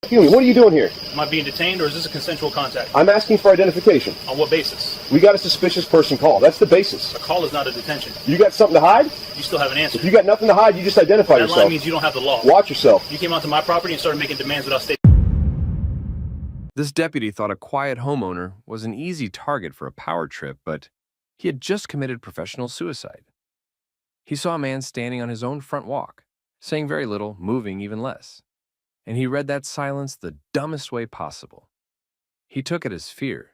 Excuse me, what are you doing here? Am I being detained or is this a consensual contact? I'm asking for identification. On what basis? We got a suspicious person call. That's the basis. A call is not a detention. You got something to hide? You still haven't answered. If you got nothing to hide, you just identify That yourself. line means you don't have the law. Watch yourself. You came onto my property and started making demands without state. This deputy thought a quiet homeowner was an easy target for a power trip, but he had just committed professional suicide. He saw a man standing on his own front walk, saying very little, moving even less. And he read that silence the dumbest way possible. He took it as fear.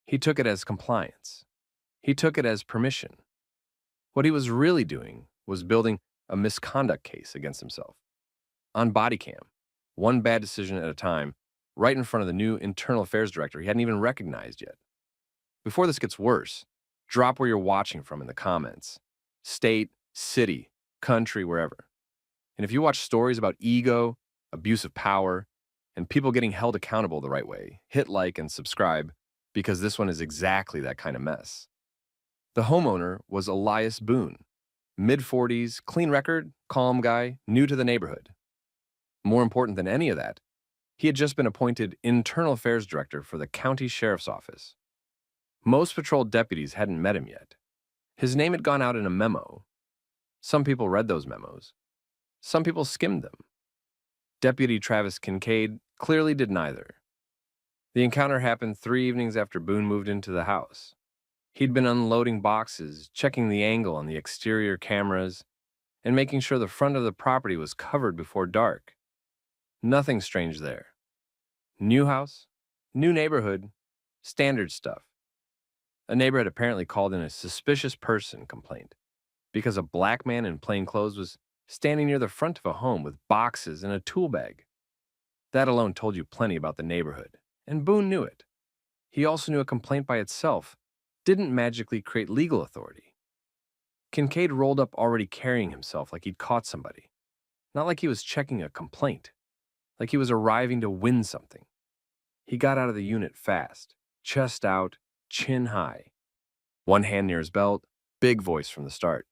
He took it as compliance. He took it as permission. What he was really doing was building a misconduct case against himself. On Bodycam, one bad decision at a time, right in front of the new internal affairs director he hadn't even recognized yet. Before this gets worse, drop where you're watching from in the comments. State, city, country, wherever. And if you watch stories about ego, abuse of power, and people getting held accountable the right way, hit like and subscribe, because this one is exactly that kind of mess. The homeowner was Elias Boone, mid-40s, clean record, calm guy, new to the neighborhood. More important than any of that, he had just been appointed internal affairs director for the county sheriff's office. Most patrol deputies hadn't met him yet. His name had gone out in a memo. Some people read those memos. Some people skimmed them. Deputy Travis Kincaid clearly did neither. The encounter happened 3 evenings after Boone moved into the house. He'd been unloading boxes, checking the angle on the exterior cameras, and making sure the front of the property was covered before dark. Nothing strange there. New house, new neighborhood, standard stuff. A neighbor had apparently called in a suspicious person complaint because a black man in plain clothes was standing near the front of a home with boxes and a tool bag. That alone told you plenty about the neighborhood, and Boone knew it. He also knew a complaint by itself didn't magically create legal authority. Kincaid rolled up already carrying himself like he'd caught somebody. Not like he was checking a complaint, like he was arriving to win something. He got out of the unit fast, chest out, chin high. One hand near his belt, big voice from the start.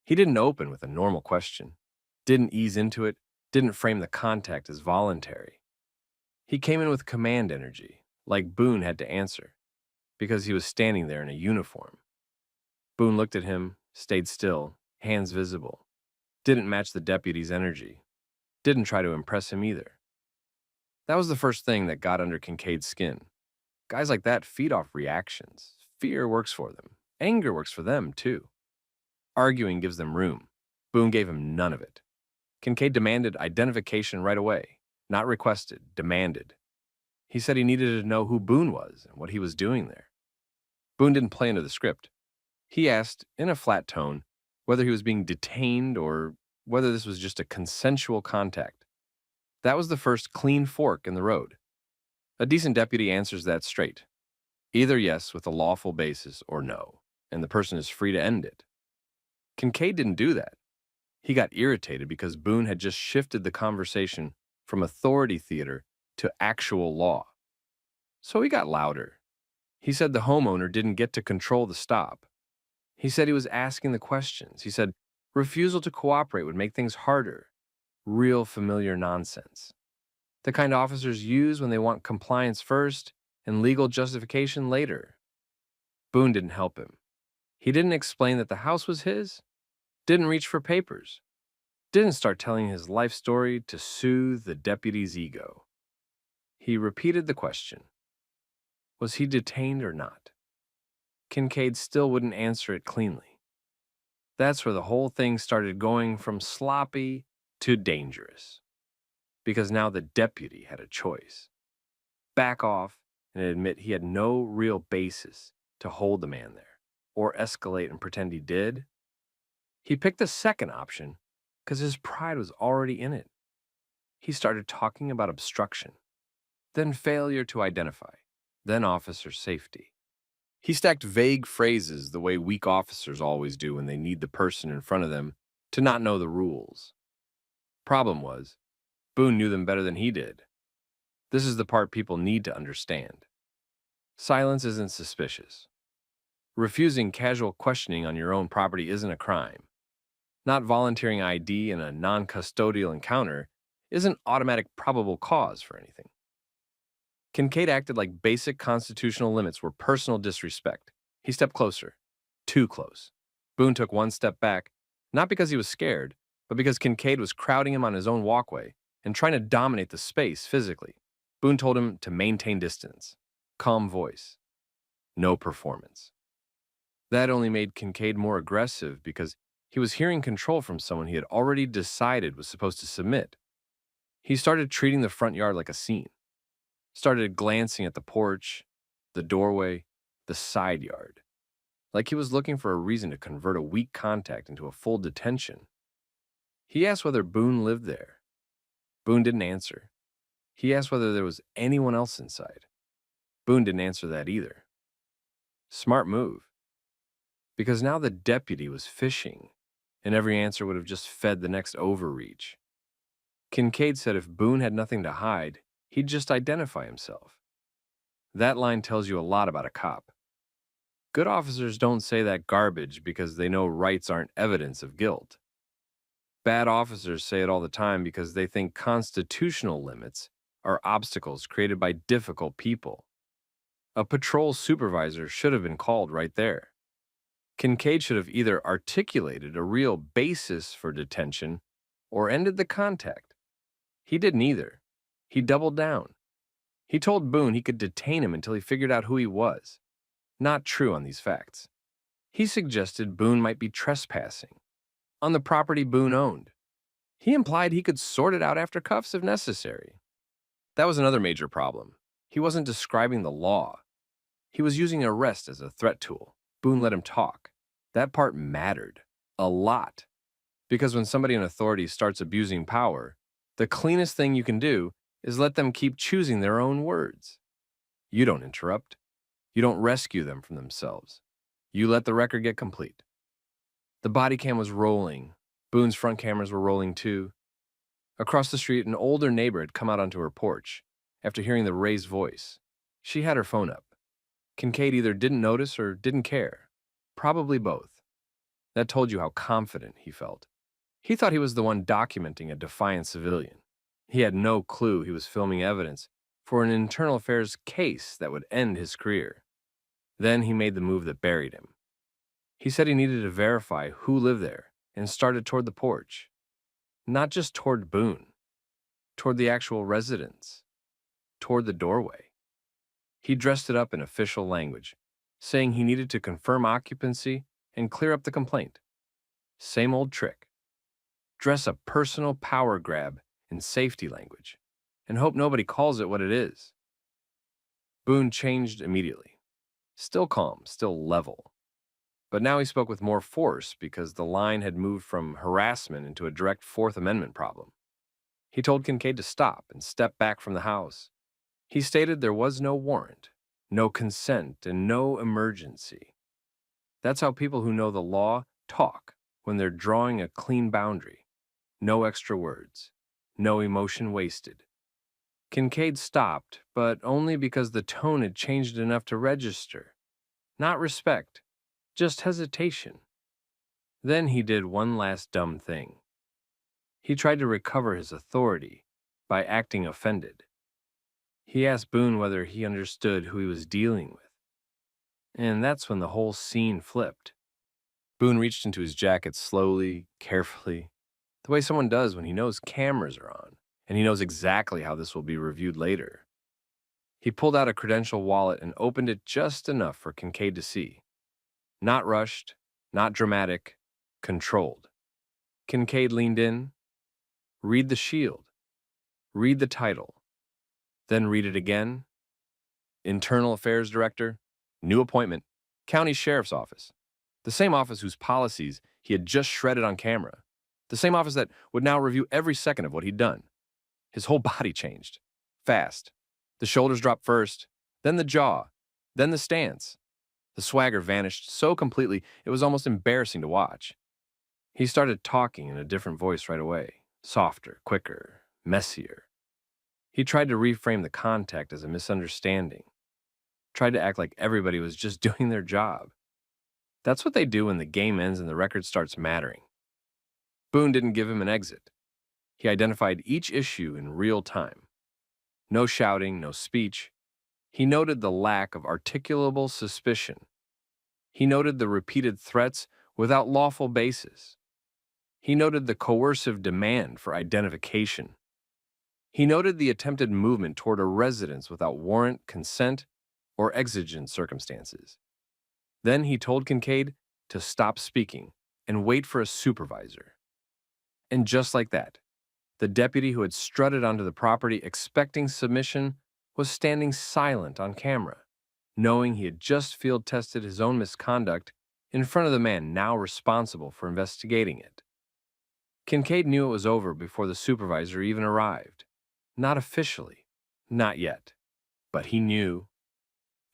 He didn't open with a normal question, didn't ease into it, didn't frame the contact as voluntary. He came in with command energy, like Boone had to answer, because he was standing there in a uniform. Boone looked at him, stayed still, hands visible. Didn't match the deputy's energy. Didn't try to impress him either. That was the first thing that got under Kincaid's skin. Guys like that feed off reactions. Fear works for them. Anger works for them, too. Arguing gives them room. Boone gave him none of it. Kincaid demanded identification right away. Not requested, demanded. He said he needed to know who Boone was and what he was doing there. Boone didn't play into the script. He asked, in a flat tone, whether he was being detained or whether this was just a consensual contact. That was the first clean fork in the road. A decent deputy answers that straight. Either yes with a lawful basis or no, and the person is free to end it. Kincaid didn't do that. He got irritated because Boone had just shifted the conversation from authority theater to actual law. So he got louder. He said the homeowner didn't get to control the stop. He said he was asking the questions. He said refusal to cooperate would make things harder. Real familiar nonsense. The kind officers use when they want compliance first and legal justification later. Boone didn't help him. He didn't explain that the house was his, didn't reach for papers, didn't start telling his life story to soothe the deputy's ego. He repeated the question. Was he detained or not? Kincaid still wouldn't answer it cleanly. That's where the whole thing started going from sloppy to dangerous. Because now the deputy had a choice. Back off and admit he had no real basis to hold the man there, or escalate and pretend he did. He picked the second option because his pride was already in it. He started talking about obstruction, then failure to identify, then officer safety. He stacked vague phrases the way weak officers always do when they need the person in front of them to not know the rules. Problem was, Boone knew them better than he did. This is the part people need to understand. Silence isn't suspicious. Refusing casual questioning on your own property isn't a crime. Not volunteering ID in a non-custodial encounter isn't automatic probable cause for anything. Kincaid acted like basic constitutional limits were personal disrespect. He stepped closer. Too close. Boone took one step back, not because he was scared, but because Kincaid was crowding him on his own walkway and trying to dominate the space physically. Boone told him to maintain distance. Calm voice. No performance. That only made Kincaid more aggressive because he was hearing control from someone he had already decided was supposed to submit. He started treating the front yard like a scene. Started glancing at the porch, the doorway, the side yard, like he was looking for a reason to convert a weak contact into a full detention. He asked whether Boone lived there. Boone didn't answer. He asked whether there was anyone else inside. Boone didn't answer that either. Smart move. Because now the deputy was fishing, and every answer would have just fed the next overreach. Kincaid said if Boone had nothing to hide, he'd just identify himself. That line tells you a lot about a cop. Good officers don't say that garbage because they know rights aren't evidence of guilt. Bad officers say it all the time because they think constitutional limits are obstacles created by difficult people. A patrol supervisor should have been called right there. Kincaid should have either articulated a real basis for detention or ended the contact. He did neither. He doubled down. He told Boone he could detain him until he figured out who he was. Not true on these facts. He suggested Boone might be trespassing on the property Boone owned. He implied he could sort it out after cuffs if necessary. That was another major problem. He wasn't describing the law. He was using arrest as a threat tool. Boone let him talk. That part mattered a lot. Because when somebody in authority starts abusing power, the cleanest thing you can do is let them keep choosing their own words. You don't interrupt. You don't rescue them from themselves. You let the record get complete. The body cam was rolling. Boone's front cameras were rolling too. Across the street, an older neighbor had come out onto her porch after hearing the raised voice. She had her phone up. Kincaid either didn't notice or didn't care. Probably both. That told you how confident he felt. He thought he was the one documenting a defiant civilian. He had no clue he was filming evidence for an internal affairs case that would end his career. Then he made the move that buried him. He said he needed to verify who lived there and started toward the porch. Not just toward Boone, toward the actual residents, toward the doorway. He dressed it up in official language, saying he needed to confirm occupancy and clear up the complaint. Same old trick. Dress a personal power grab in safety language and hope nobody calls it what it is. Boone changed immediately. Still calm, still level. But now he spoke with more force because the line had moved from harassment into a direct Fourth Amendment problem. He told Kincaid to stop and step back from the house. He stated there was no warrant, no consent, and no emergency. That's how people who know the law talk when they're drawing a clean boundary. No extra words, no emotion wasted. Kincaid stopped, but only because the tone had changed enough to register. Not respect, just hesitation. Then he did one last dumb thing. He tried to recover his authority by acting offended. He asked Boone whether he understood who he was dealing with. And that's when the whole scene flipped. Boone reached into his jacket slowly, carefully, the way someone does when he knows cameras are on, and he knows exactly how this will be reviewed later. He pulled out a credential wallet and opened it just enough for Kincaid to see. Not rushed, not dramatic, controlled. Kincaid leaned in. Read the shield. Read the title. Then read it again. Internal Affairs Director, new appointment, County Sheriff's Office. The same office whose policies he had just shredded on camera. The same office that would now review every second of what he'd done. His whole body changed. Fast. The shoulders dropped first, then the jaw, then the stance. The swagger vanished so completely it was almost embarrassing to watch. He started talking in a different voice right away. Softer, quicker, messier. He tried to reframe the contact as a misunderstanding. Tried to act like everybody was just doing their job. That's what they do when the game ends and the record starts mattering. Boone didn't give him an exit. He identified each issue in real time. No shouting, no speech. He noted the lack of articulable suspicion. He noted the repeated threats without lawful basis. He noted the coercive demand for identification. He noted the attempted movement toward a residence without warrant, consent, or exigent circumstances. Then he told Kincaid to stop speaking and wait for a supervisor. And just like that, the deputy who had strutted onto the property expecting submission was standing silent on camera, knowing he had just field-tested his own misconduct in front of the man now responsible for investigating it. Kincaid knew it was over before the supervisor even arrived. Not officially, not yet, but he knew.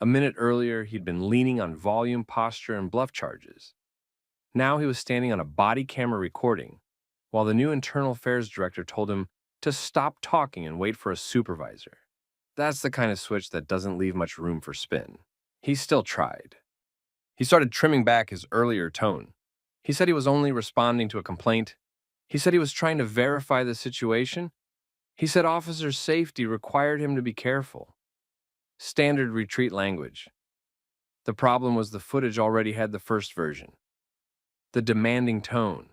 A minute earlier, he'd been leaning on volume, posture, and bluff charges. Now he was standing on a body camera recording, while the new internal affairs director told him to stop talking and wait for a supervisor. That's the kind of switch that doesn't leave much room for spin. He still tried. He started trimming back his earlier tone. He said he was only responding to a complaint. He said he was trying to verify the situation. He said officer safety required him to be careful. Standard retreat language. The problem was the footage already had the first version. The demanding tone,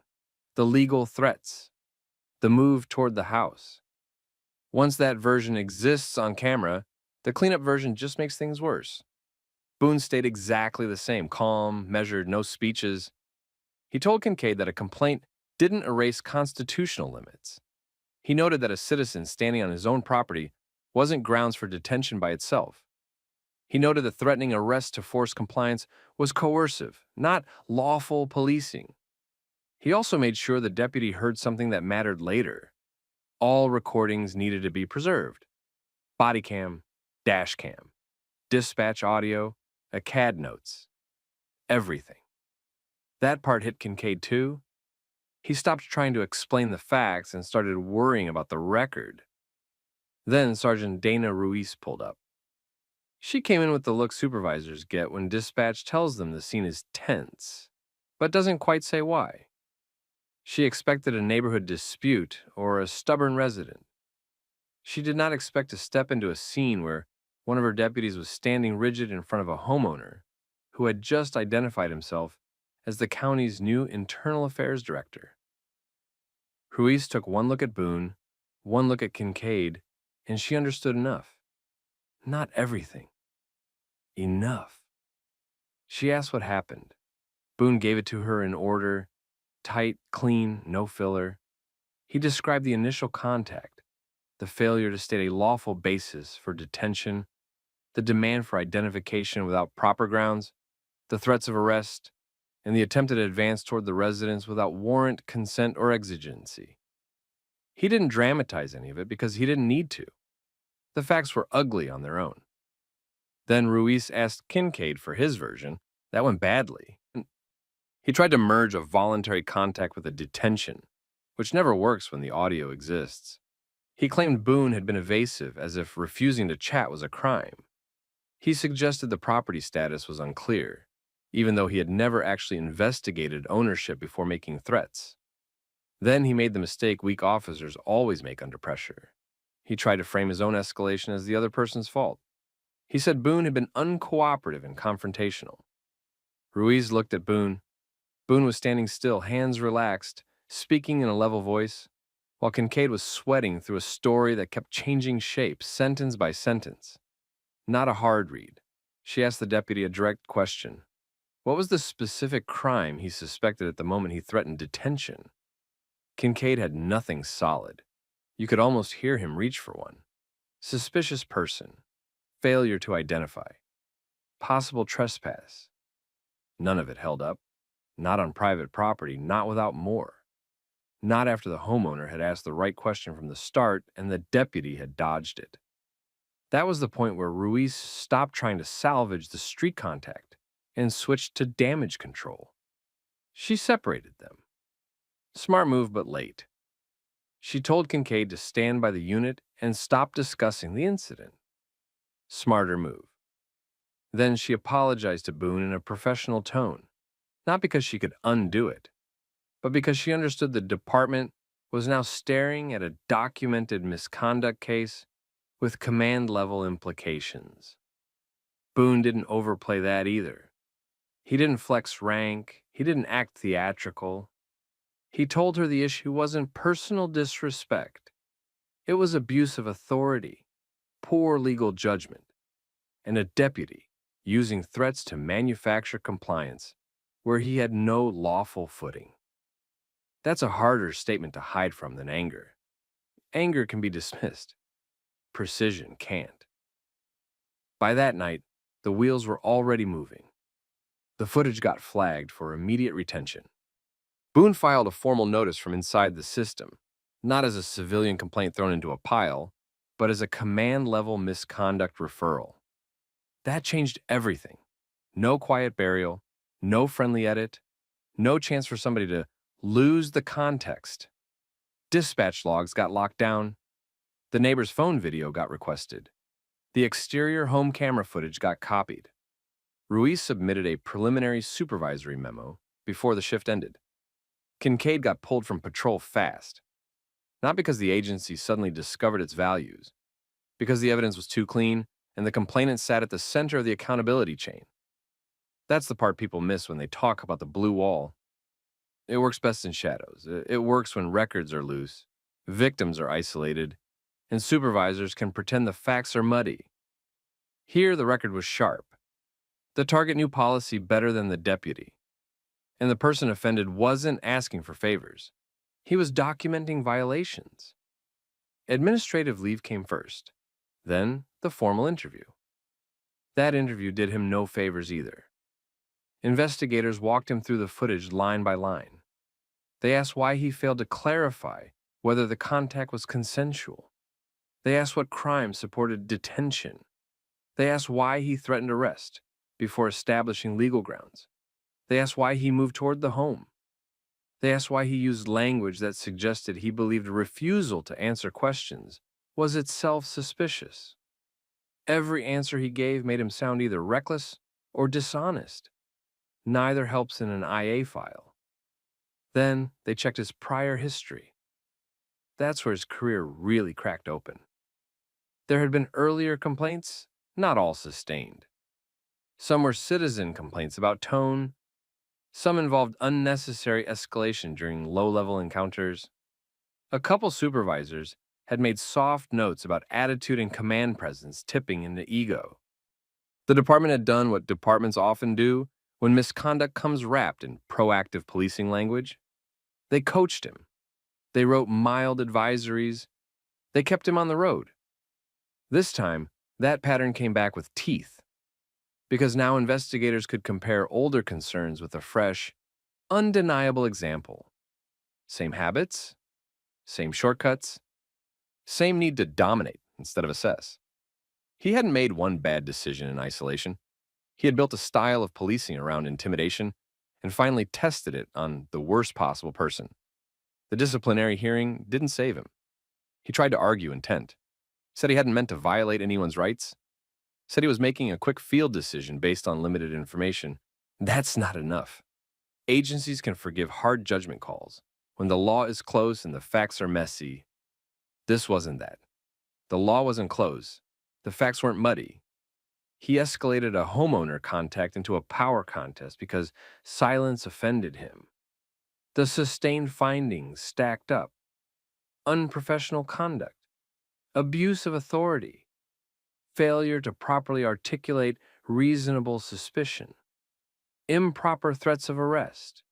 the legal threats, the move toward the house. Once that version exists on camera, the cleanup version just makes things worse. Boone stayed exactly the same, calm, measured, no speeches. He told Kincaid that a complaint didn't erase constitutional limits. He noted that a citizen standing on his own property wasn't grounds for detention by itself. He noted that threatening arrest to force compliance was coercive, not lawful policing. He also made sure the deputy heard something that mattered later. All recordings needed to be preserved. Bodycam, dashcam, dispatch audio, CAD notes. Everything. That part hit Kincaid too. He stopped trying to explain the facts and started worrying about the record. Then Sergeant Dana Ruiz pulled up. She came in with the look supervisors get when dispatch tells them the scene is tense, but doesn't quite say why. She expected a neighborhood dispute or a stubborn resident. She did not expect to step into a scene where one of her deputies was standing rigid in front of a homeowner who had just identified himself as the county's new internal affairs director. Ruiz took one look at Boone, one look at Kincaid, and she understood enough. Not everything. Enough. She asked what happened. Boone gave it to her in order, tight, clean, no filler. He described the initial contact, the failure to state a lawful basis for detention, the demand for identification without proper grounds, the threats of arrest, and the attempted advance toward the residence without warrant, consent, or exigency. He didn't dramatize any of it because he didn't need to. The facts were ugly on their own. Then Ruiz asked Kincaid for his version. That went badly. He tried to merge a voluntary contact with a detention, which never works when the audio exists. He claimed Boone had been evasive, as if refusing to chat was a crime. He suggested the property status was unclear, even though he had never actually investigated ownership before making threats. Then he made the mistake weak officers always make under pressure. He tried to frame his own escalation as the other person's fault. He said Boone had been uncooperative and confrontational. Ruiz looked at Boone. Boone was standing still, hands relaxed, speaking in a level voice, while Kincaid was sweating through a story that kept changing shape, sentence by sentence. Not a hard read. She asked the deputy a direct question. What was the specific crime he suspected at the moment he threatened detention? Kincaid had nothing solid. You could almost hear him reach for one. Suspicious person. Failure to identify. Possible trespass. None of it held up. Not on private property, not without more. Not after the homeowner had asked the right question from the start and the deputy had dodged it. That was the point where Ruiz stopped trying to salvage the street contact and switched to damage control. She separated them. Smart move, but late. She told Kincaid to stand by the unit and stop discussing the incident. Smarter move. Then she apologized to Boone in a professional tone, not because she could undo it, but because she understood the department was now staring at a documented misconduct case with command-level implications. Boone didn't overplay that either. He didn't flex rank, he didn't act theatrical. He told her the issue wasn't personal disrespect. It was abuse of authority, poor legal judgment, and a deputy using threats to manufacture compliance where he had no lawful footing. That's a harder statement to hide from than anger. Anger can be dismissed. Precision can't. By that night, the wheels were already moving. The footage got flagged for immediate retention. Boone filed a formal notice from inside the system, not as a civilian complaint thrown into a pile, but as a command-level misconduct referral. That changed everything. No quiet burial, no friendly edit, no chance for somebody to lose the context. Dispatch logs got locked down. The neighbor's phone video got requested. The exterior home camera footage got copied. Ruiz submitted a preliminary supervisory memo before the shift ended. Kincaid got pulled from patrol fast, not because the agency suddenly discovered its values, because the evidence was too clean and the complainant sat at the center of the accountability chain. That's the part people miss when they talk about the blue wall. It works best in shadows. It works when records are loose, victims are isolated, and supervisors can pretend the facts are muddy. Here, the record was sharp. The target knew policy better than the deputy, and the person offended wasn't asking for favors. He was documenting violations. Administrative leave came first, then the formal interview. That interview did him no favors either. Investigators walked him through the footage line by line. They asked why he failed to clarify whether the contact was consensual. They asked what crime supported detention. They asked why he threatened arrest before establishing legal grounds. They asked why he moved toward the home. They asked why he used language that suggested he believed refusal to answer questions was itself suspicious. Every answer he gave made him sound either reckless or dishonest. Neither helps in an IA file. Then they checked his prior history. That's where his career really cracked open. There had been earlier complaints, not all sustained. Some were citizen complaints about tone. Some involved unnecessary escalation during low-level encounters. A couple supervisors had made soft notes about attitude and command presence tipping into ego. The department had done what departments often do when misconduct comes wrapped in proactive policing language. They coached him. They wrote mild advisories. They kept him on the road. This time, that pattern came back with teeth, because now investigators could compare older concerns with a fresh, undeniable example. Same habits, same shortcuts, same need to dominate instead of assess. He hadn't made one bad decision in isolation. He had built a style of policing around intimidation and finally tested it on the worst possible person. The disciplinary hearing didn't save him. He tried to argue intent, said he hadn't meant to violate anyone's rights, said he was making a quick field decision based on limited information. That's not enough. Agencies can forgive hard judgment calls when the law is close and the facts are messy. This wasn't that. The law wasn't close. The facts weren't muddy. He escalated a homeowner contact into a power contest because silence offended him. The sustained findings stacked up. Unprofessional conduct, abuse of authority, failure to properly articulate reasonable suspicion, improper threats of arrest,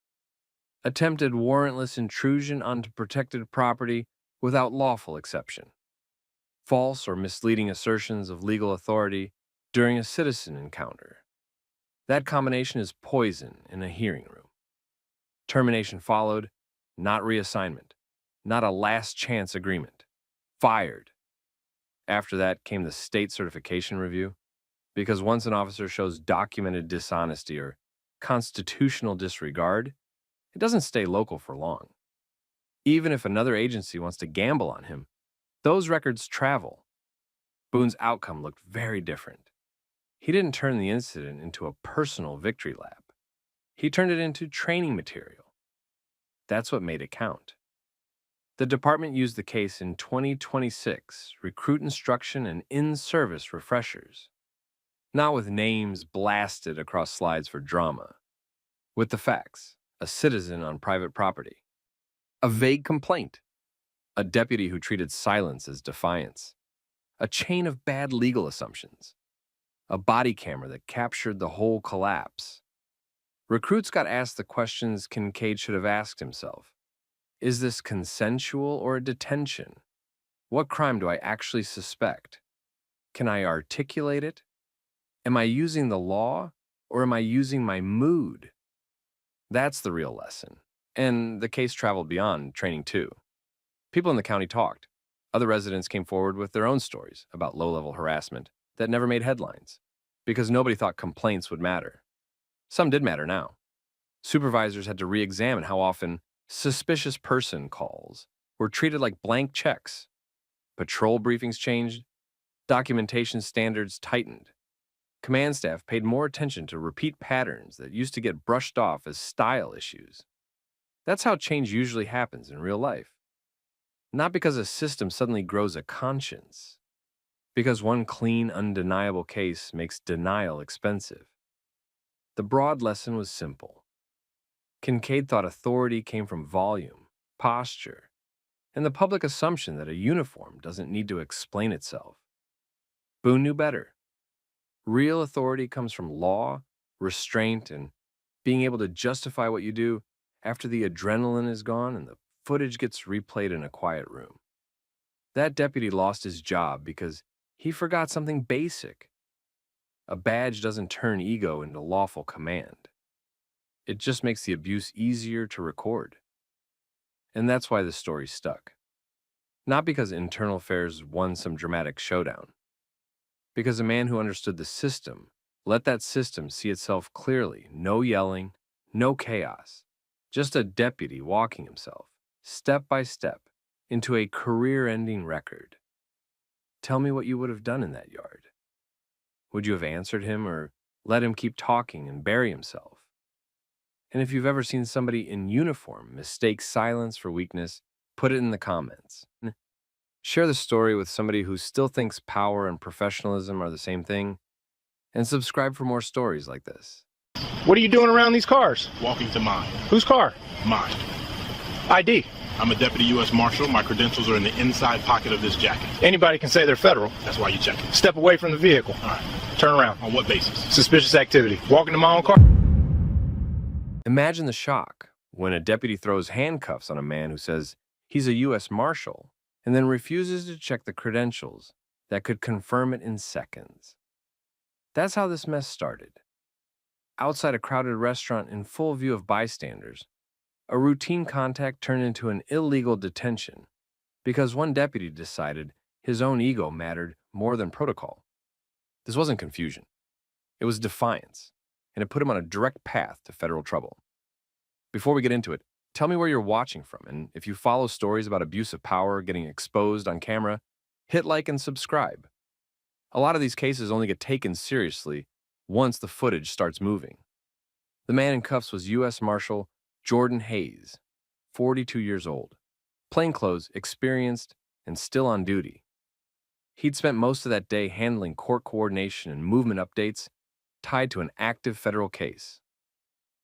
attempted warrantless intrusion onto protected property without lawful exception, false or misleading assertions of legal authority during a citizen encounter. That combination is poison in a hearing room. Termination followed, not reassignment, not a last chance agreement. Fired. After that came the state certification review, because once an officer shows documented dishonesty or constitutional disregard, it doesn't stay local for long. Even if another agency wants to gamble on him, those records travel. Boone's outcome looked very different. He didn't turn the incident into a personal victory lap. He turned it into training material. That's what made it count. The department used the case in 2026 recruit instruction and in-service refreshers, not with names blasted across slides for drama, with the facts, a citizen on private property, a vague complaint, a deputy who treated silence as defiance, a chain of bad legal assumptions, a body camera that captured the whole collapse. Recruits got asked the questions Kincaid should have asked himself. Is this consensual or a detention? What crime do I actually suspect? Can I articulate it? Am I using the law or am I using my mood? That's the real lesson. And the case traveled beyond training too. People in the county talked. Other residents came forward with their own stories about low-level harassment that never made headlines because nobody thought complaints would matter. Some did matter now. Supervisors had to re-examine how often suspicious person calls were treated like blank checks. Patrol briefings changed. Documentation standards tightened. Command staff paid more attention to repeat patterns that used to get brushed off as style issues. That's how change usually happens in real life. Not because a system suddenly grows a conscience, because one clean, undeniable case makes denial expensive. The broad lesson was simple. Kincaid thought authority came from volume, posture, and the public assumption that a uniform doesn't need to explain itself. Boone knew better. Real authority comes from law, restraint, and being able to justify what you do after the adrenaline is gone and the footage gets replayed in a quiet room. That deputy lost his job because he forgot something basic. A badge doesn't turn ego into lawful command. It just makes the abuse easier to record. And that's why the story stuck. Not because internal affairs won some dramatic showdown. Because a man who understood the system let that system see itself clearly. No yelling, no chaos. Just a deputy walking himself, step by step, into a career-ending record. Tell me what you would have done in that yard. Would you have answered him or let him keep talking and bury himself? And if you've ever seen somebody in uniform mistake silence for weakness, put it in the comments. Share the story with somebody who still thinks power and professionalism are the same thing, and subscribe for more stories like this. What are you doing around these cars? Walking to mine. Whose car? Mine. ID. I'm a deputy U.S. Marshal. My credentials are in the inside pocket of this jacket. Anybody can say they're federal. That's why you check it. Step away from the vehicle. All right. Turn around. On what basis? Suspicious activity. Walking to my own car. Imagine the shock when a deputy throws handcuffs on a man who says he's a U.S. Marshal and then refuses to check the credentials that could confirm it in seconds. That's how this mess started. Outside a crowded restaurant in full view of bystanders, a routine contact turned into an illegal detention because one deputy decided his own ego mattered more than protocol. This wasn't confusion. It was defiance, and it put him on a direct path to federal trouble. Before we get into it, tell me where you're watching from, and if you follow stories about abuse of power getting exposed on camera, hit like and subscribe. A lot of these cases only get taken seriously once the footage starts moving. The man in cuffs was U.S. Marshal Jordan Hayes, 42 years old, plainclothes, experienced, and still on duty. He'd spent most of that day handling court coordination and movement updates tied to an active federal case.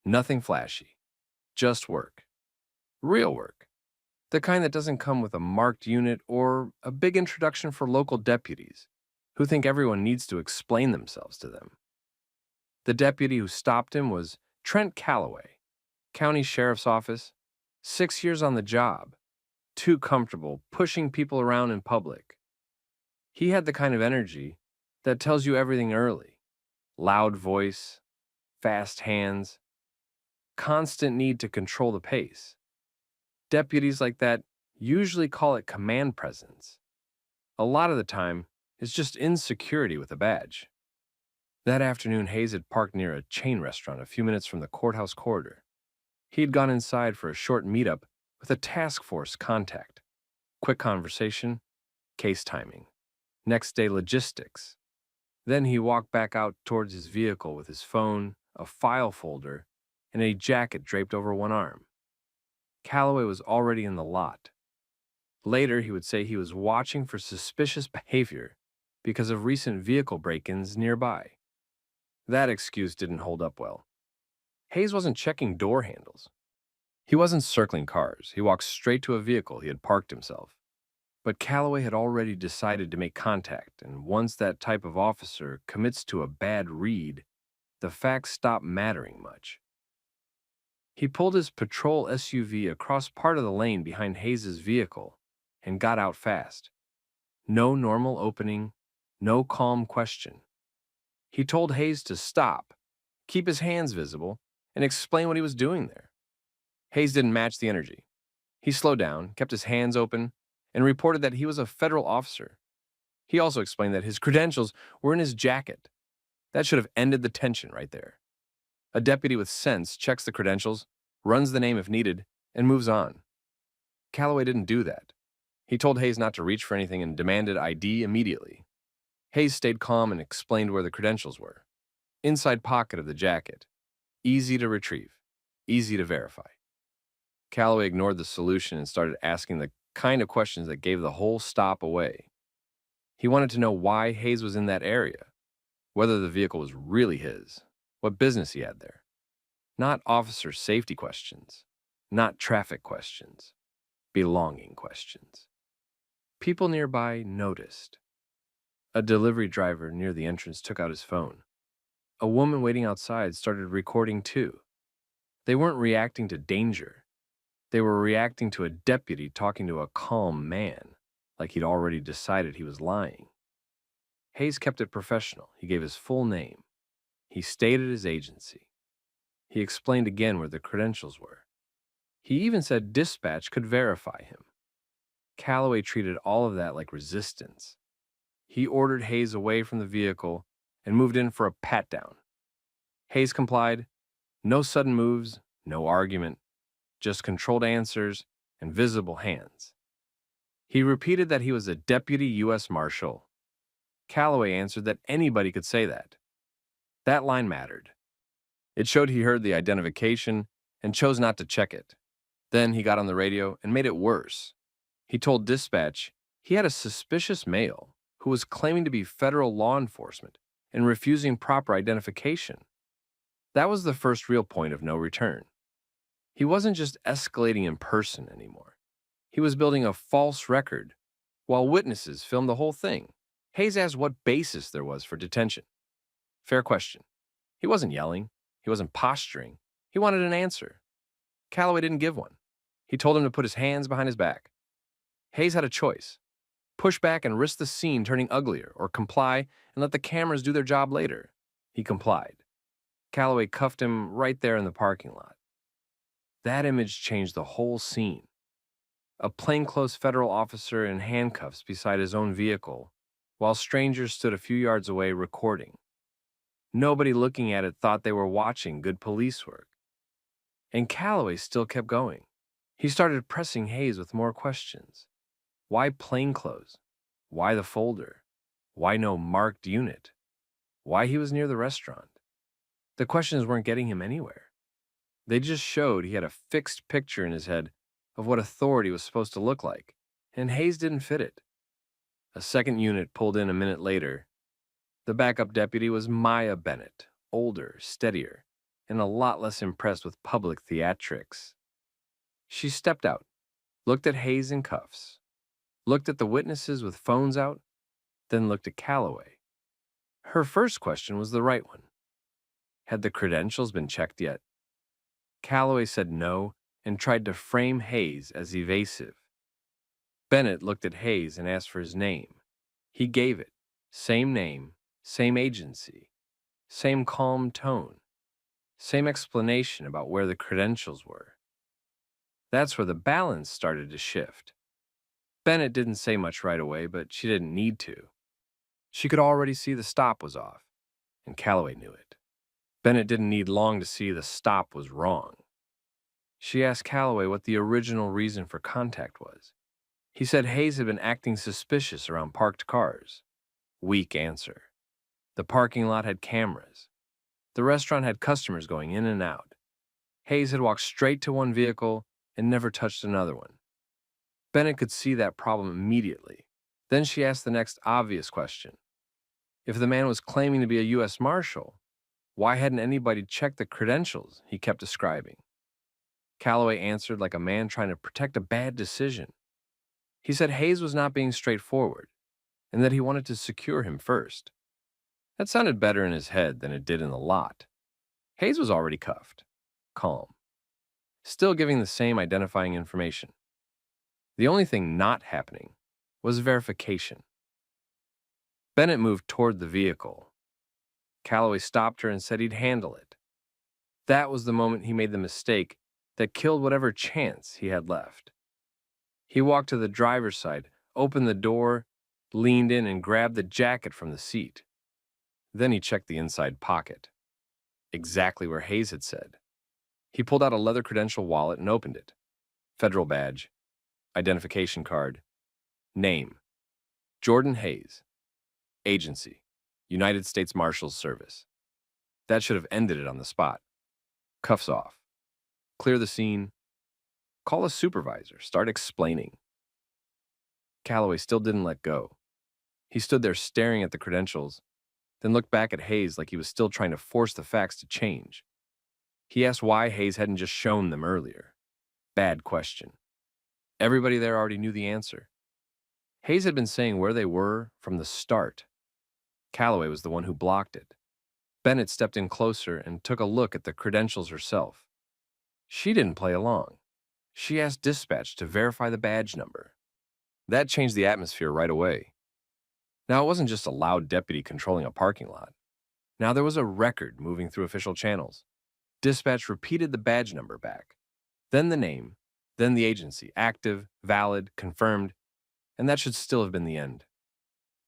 Nothing flashy, just work. Real work. The kind that doesn't come with a marked unit or a big introduction for local deputies who think everyone needs to explain themselves to them. The deputy who stopped him was Trent Calloway, County Sheriff's Office, 6 years on the job, too comfortable pushing people around in public. He had the kind of energy that tells you everything early. Loud voice, fast hands, constant need to control the pace. Deputies like that usually call it command presence. A lot of the time, it's just insecurity with a badge. That afternoon, Hayes had parked near a chain restaurant a few minutes from the courthouse corridor. He had gone inside for a short meetup with a task force contact. Quick conversation, case timing. Next day, logistics. Then he walked back out towards his vehicle with his phone, a file folder, and a jacket draped over one arm. Calloway was already in the lot. Later, he would say he was watching for suspicious behavior because of recent vehicle break-ins nearby. That excuse didn't hold up well. Hayes wasn't checking door handles. He wasn't circling cars. He walked straight to a vehicle he had parked himself. But Calloway had already decided to make contact, and once that type of officer commits to a bad read, the facts stop mattering much. He pulled his patrol SUV across part of the lane behind Hayes's vehicle and got out fast. No normal opening, no calm question. He told Hayes to stop, keep his hands visible, and explain what he was doing there. Hayes didn't match the energy. He slowed down, kept his hands open, and reported that he was a federal officer. He also explained that his credentials were in his jacket. That should have ended the tension right there. A deputy with sense checks the credentials, runs the name if needed, and moves on. Calloway didn't do that. He told Hayes not to reach for anything and demanded ID immediately. Hayes stayed calm and explained where the credentials were. Inside pocket of the jacket. Easy to retrieve. Easy to verify. Calloway ignored the solution and started asking the kind of questions that gave the whole stop away. He wanted to know why Hayes was in that area, whether the vehicle was really his, what business he had there. Not officer safety questions, not traffic questions, belonging questions. People nearby noticed. A delivery driver near the entrance took out his phone. A woman waiting outside started recording too. They weren't reacting to danger. They were reacting to a deputy talking to a calm man, like he'd already decided he was lying. Hayes kept it professional. He gave his full name. He stated his agency. He explained again where the credentials were. He even said dispatch could verify him. Calloway treated all of that like resistance. He ordered Hayes away from the vehicle and moved in for a pat-down. Hayes complied. No sudden moves, no argument, just controlled answers and visible hands. He repeated that he was a deputy U.S. Marshal. Calloway answered that anybody could say that. That line mattered. It showed he heard the identification and chose not to check it. Then he got on the radio and made it worse. He told dispatch he had a suspicious male who was claiming to be federal law enforcement and refusing proper identification. That was the first real point of no return. He wasn't just escalating in person anymore. He was building a false record while witnesses filmed the whole thing. Hayes asked what basis there was for detention. Fair question. He wasn't yelling. He wasn't posturing. He wanted an answer. Calloway didn't give one. He told him to put his hands behind his back. Hayes had a choice. Push back and risk the scene turning uglier, or comply and let the cameras do their job later. He complied. Calloway cuffed him right there in the parking lot. That image changed the whole scene. A plainclothes federal officer in handcuffs beside his own vehicle, while strangers stood a few yards away recording. Nobody looking at it thought they were watching good police work. And Calloway still kept going. He started pressing Hayes with more questions. Why plainclothes? Why the folder? Why no marked unit? Why he was near the restaurant? The questions weren't getting him anywhere. They just showed he had a fixed picture in his head of what authority was supposed to look like, and Hayes didn't fit it. A second unit pulled in a minute later. The backup deputy was Maya Bennett, older, steadier, and a lot less impressed with public theatrics. She stepped out, looked at Hayes in cuffs, looked at the witnesses with phones out, then looked at Calloway. Her first question was the right one. Had the credentials been checked yet? Calloway said no and tried to frame Hayes as evasive. Bennett looked at Hayes and asked for his name. He gave it. Same name, same agency, same calm tone, same explanation about where the credentials were. That's where the balance started to shift. Bennett didn't say much right away, but she didn't need to. She could already see the stop was off, and Calloway knew it. Bennett didn't need long to see the stop was wrong. She asked Calloway what the original reason for contact was. He said Hayes had been acting suspicious around parked cars. Weak answer. The parking lot had cameras. The restaurant had customers going in and out. Hayes had walked straight to one vehicle and never touched another one. Bennett could see that problem immediately. Then she asked the next obvious question. If the man was claiming to be a U.S. Marshal, why hadn't anybody checked the credentials he kept describing? Calloway answered like a man trying to protect a bad decision. He said Hayes was not being straightforward, and that he wanted to secure him first. That sounded better in his head than it did in the lot. Hayes was already cuffed, calm, still giving the same identifying information. The only thing not happening was verification. Bennett moved toward the vehicle. Calloway stopped her and said he'd handle it. That was the moment he made the mistake that killed whatever chance he had left. He walked to the driver's side, opened the door, leaned in and grabbed the jacket from the seat. Then he checked the inside pocket. Exactly where Hayes had said. He pulled out a leather credential wallet and opened it. Federal badge, identification card, name, Jordan Hayes, agency, United States Marshals Service. That should have ended it on the spot. Cuffs off. Clear the scene. Call a supervisor. Start explaining. Calloway still didn't let go. He stood there staring at the credentials, then looked back at Hayes like he was still trying to force the facts to change. He asked why Hayes hadn't just shown them earlier. Bad question. Everybody there already knew the answer. Hayes had been saying where they were from the start. Calloway was the one who blocked it. Bennett stepped in closer and took a look at the credentials herself. She didn't play along. She asked dispatch to verify the badge number. That changed the atmosphere right away. Now, it wasn't just a loud deputy controlling a parking lot. Now there was a record moving through official channels. Dispatch repeated the badge number back, then the name, then the agency, active, valid, confirmed, and that should still have been the end.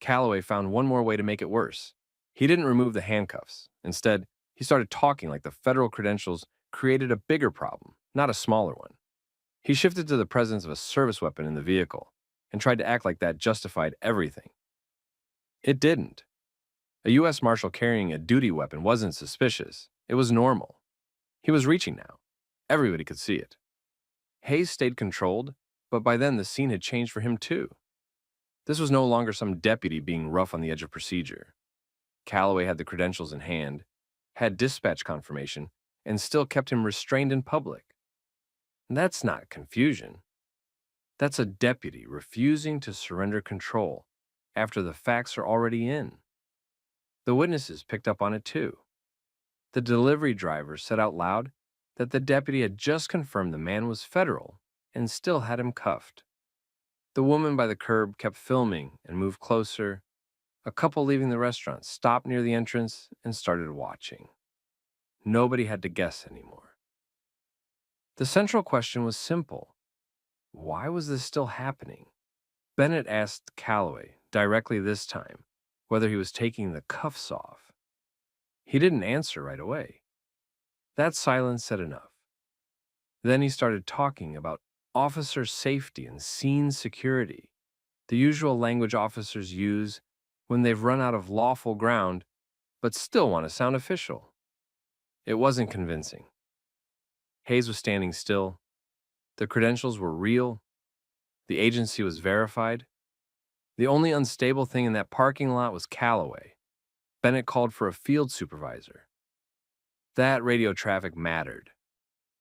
Calloway found one more way to make it worse. He didn't remove the handcuffs. Instead, he started talking like the federal credentials created a bigger problem, not a smaller one. He shifted to the presence of a service weapon in the vehicle and tried to act like that justified everything. It didn't. A U.S. Marshal carrying a duty weapon wasn't suspicious. It was normal. He was reaching now. Everybody could see it. Hayes stayed controlled, but by then the scene had changed for him too. This was no longer some deputy being rough on the edge of procedure. Calloway had the credentials in hand, had dispatch confirmation, and still kept him restrained in public. That's not confusion. That's a deputy refusing to surrender control after the facts are already in. The witnesses picked up on it too. The delivery driver said out loud that the deputy had just confirmed the man was federal and still had him cuffed. The woman by the curb kept filming and moved closer. A couple leaving the restaurant stopped near the entrance and started watching. Nobody had to guess anymore. The central question was simple. Why was this still happening? Bennett asked Calloway, directly this time, whether he was taking the cuffs off. He didn't answer right away. That silence said enough. Then he started talking about officer safety and scene security, the usual language officers use when they've run out of lawful ground but still want to sound official. It wasn't convincing. Hayes was standing still. The credentials were real. The agency was verified. The only unstable thing in that parking lot was Calloway. Bennett called for a field supervisor. That radio traffic mattered.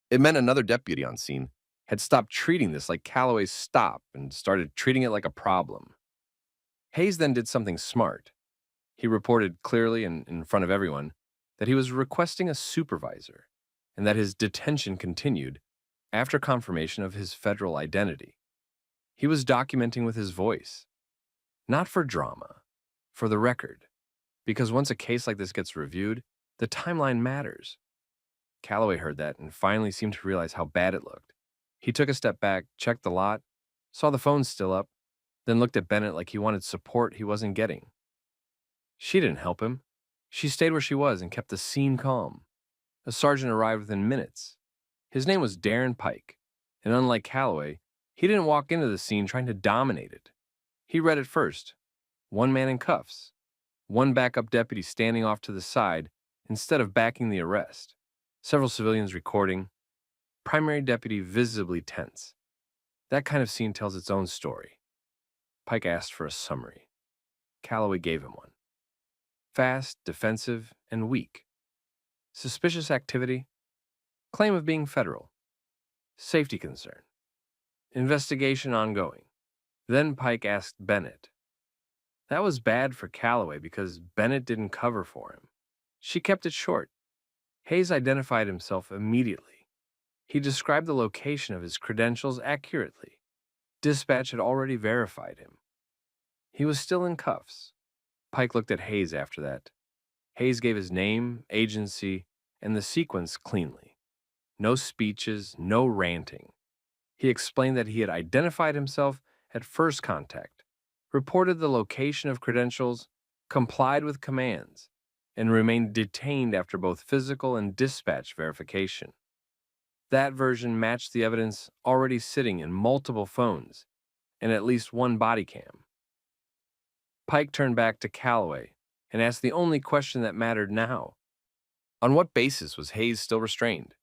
It meant another deputy on scene had stopped treating this like Calloway's stop and started treating it like a problem. Hayes then did something smart. He reported clearly and in front of everyone that he was requesting a supervisor and that his detention continued after confirmation of his federal identity. He was documenting with his voice, not for drama, for the record, because once a case like this gets reviewed, the timeline matters. Calloway heard that and finally seemed to realize how bad it looked. He took a step back, checked the lot, saw the phone still up, then looked at Bennett like he wanted support he wasn't getting. She didn't help him. She stayed where she was and kept the scene calm. A sergeant arrived within minutes. His name was Darren Pike, and unlike Calloway, he didn't walk into the scene trying to dominate it. He read it first. One man in cuffs. One backup deputy standing off to the side instead of backing the arrest. Several civilians recording. Primary deputy visibly tense. That kind of scene tells its own story. Pike asked for a summary. Calloway gave him one. Fast, defensive, and weak. Suspicious activity. Claim of being federal. Safety concern. Investigation ongoing. Then Pike asked Bennett. That was bad for Calloway because Bennett didn't cover for him. She kept it short. Hayes identified himself immediately. He described the location of his credentials accurately. Dispatch had already verified him. He was still in cuffs. Pike looked at Hayes after that. Hayes gave his name, agency, and the sequence cleanly. No speeches, no ranting. He explained that he had identified himself at first contact, reported the location of credentials, complied with commands, and remained detained after both physical and dispatch verification. That version matched the evidence already sitting in multiple phones and at least one body cam. Pike turned back to Calloway and asked the only question that mattered now. On what basis was Hayes still restrained?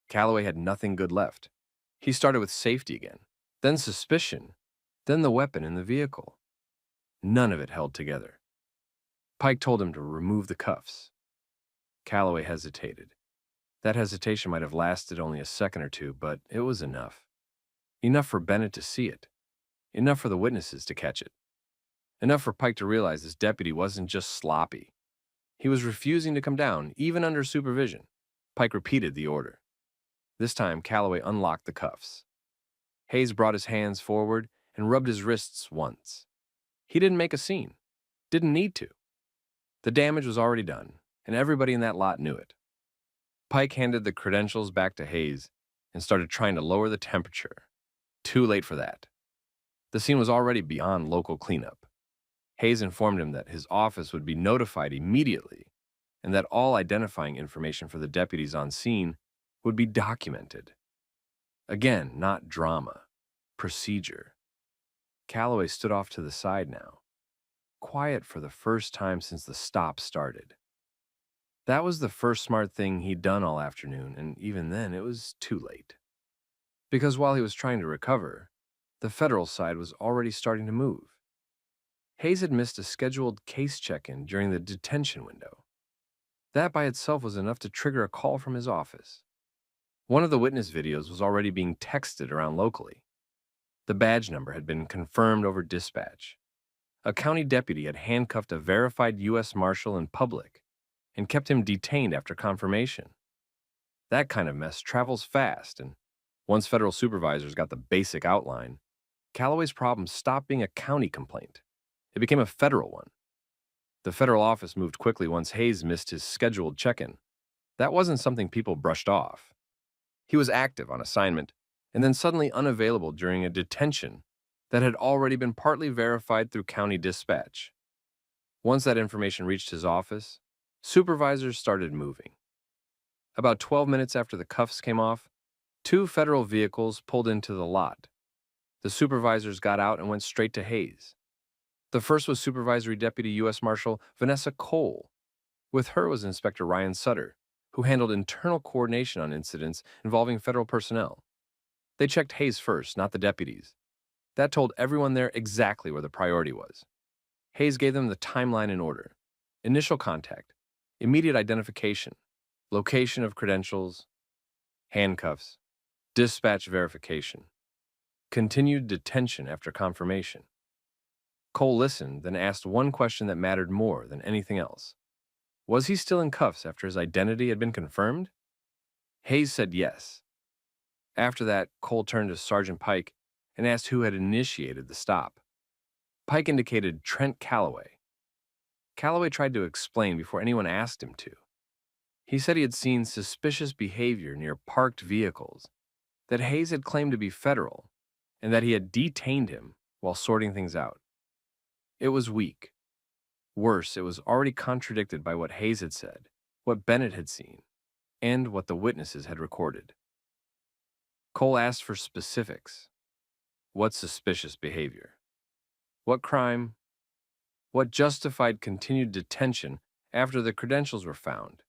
Calloway had nothing good left. He started with safety again, then suspicion, then the weapon in the vehicle. None of it held together. Pike told him to remove the cuffs. Calloway hesitated. That hesitation might have lasted only a second or two, but it was enough. Enough for Bennett to see it. Enough for the witnesses to catch it. Enough for Pike to realize this deputy wasn't just sloppy. He was refusing to come down, even under supervision. Pike repeated the order. This time, Calloway unlocked the cuffs. Hayes brought his hands forward and rubbed his wrists once. He didn't make a scene. Didn't need to. The damage was already done, and everybody in that lot knew it. Pike handed the credentials back to Hayes and started trying to lower the temperature. Too late for that. The scene was already beyond local cleanup. Hayes informed him that his office would be notified immediately and that all identifying information for the deputies on scene would be documented. Again, not drama. Procedure. Calloway stood off to the side now, quiet for the first time since the stop started. That was the first smart thing he'd done all afternoon, and even then it was too late. Because while he was trying to recover, the federal side was already starting to move. Hayes had missed a scheduled case check-in during the detention window. That by itself was enough to trigger a call from his office. One of the witness videos was already being texted around locally. The badge number had been confirmed over dispatch. A county deputy had handcuffed a verified U.S. Marshal in public and kept him detained after confirmation. That kind of mess travels fast, and once federal supervisors got the basic outline, Calloway's problem stopped being a county complaint. It became a federal one. The federal office moved quickly once Hayes missed his scheduled check-in. That wasn't something people brushed off. He was active on assignment and then suddenly unavailable during a detention that had already been partly verified through county dispatch. Once that information reached his office, supervisors started moving. About 12 minutes after the cuffs came off, 2 federal vehicles pulled into the lot. The supervisors got out and went straight to Hayes. The first was Supervisory Deputy U.S. Marshal Vanessa Cole. With her was Inspector Ryan Sutter, who handled internal coordination on incidents involving federal personnel. They checked Hayes first, not the deputies. That told everyone there exactly where the priority was. Hayes gave them the timeline in order: initial contact, immediate identification, location of credentials, handcuffs, dispatch verification, continued detention after confirmation. Cole listened, then asked one question that mattered more than anything else. Was he still in cuffs after his identity had been confirmed? Hayes said yes. After that, Cole turned to Sergeant Pike and asked who had initiated the stop. Pike indicated Trent Calloway. Calloway tried to explain before anyone asked him to. He said he had seen suspicious behavior near parked vehicles, that Hayes had claimed to be federal, and that he had detained him while sorting things out. It was weak. Worse, it was already contradicted by what Hayes had said, what Bennett had seen, and what the witnesses had recorded. Cole asked for specifics. What suspicious behavior? What crime? What justified continued detention after the credentials were found,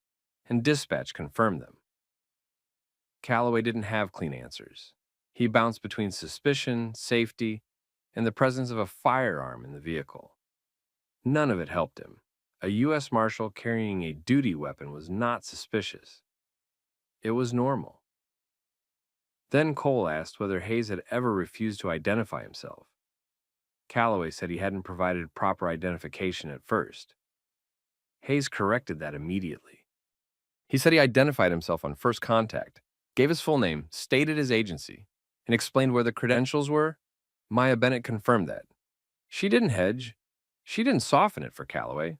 and dispatch confirmed them? Calloway didn't have clean answers. He bounced between suspicion, safety, and the presence of a firearm in the vehicle. None of it helped him. A U.S. Marshal carrying a duty weapon was not suspicious. It was normal. Then Cole asked whether Hayes had ever refused to identify himself. Calloway said he hadn't provided proper identification at first. Hayes corrected that immediately. He said he identified himself on first contact, gave his full name, stated his agency, and explained where the credentials were. Maya Bennett confirmed that. She didn't hedge. She didn't soften it for Calloway.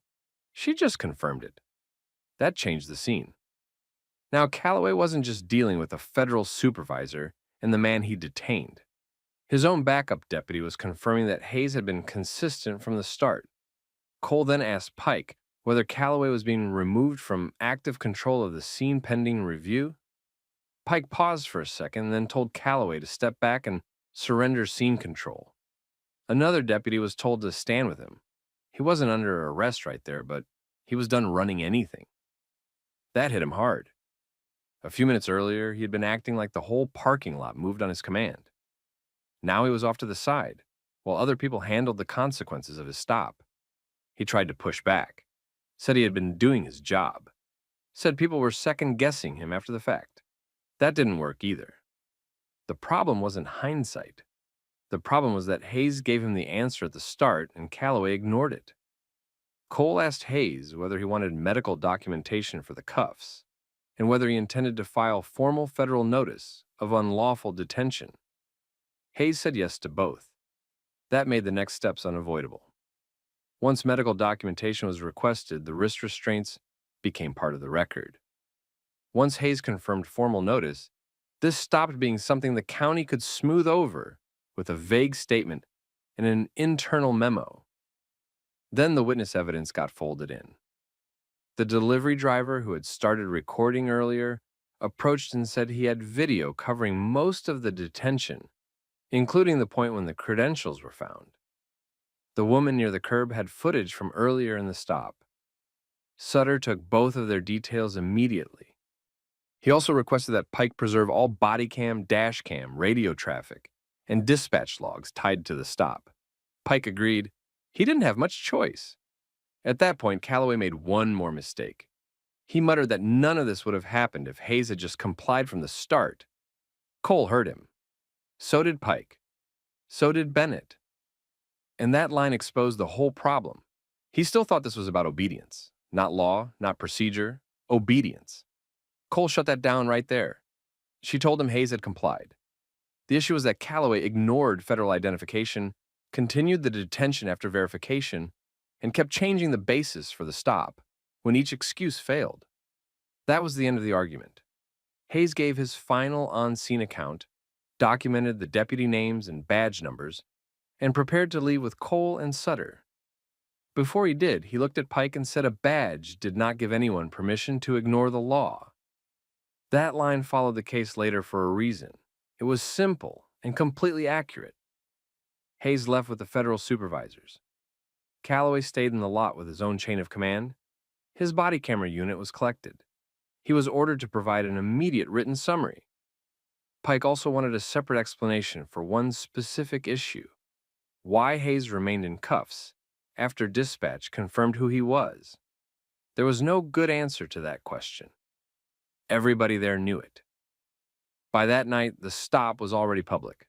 She just confirmed it. That changed the scene. Now, Calloway wasn't just dealing with a federal supervisor and the man he detained. His own backup deputy was confirming that Hayes had been consistent from the start. Cole then asked Pike whether Calloway was being removed from active control of the scene pending review. Pike paused for a second and then told Calloway to step back and surrender scene control. Another deputy was told to stand with him. He wasn't under arrest right there, but he was done running anything. That hit him hard. A few minutes earlier, he had been acting like the whole parking lot moved on his command. Now he was off to the side, while other people handled the consequences of his stop. He tried to push back, said he had been doing his job, said people were second-guessing him after the fact. That didn't work either. The problem wasn't hindsight. The problem was that Hayes gave him the answer at the start and Calloway ignored it. Cole asked Hayes whether he wanted medical documentation for the cuffs and whether he intended to file formal federal notice of unlawful detention. Hayes said yes to both. That made the next steps unavoidable. Once medical documentation was requested, the wrist restraints became part of the record. Once Hayes confirmed formal notice, this stopped being something the county could smooth over with a vague statement and an internal memo. Then the witness evidence got folded in. The delivery driver who had started recording earlier approached and said he had video covering most of the detention, including the point when the credentials were found. The woman near the curb had footage from earlier in the stop. Sutter took both of their details immediately. He also requested that Pike preserve all bodycam, dashcam, radio traffic, and dispatch logs tied to the stop. Pike agreed. He didn't have much choice. At that point, Calloway made one more mistake. He muttered that none of this would have happened if Hayes had just complied from the start. Cole heard him. So did Pike. So did Bennett. And that line exposed the whole problem. He still thought this was about obedience. Not law, not procedure. Obedience. Cole shut that down right there. She told him Hayes had complied. The issue was that Calloway ignored federal identification, continued the detention after verification, and kept changing the basis for the stop when each excuse failed. That was the end of the argument. Hayes gave his final on-scene account, documented the deputy names and badge numbers, and prepared to leave with Cole and Sutter. Before he did, he looked at Pike and said a badge did not give anyone permission to ignore the law. That line followed the case later for a reason. It was simple and completely accurate. Hayes left with the federal supervisors. Calloway stayed in the lot with his own chain of command. His body camera unit was collected. He was ordered to provide an immediate written summary. Pike also wanted a separate explanation for one specific issue: why Hayes remained in cuffs after dispatch confirmed who he was. There was no good answer to that question. Everybody there knew it. By that night, the stop was already public.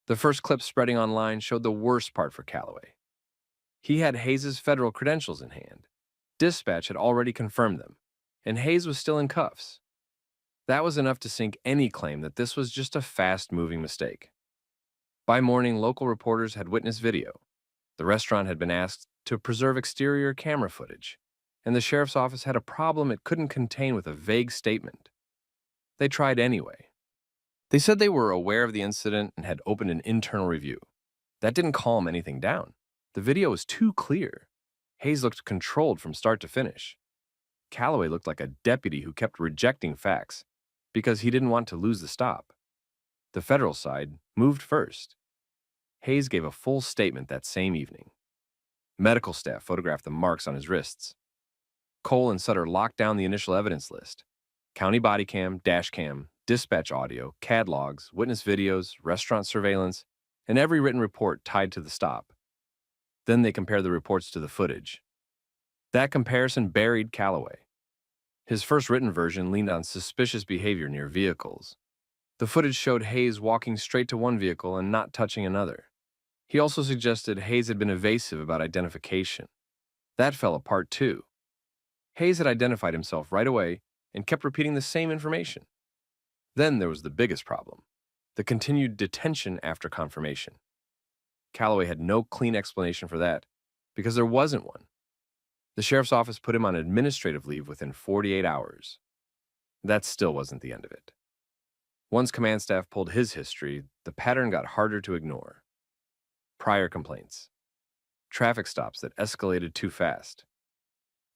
The first clip spreading online showed the worst part for Calloway. He had Hayes' federal credentials in hand. Dispatch had already confirmed them, and Hayes was still in cuffs. That was enough to sink any claim that this was just a fast-moving mistake. By morning, local reporters had witnessed video. The restaurant had been asked to preserve exterior camera footage, and the sheriff's office had a problem it couldn't contain with a vague statement. They tried anyway. They said they were aware of the incident and had opened an internal review. That didn't calm anything down. The video was too clear. Hayes looked controlled from start to finish. Calloway looked like a deputy who kept rejecting facts because he didn't want to lose the stop. The federal side moved first. Hayes gave a full statement that same evening. Medical staff photographed the marks on his wrists. Cole and Sutter locked down the initial evidence list: county body cam, dash cam, dispatch audio, CAD logs, witness videos, restaurant surveillance, and every written report tied to the stop. Then they compared the reports to the footage. That comparison buried Calloway. His first written version leaned on suspicious behavior near vehicles. The footage showed Hayes walking straight to one vehicle and not touching another. He also suggested Hayes had been evasive about identification. That fell apart too. Hayes had identified himself right away and kept repeating the same information. Then there was the biggest problem: the continued detention after confirmation. Calloway had no clean explanation for that, because there wasn't one. The sheriff's office put him on administrative leave within 48 hours. That still wasn't the end of it. Once command staff pulled his history, the pattern got harder to ignore. Prior complaints, traffic stops that escalated too fast,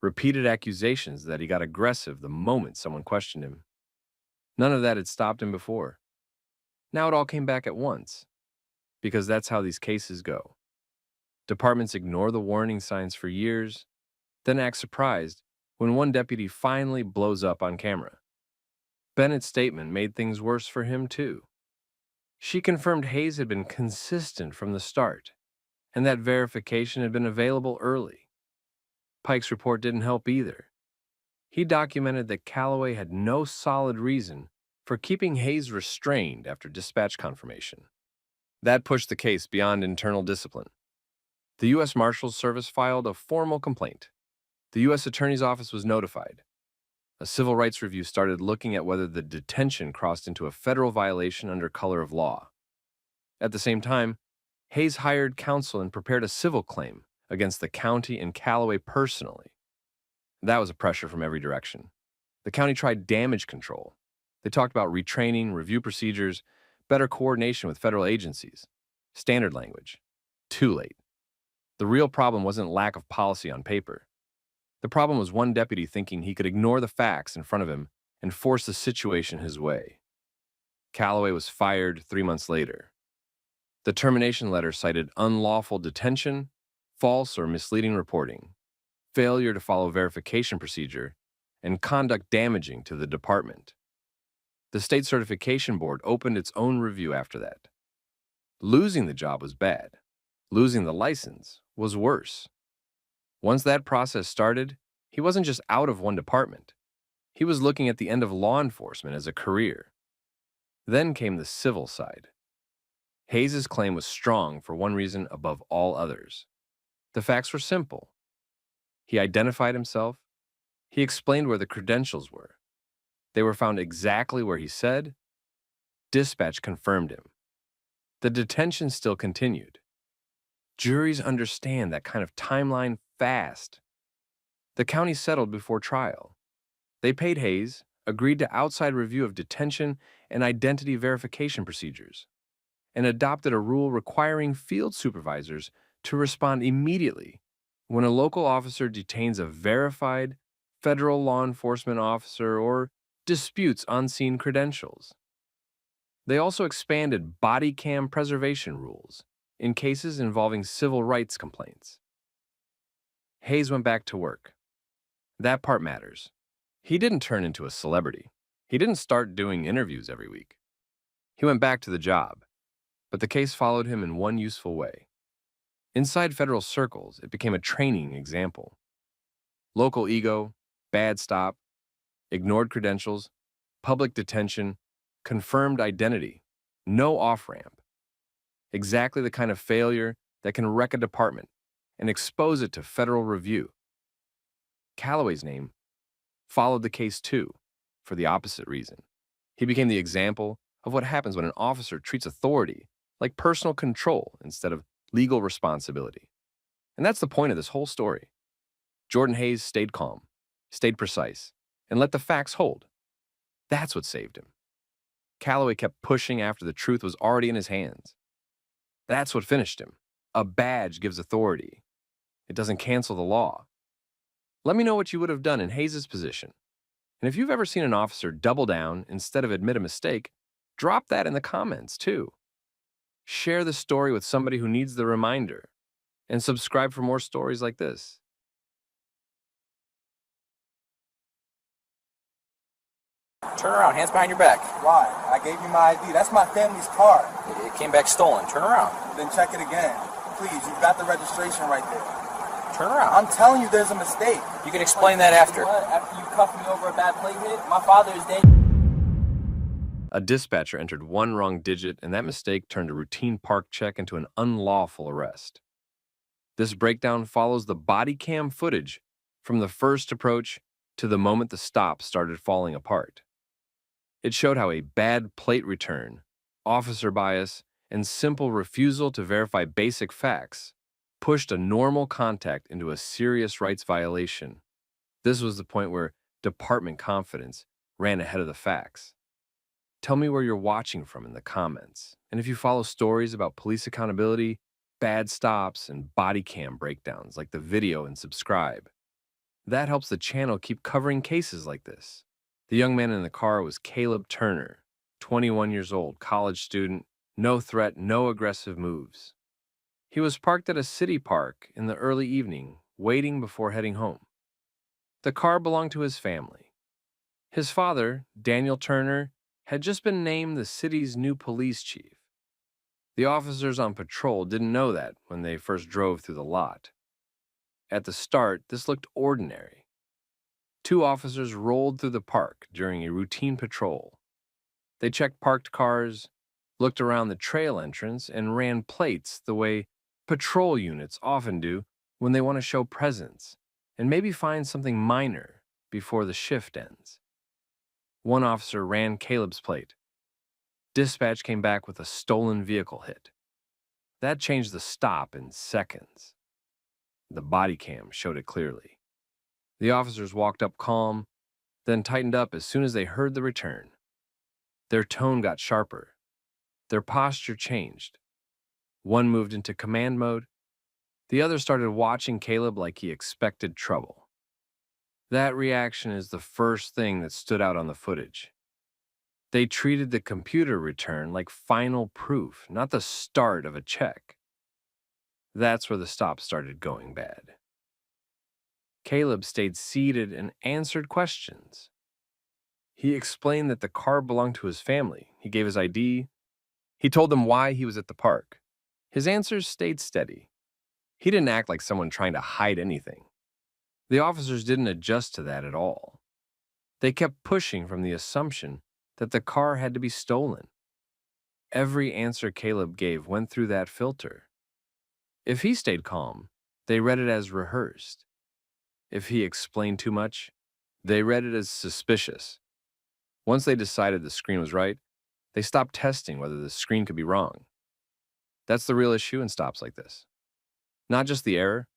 repeated accusations that he got aggressive the moment someone questioned him. None of that had stopped him before. Now it all came back at once, because that's how these cases go. Departments ignore the warning signs for years, then act surprised when one deputy finally blows up on camera. Bennett's statement made things worse for him, too. She confirmed Hayes had been consistent from the start, and that verification had been available early. Pike's report didn't help either. He documented that Calloway had no solid reason for keeping Hayes restrained after dispatch confirmation. That pushed the case beyond internal discipline. The U.S. Marshals Service filed a formal complaint. The U.S. Attorney's Office was notified. A civil rights review started looking at whether the detention crossed into a federal violation under color of law. At the same time, Hayes hired counsel and prepared a civil claim against the county and Calloway personally. That was a pressure from every direction. The county tried damage control. They talked about retraining, review procedures, better coordination with federal agencies, standard language. Too late. The real problem wasn't lack of policy on paper. The problem was one deputy thinking he could ignore the facts in front of him and force the situation his way. Calloway was fired 3 months later. The termination letter cited unlawful detention, false or misleading reporting, failure to follow verification procedure, and conduct damaging to the department. The state certification board opened its own review after that. Losing the job was bad. Losing the license was worse. Once that process started, he wasn't just out of one department. He was looking at the end of law enforcement as a career. Then came the civil side. Hayes' claim was strong for one reason above all others. The facts were simple. He identified himself. He explained where the credentials were. They were found exactly where he said. Dispatch confirmed him. The detention still continued. Juries understand that kind of timeline fast. The county settled before trial. They paid Hayes, agreed to outside review of detention and identity verification procedures, and adopted a rule requiring field supervisors to respond immediately when a local officer detains a verified federal law enforcement officer or disputes on-scene credentials. They also expanded Bodycam preservation rules in cases involving civil rights complaints. Hayes went back to work. That part matters. He didn't turn into a celebrity. He didn't start doing interviews every week. He went back to the job, but the case followed him in one useful way. Inside federal circles, it became a training example. Local ego, bad stop, ignored credentials, public detention, confirmed identity, no off-ramp. Exactly the kind of failure that can wreck a department and expose it to federal review. Calloway's name followed the case too, for the opposite reason. He became the example of what happens when an officer treats authority like personal control instead of legal responsibility. And that's the point of this whole story. Jordan Hayes stayed calm, stayed precise, and let the facts hold. That's what saved him. Calloway kept pushing after the truth was already in his hands. That's what finished him. A badge gives authority. It doesn't cancel the law. Let me know what you would have done in Hayes' position. And if you've ever seen an officer double down instead of admit a mistake, drop that in the comments too. Share the story with somebody who needs the reminder, and subscribe for more stories like this. Turn around, hands behind your back. Why? I gave you my ID. That's my family's car. It came back stolen. Turn around. Then check it again. Please, you've got the registration right there. Turn around. I'm telling you there's a mistake. You can explain that after. What? After you cuffed me over a bad plate hit? My father is dead. A dispatcher entered one wrong digit, and that mistake turned a routine park check into an unlawful arrest. This breakdown follows the body cam footage from the first approach to the moment the stop started falling apart. It showed how a bad plate return, officer bias, and simple refusal to verify basic facts pushed a normal contact into a serious rights violation. This was the point where department confidence ran ahead of the facts. Tell me where you're watching from in the comments. And if you follow stories about police accountability, bad stops, and body cam breakdowns, like the video and subscribe. That helps the channel keep covering cases like this. The young man in the car was Caleb Turner, 21 years old, college student, no threat, no aggressive moves. He was parked at a city park in the early evening, waiting before heading home. The car belonged to his family. His father, Daniel Turner, had just been named the city's new police chief. The officers on patrol didn't know that when they first drove through the lot. At the start, this looked ordinary. Two officers rolled through the park during a routine patrol. They checked parked cars, looked around the trail entrance, and ran plates the way patrol units often do when they want to show presence and maybe find something minor before the shift ends. One officer ran Caleb's plate. Dispatch came back with a stolen vehicle hit. That changed the stop in seconds. The body cam showed it clearly. The officers walked up calm, then tightened up as soon as they heard the return. Their tone got sharper. Their posture changed. One moved into command mode. The other started watching Caleb like he expected trouble. That reaction is the first thing that stood out on the footage. They treated the computer return like final proof, not the start of a check. That's where the stop started going bad. Caleb stayed seated and answered questions. He explained that the car belonged to his family. He gave his ID. He told them why he was at the park. His answers stayed steady. He didn't act like someone trying to hide anything. The officers didn't adjust to that at all. They kept pushing from the assumption that the car had to be stolen. Every answer Caleb gave went through that filter. If he stayed calm, they read it as rehearsed. If he explained too much, they read it as suspicious. Once they decided the screen was right, they stopped testing whether the screen could be wrong. That's the real issue in stops like this. Not just the error,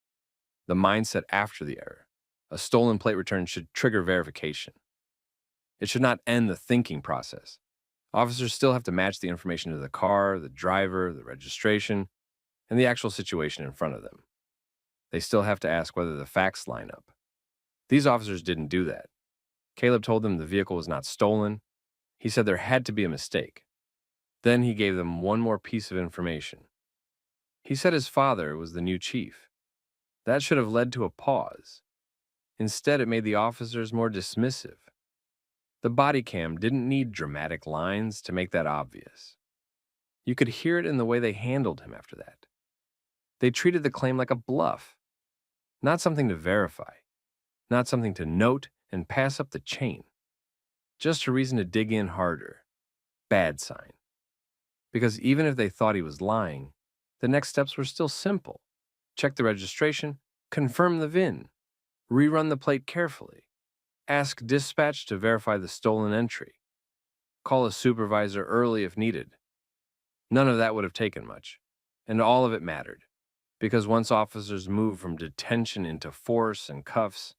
the mindset after the error. A stolen plate return should trigger verification. It should not end the thinking process. Officers still have to match the information to the car, the driver, the registration, and the actual situation in front of them. They still have to ask whether the facts line up. These officers didn't do that. Caleb told them the vehicle was not stolen. He said there had to be a mistake. Then he gave them one more piece of information. He said his father was the new chief. That should have led to a pause. Instead, it made the officers more dismissive. The body cam didn't need dramatic lines to make that obvious. You could hear it in the way they handled him after that. They treated the claim like a bluff, not something to verify, not something to note and pass up the chain. Just a reason to dig in harder. Bad sign. Because even if they thought he was lying, the next steps were still simple. Check the registration, confirm the VIN, rerun the plate carefully, ask dispatch to verify the stolen entry, call a supervisor early if needed. None of that would have taken much, and all of it mattered, because once officers move from detention into force and cuffs,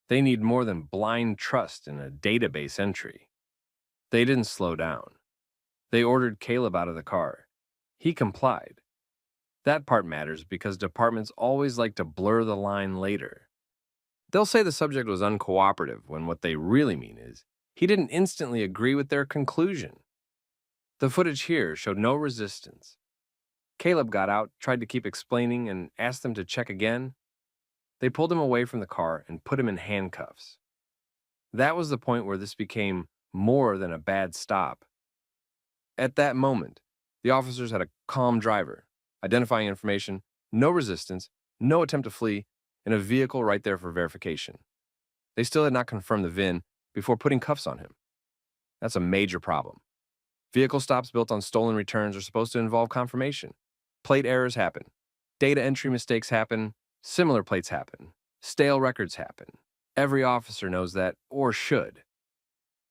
they need more than blind trust in a database entry. They didn't slow down. They ordered Caleb out of the car. He complied. That part matters because departments always like to blur the line later. They'll say the subject was uncooperative when what they really mean is he didn't instantly agree with their conclusion. The footage here showed no resistance. Caleb got out, tried to keep explaining, and asked them to check again. They pulled him away from the car and put him in handcuffs. That was the point where this became more than a bad stop. At that moment, the officers had a calm driver, identifying information, no resistance, no attempt to flee, and a vehicle right there for verification. They still had not confirmed the VIN before putting cuffs on him. That's a major problem. Vehicle stops built on stolen returns are supposed to involve confirmation. Plate errors happen. Data entry mistakes happen. Similar plates happen. Stale records happen. Every officer knows that, or should.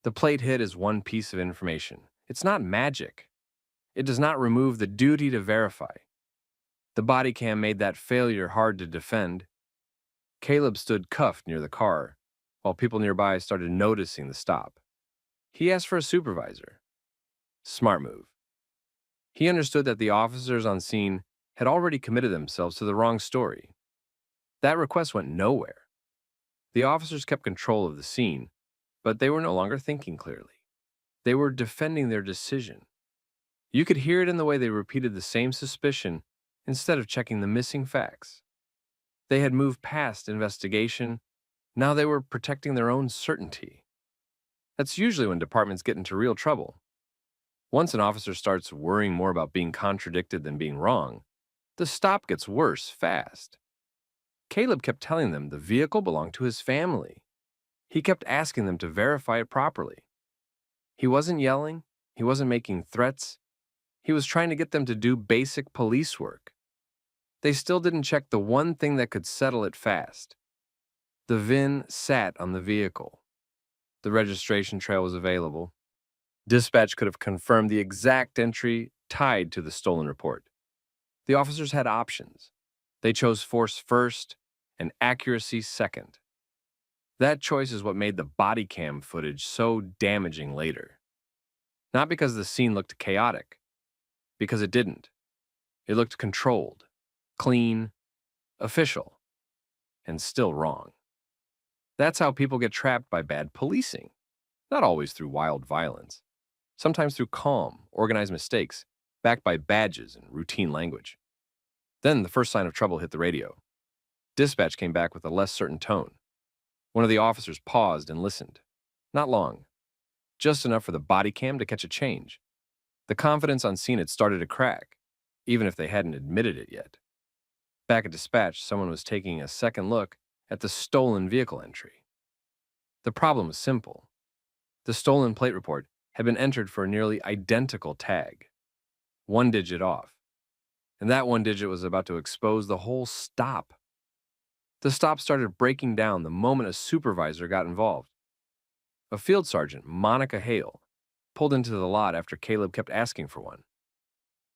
The plate hit is one piece of information. It's not magic. It does not remove the duty to verify. The body cam made that failure hard to defend. Caleb stood cuffed near the car, while people nearby started noticing the stop. He asked for a supervisor. Smart move. He understood that the officers on scene had already committed themselves to the wrong story. That request went nowhere. The officers kept control of the scene, but they were no longer thinking clearly. They were defending their decision. You could hear it in the way they repeated the same suspicion instead of checking the missing facts. They had moved past investigation. Now they were protecting their own certainty. That's usually when departments get into real trouble. Once an officer starts worrying more about being contradicted than being wrong, the stop gets worse fast. Caleb kept telling them the vehicle belonged to his family. He kept asking them to verify it properly. He wasn't yelling. He wasn't making threats. He was trying to get them to do basic police work. They still didn't check the one thing that could settle it fast. The VIN sat on the vehicle. The registration trail was available. Dispatch could have confirmed the exact entry tied to the stolen report. The officers had options. They chose force first and accuracy second. That choice is what made the body cam footage so damaging later. Not because the scene looked chaotic, because it didn't. It looked controlled, clean, official, and still wrong. That's how people get trapped by bad policing. Not always through wild violence. Sometimes through calm, organized mistakes, backed by badges and routine language. Then the first sign of trouble hit the radio. Dispatch came back with a less certain tone. One of the officers paused and listened. Not long. Just enough for the body cam to catch a change. The confidence on scene had started to crack, even if they hadn't admitted it yet. Back at dispatch, someone was taking a second look at the stolen vehicle entry. The problem was simple. The stolen plate report had been entered for a nearly identical tag, one digit off, and that one digit was about to expose the whole stop. The stop started breaking down the moment a supervisor got involved. A field sergeant, Monica Hale, pulled into the lot after Caleb kept asking for one.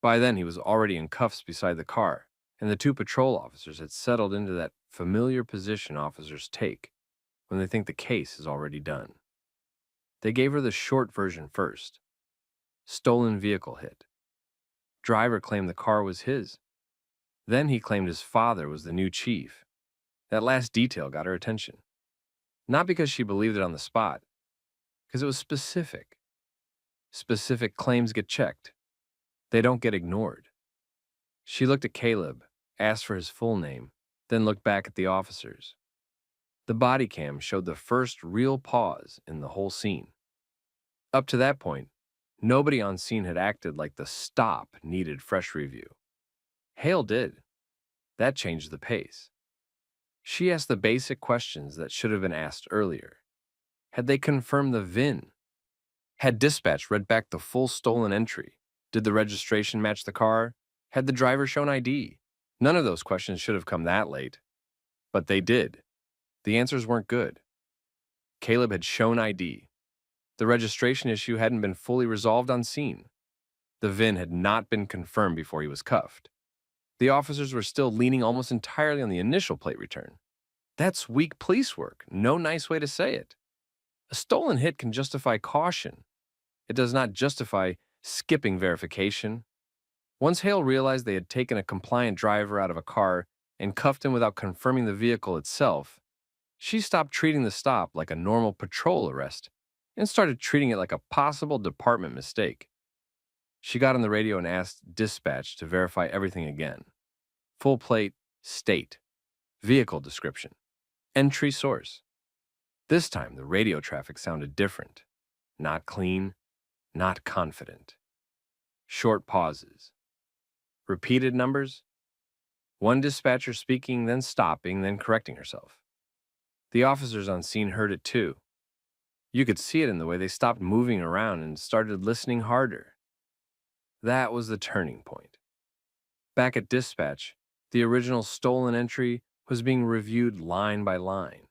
By then, he was already in cuffs beside the car, and the two patrol officers had settled into that familiar position officers take when they think the case is already done. They gave her the short version first. Stolen vehicle hit. Driver claimed the car was his. Then he claimed his father was the new chief. That last detail got her attention. Not because she believed it on the spot, because it was specific. Specific claims get checked. They don't get ignored. She looked at Caleb, asked for his full name, then looked back at the officers. The body cam showed the first real pause in the whole scene. Up to that point, nobody on scene had acted like the stop needed fresh review. Hale did. That changed the pace. She asked the basic questions that should have been asked earlier. Had they confirmed the VIN? Had dispatch read back the full stolen entry? Did the registration match the car? Had the driver shown ID? None of those questions should have come that late. But they did. The answers weren't good. Caleb had shown ID. The registration issue hadn't been fully resolved on scene. The VIN had not been confirmed before he was cuffed. The officers were still leaning almost entirely on the initial plate return. That's weak police work. No nice way to say it. A stolen hit can justify caution. It does not justify skipping verification. Once Hale realized they had taken a compliant driver out of a car and cuffed him without confirming the vehicle itself, she stopped treating the stop like a normal patrol arrest and started treating it like a possible department mistake. She got on the radio and asked dispatch to verify everything again. Full plate, state, vehicle description, entry source. This time, the radio traffic sounded different. not clean, not confident. Short pauses. Repeated numbers. One dispatcher speaking, then stopping, then correcting herself. The officers on scene heard it too. You could see it in the way they stopped moving around and started listening harder. That was the turning point. Back at dispatch, the original stolen entry was being reviewed line by line.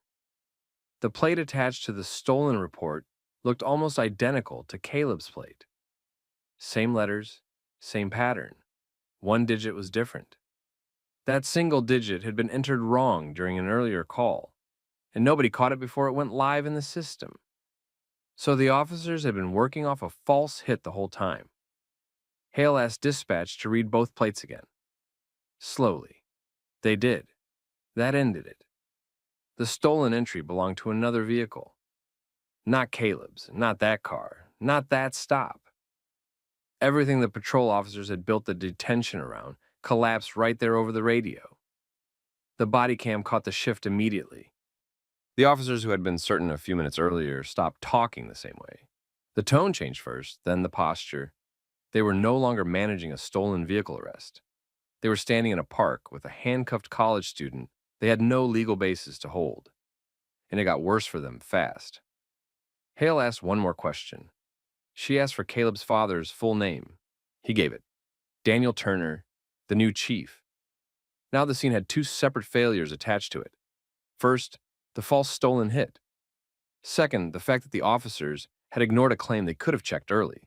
The plate attached to the stolen report looked almost identical to Caleb's plate. Same letters, same pattern. One digit was different. That single digit had been entered wrong during an earlier call, and nobody caught it before it went live in the system. So the officers had been working off a false hit the whole time. Hale asked dispatch to read both plates again. Slowly. They did. That ended it. The stolen entry belonged to another vehicle. Not Caleb's, not that car, not that stop. Everything the patrol officers had built the detention around collapsed right there over the radio. The Bodycam caught the shift immediately. The officers who had been certain a few minutes earlier stopped talking the same way. The tone changed first, then the posture. They were no longer managing a stolen vehicle arrest. They were standing in a park with a handcuffed college student they had no legal basis to hold. And it got worse for them fast. Hale asked one more question. She asked for Caleb's father's full name. He gave it. Daniel Turner, the new chief. Now the scene had two separate failures attached to it. First, the false stolen hit. Second, the fact that the officers had ignored a claim they could have checked early,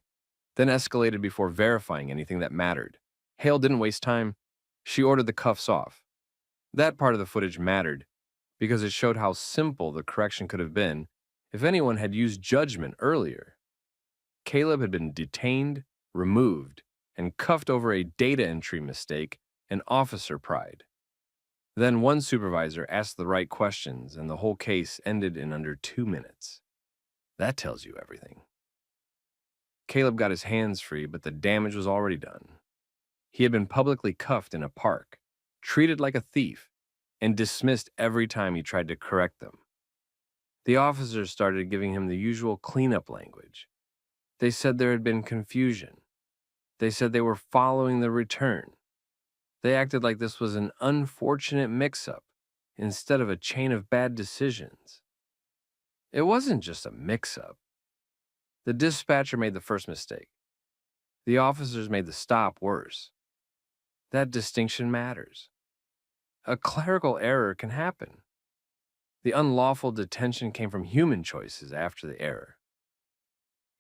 then escalated before verifying anything that mattered. Hale didn't waste time. She ordered the cuffs off. That part of the footage mattered because it showed how simple the correction could have been if anyone had used judgment earlier. Caleb had been detained, removed, and cuffed over a data entry mistake and officer pride. Then one supervisor asked the right questions, and the whole case ended in under 2 minutes. That tells you everything. Caleb got his hands free, but the damage was already done. He had been publicly cuffed in a park, treated like a thief, and dismissed every time he tried to correct them. The officers started giving him the usual cleanup language. They said there had been confusion. They said they were following the return. They acted like this was an unfortunate mix-up instead of a chain of bad decisions. It wasn't just a mix-up. The dispatcher made the first mistake. The officers made the stop worse. That distinction matters. A clerical error can happen. The unlawful detention came from human choices after the error.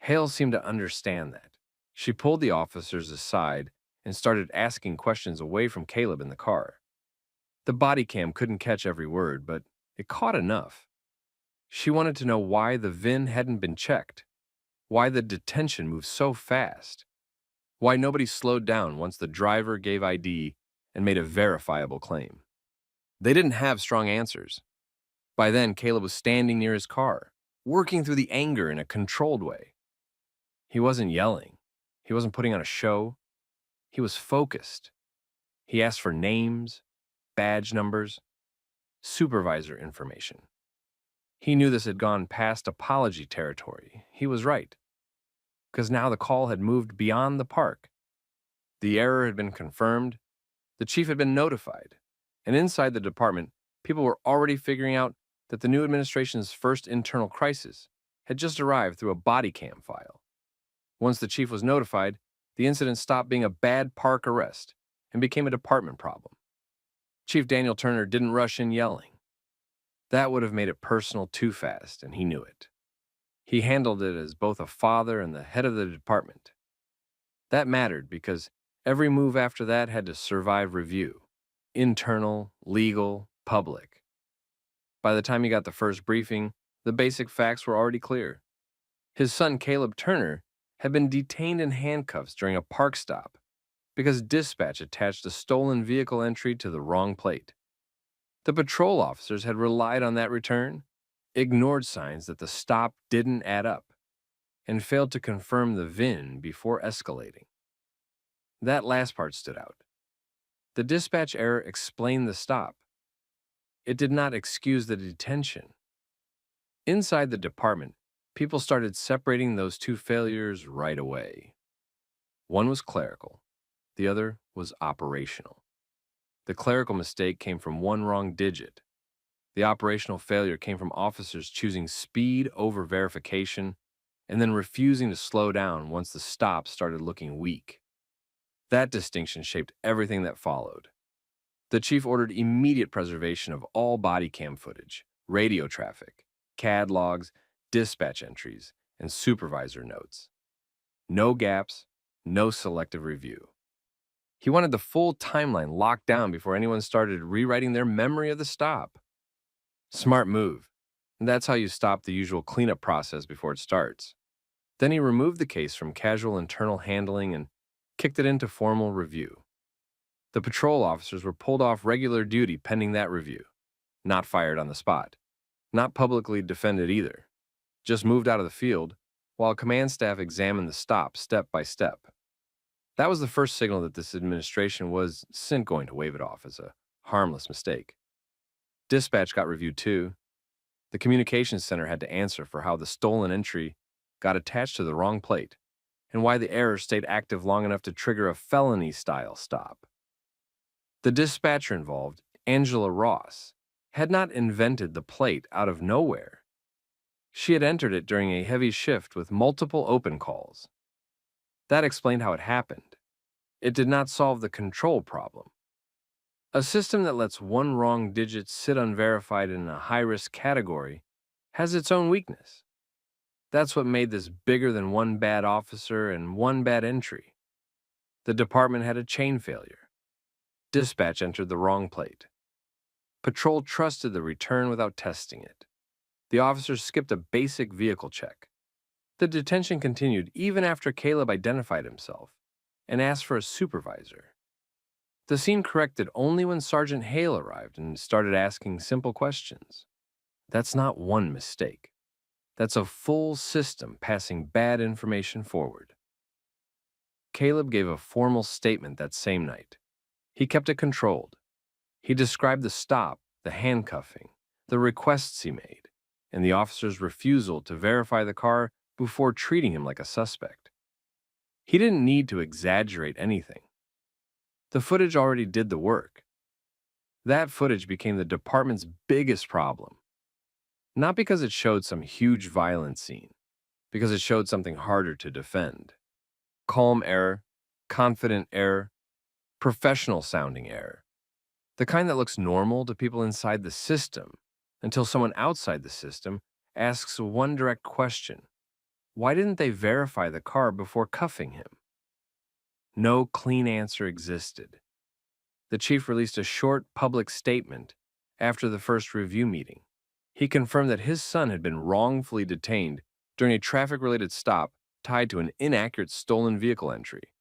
Hale seemed to understand that. She pulled the officers aside and started asking questions away from Caleb in the car. The Bodycam couldn't catch every word, but it caught enough. She wanted to know why the VIN hadn't been checked, why the detention moved so fast, why nobody slowed down once the driver gave ID and made a verifiable claim. They didn't have strong answers. By then, Caleb was standing near his car, working through the anger in a controlled way. He wasn't yelling. He wasn't putting on a show. He was focused. He asked for names, badge numbers, supervisor information. He knew this had gone past apology territory. He was right, because now the call had moved beyond the park. The error had been confirmed. The chief had been notified. And inside the department, people were already figuring out that the new administration's first internal crisis had just arrived through a Bodycam file. Once the chief was notified, the incident stopped being a bad park arrest and became a department problem. Chief Daniel Turner didn't rush in yelling. That would have made it personal too fast, and he knew it. He handled it as both a father and the head of the department. That mattered because every move after that had to survive review. Internal, legal, public. By the time he got the first briefing, the basic facts were already clear. His son, Caleb Turner, had been detained in handcuffs during a park stop because dispatch attached a stolen vehicle entry to the wrong plate. The patrol officers had relied on that return, ignored signs that the stop didn't add up, and failed to confirm the VIN before escalating. That last part stood out. The dispatch error explained the stop. It did not excuse the detention. Inside the department, people started separating those two failures right away. One was clerical, the other was operational. The clerical mistake came from one wrong digit. The operational failure came from officers choosing speed over verification and then refusing to slow down once the stop started looking weak. That distinction shaped everything that followed. The chief ordered immediate preservation of all body cam footage, radio traffic, CAD logs, dispatch entries, and supervisor notes. No gaps, no selective review. He wanted the full timeline locked down before anyone started rewriting their memory of the stop. Smart move. And that's how you stop the usual cleanup process before it starts. Then he removed the case from casual internal handling and kicked it into formal review. The patrol officers were pulled off regular duty pending that review, not fired on the spot, not publicly defended either, just moved out of the field while command staff examined the stop step by step. That was the first signal that this administration wasn't going to wave it off as a harmless mistake. Dispatch got reviewed too. The communications center had to answer for how the stolen entry got attached to the wrong plate and why the error stayed active long enough to trigger a felony-style stop. The dispatcher involved, Angela Ross, had not invented the plate out of nowhere. She had entered it during a heavy shift with multiple open calls. That explained how it happened. It did not solve the control problem. A system that lets one wrong digit sit unverified in a high-risk category has its own weakness. That's what made this bigger than one bad officer and one bad entry. The department had a chain failure. Dispatch entered the wrong plate. Patrol trusted the return without testing it. The officers skipped a basic vehicle check. The detention continued even after Caleb identified himself and asked for a supervisor. The scene corrected only when Sergeant Hale arrived and started asking simple questions. That's not one mistake. That's a full system passing bad information forward. Caleb gave a formal statement that same night. He kept it controlled. He described the stop, the handcuffing, the requests he made, and the officer's refusal to verify the car before treating him like a suspect. He didn't need to exaggerate anything. The footage already did the work. That footage became the department's biggest problem. Not because it showed some huge violent scene, because it showed something harder to defend. Calm error, confident error, professional-sounding error. The kind that looks normal to people inside the system until someone outside the system asks one direct question. Why didn't they verify the car before cuffing him? No clean answer existed. The chief released a short public statement after the first review meeting. He confirmed that his son had been wrongfully detained during a traffic-related stop tied to an inaccurate stolen vehicle entry.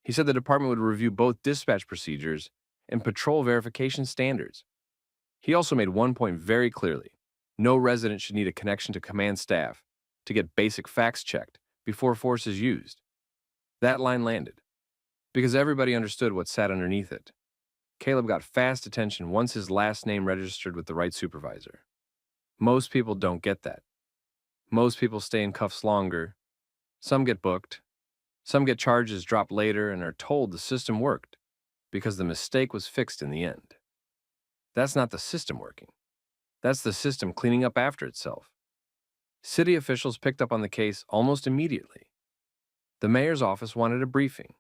He said the department would review both dispatch procedures and patrol verification standards. He also made one point very clearly. No resident should need a connection to command staff to get basic facts checked before force is used. That line landed, because everybody understood what sat underneath it. Caleb got fast attention once his last name registered with the right supervisor. Most people don't get that. Most people stay in cuffs longer. Some get booked. Some get charges dropped later and are told the system worked because the mistake was fixed in the end. That's not the system working. That's the system cleaning up after itself. City officials picked up on the case almost immediately. The mayor's office wanted a briefing.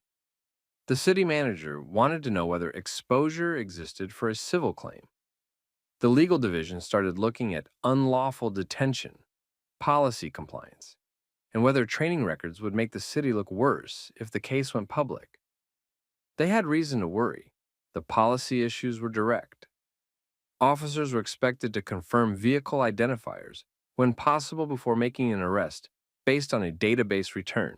The city manager wanted to know whether exposure existed for a civil claim. The legal division started looking at unlawful detention, policy compliance, and whether training records would make the city look worse if the case went public. They had reason to worry. The policy issues were direct. Officers were expected to confirm vehicle identifiers when possible before making an arrest based on a database return.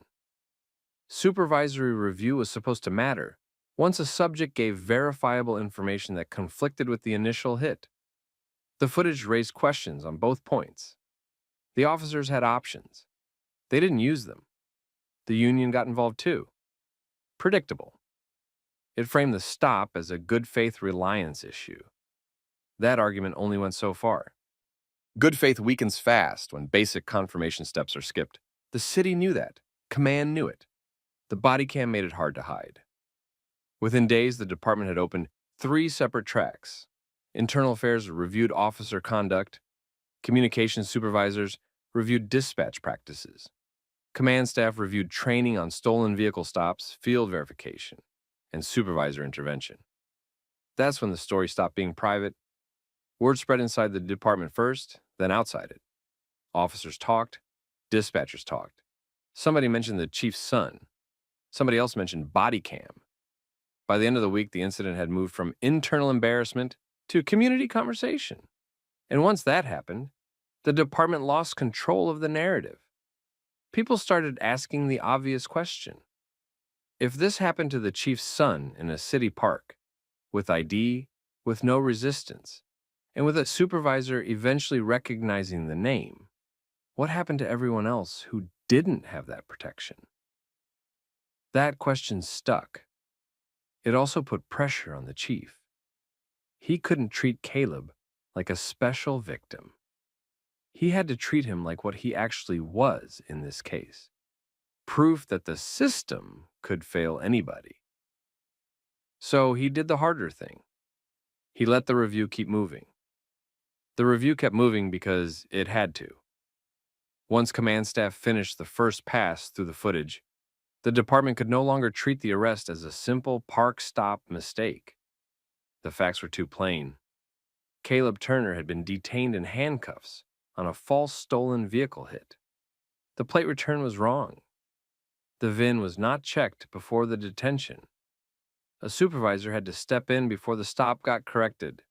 Supervisory review was supposed to matter once a subject gave verifiable information that conflicted with the initial hit. The footage raised questions on both points. The officers had options. They didn't use them. The union got involved too. Predictable. It framed the stop as a good faith reliance issue. That argument only went so far. Good faith weakens fast when basic confirmation steps are skipped. The city knew that. Command knew it. The body cam made it hard to hide. Within days, the department had opened 3 separate tracks. Internal Affairs reviewed officer conduct. Communications supervisors reviewed dispatch practices. Command staff reviewed training on stolen vehicle stops, field verification, and supervisor intervention. That's when the story stopped being private. Word spread inside the department first, then outside it. Officers talked, dispatchers talked. Somebody mentioned the chief's son. Somebody else mentioned Bodycam. By the end of the week, the incident had moved from internal embarrassment to community conversation. And once that happened, the department lost control of the narrative. People started asking the obvious question. If this happened to the chief's son in a city park, with ID, with no resistance, and with a supervisor eventually recognizing the name, what happened to everyone else who didn't have that protection? That question stuck. It also put pressure on the chief. He couldn't treat Caleb like a special victim. He had to treat him like what he actually was in this case. Proof that the system could fail anybody. So he did the harder thing. He let the review keep moving. The review kept moving because it had to. Once command staff finished the first pass through the footage, the department could no longer treat the arrest as a simple park stop mistake. The facts were too plain. Caleb Turner had been detained in handcuffs on a false stolen vehicle hit. The plate return was wrong. The VIN was not checked before the detention. A supervisor had to step in before the stop got corrected.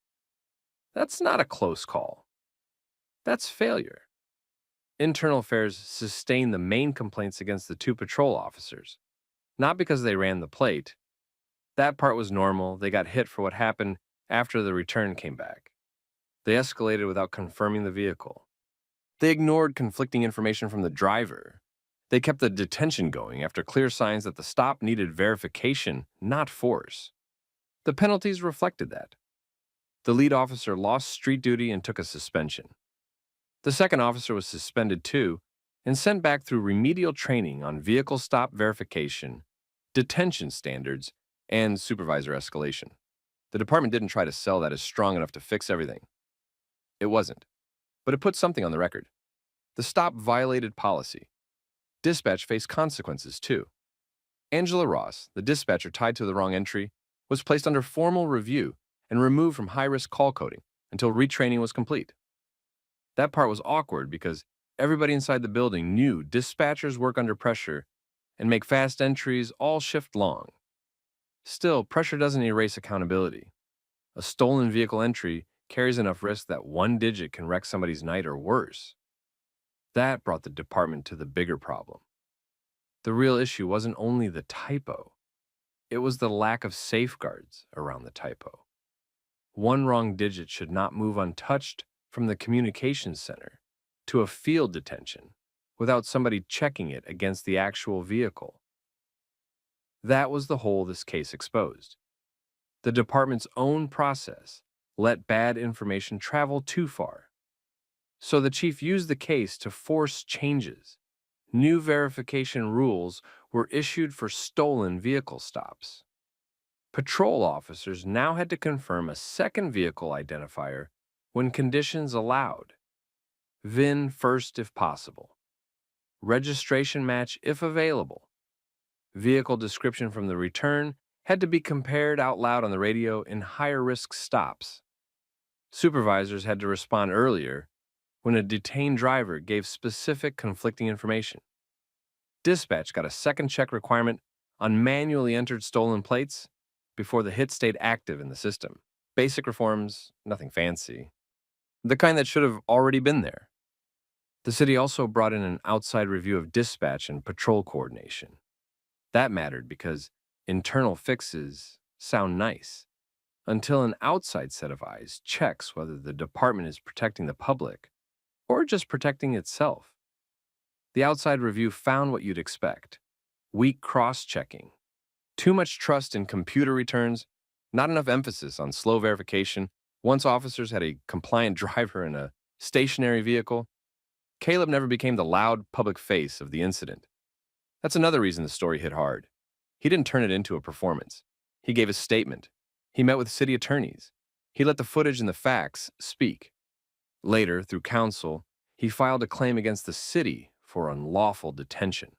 That's not a close call. That's failure. Internal Affairs sustained the main complaints against the 2 patrol officers, not because they ran the plate. That part was normal. They got hit for what happened after the return came back. They escalated without confirming the vehicle. They ignored conflicting information from the driver. They kept the detention going after clear signs that the stop needed verification, not force. The penalties reflected that. The lead officer lost street duty and took a suspension. The second officer was suspended too and sent back through remedial training on vehicle stop verification, detention standards, and supervisor escalation. The department didn't try to sell that as strong enough to fix everything. It wasn't. But it put something on the record. The stop violated policy. Dispatch faced consequences too. Angela Ross, the dispatcher tied to the wrong entry, was placed under formal review and removed from high-risk call coding until retraining was complete. That part was awkward because everybody inside the building knew dispatchers work under pressure and make fast entries all shift long. Still, pressure doesn't erase accountability. A stolen vehicle entry carries enough risk that one digit can wreck somebody's night or worse. That brought the department to the bigger problem. The real issue wasn't only the typo. It was the lack of safeguards around the typo. One wrong digit should not move untouched from the communications center to a field detention without somebody checking it against the actual vehicle. That was the hole this case exposed. The department's own process let bad information travel too far. So the chief used the case to force changes. New verification rules were issued for stolen vehicle stops. Patrol officers now had to confirm a second vehicle identifier when conditions allowed. VIN first if possible. Registration match if available. Vehicle description from the return had to be compared out loud on the radio in higher-risk stops. Supervisors had to respond earlier when a detained driver gave specific conflicting information. Dispatch got a second check requirement on manually entered stolen plates before the hit stayed active in the system. Basic reforms, nothing fancy. The kind that should have already been there. The city also brought in an outside review of dispatch and patrol coordination. That mattered because internal fixes sound nice, until an outside set of eyes checks whether the department is protecting the public or just protecting itself. The outside review found what you'd expect: weak cross-checking, too much trust in computer returns, not enough emphasis on slow verification. Once officers had a compliant driver and a stationary vehicle. Caleb never became the loud public face of the incident. That's another reason the story hit hard. He didn't turn it into a performance. He gave a statement. He met with city attorneys. He let the footage and the facts speak. Later, through counsel, he filed a claim against the city for unlawful detention.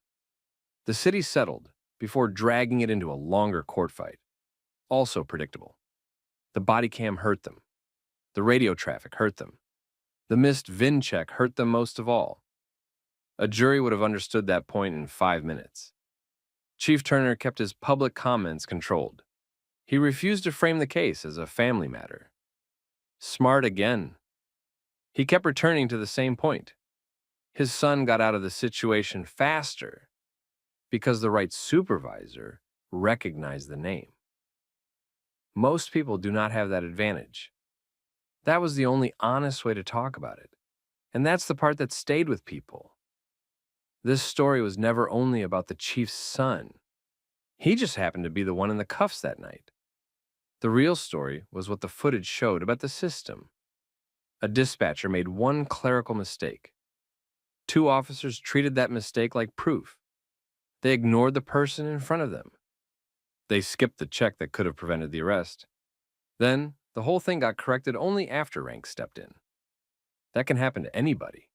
The city settled before dragging it into a longer court fight. Also predictable. The body cam hurt them. The radio traffic hurt them. The missed VIN check hurt them most of all. A jury would have understood that point in 5 minutes. Chief Turner kept his public comments controlled. He refused to frame the case as a family matter. Smart again. He kept returning to the same point. His son got out of the situation faster because the right supervisor recognized the name. Most people do not have that advantage. That was the only honest way to talk about it. And that's the part that stayed with people. This story was never only about the chief's son. He just happened to be the one in the cuffs that night. The real story was what the footage showed about the system. A dispatcher made one clerical mistake. 2 officers treated that mistake like proof. They ignored the person in front of them. They skipped the check that could have prevented the arrest. Then, the whole thing got corrected only after rank stepped in. That can happen to anybody.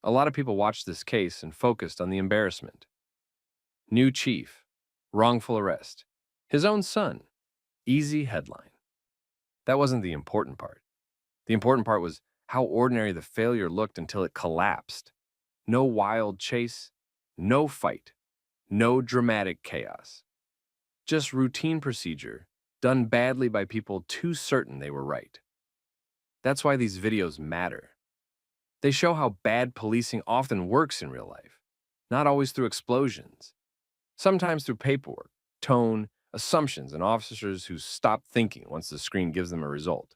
A lot of people watched this case and focused on the embarrassment. New chief, wrongful arrest, his own son, easy headline. That wasn't the important part. The important part was how ordinary the failure looked until it collapsed. No wild chase, no fight, no dramatic chaos. Just routine procedure, done badly by people too certain they were right. That's why these videos matter. They show how bad policing often works in real life, not always through explosions. Sometimes through paperwork, tone, assumptions, and officers who stop thinking once the screen gives them a result.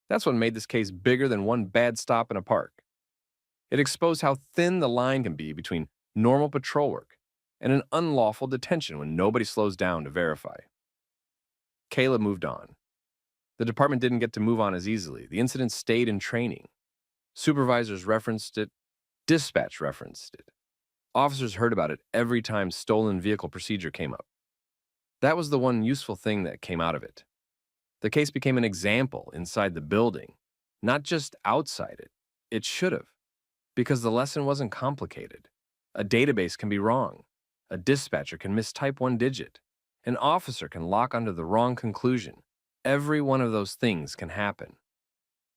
That's what made this case bigger than one bad stop in a park. It exposed how thin the line can be between normal patrol work and an unlawful detention when nobody slows down to verify. Caleb moved on. The department didn't get to move on as easily. The incident stayed in training. Supervisors referenced it. Dispatch referenced it. Officers heard about it every time stolen vehicle procedure came up. That was the one useful thing that came out of it. The case became an example inside the building, not just outside it. It should have, because the lesson wasn't complicated. A database can be wrong. A dispatcher can mistype one digit. An officer can lock onto the wrong conclusion. Every one of those things can happen.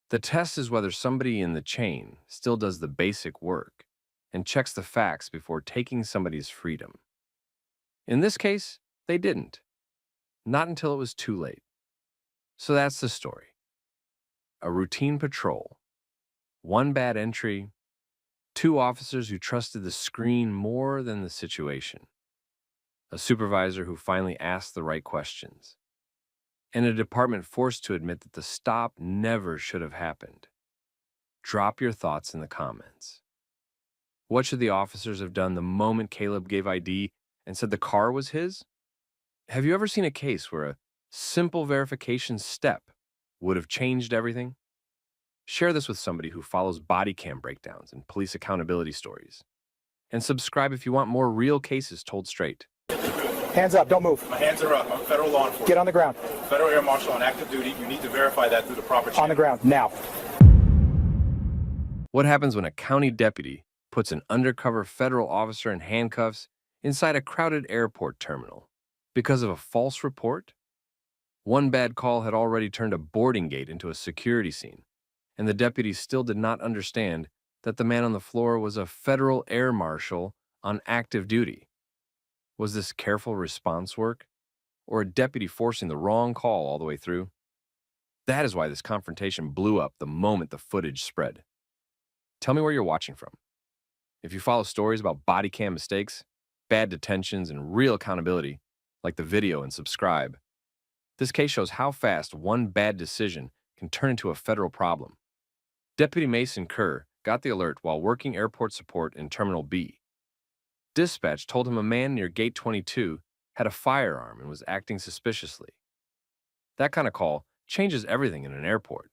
The test is whether somebody in the chain still does the basic work and checks the facts before taking somebody's freedom. In this case, they didn't. Not until it was too late. So that's the story. A routine patrol. One bad entry. 2 officers who trusted the screen more than the situation. A supervisor who finally asked the right questions. And a department forced to admit that the stop never should have happened. Drop your thoughts in the comments. What should the officers have done the moment Caleb gave ID and said the car was his? Have you ever seen a case where a simple verification step would have changed everything? Share this with somebody who follows body cam breakdowns and police accountability stories. And subscribe if you want more real cases told straight. Hands up, don't move. My hands are up. I'm federal law enforcement. Get on the ground. Federal air marshal on active duty. You need to verify that through the proper channel. On the ground, now. What happens when a county deputy puts an undercover federal officer in handcuffs inside a crowded airport terminal because of a false report? One bad call had already turned a boarding gate into a security scene, and the deputy still did not understand that the man on the floor was a federal air marshal on active duty. Was this careful response work, or a deputy forcing the wrong call all the way through? That is why this confrontation blew up the moment the footage spread. Tell me where you're watching from. If you follow stories about body cam mistakes, bad detentions, and real accountability, like the video and subscribe. This case shows how fast one bad decision can turn into a federal problem. Deputy Mason Kerr got the alert while working airport support in Terminal B. Dispatch told him a man near Gate 22 had a firearm and was acting suspiciously. That kind of call changes everything in an airport.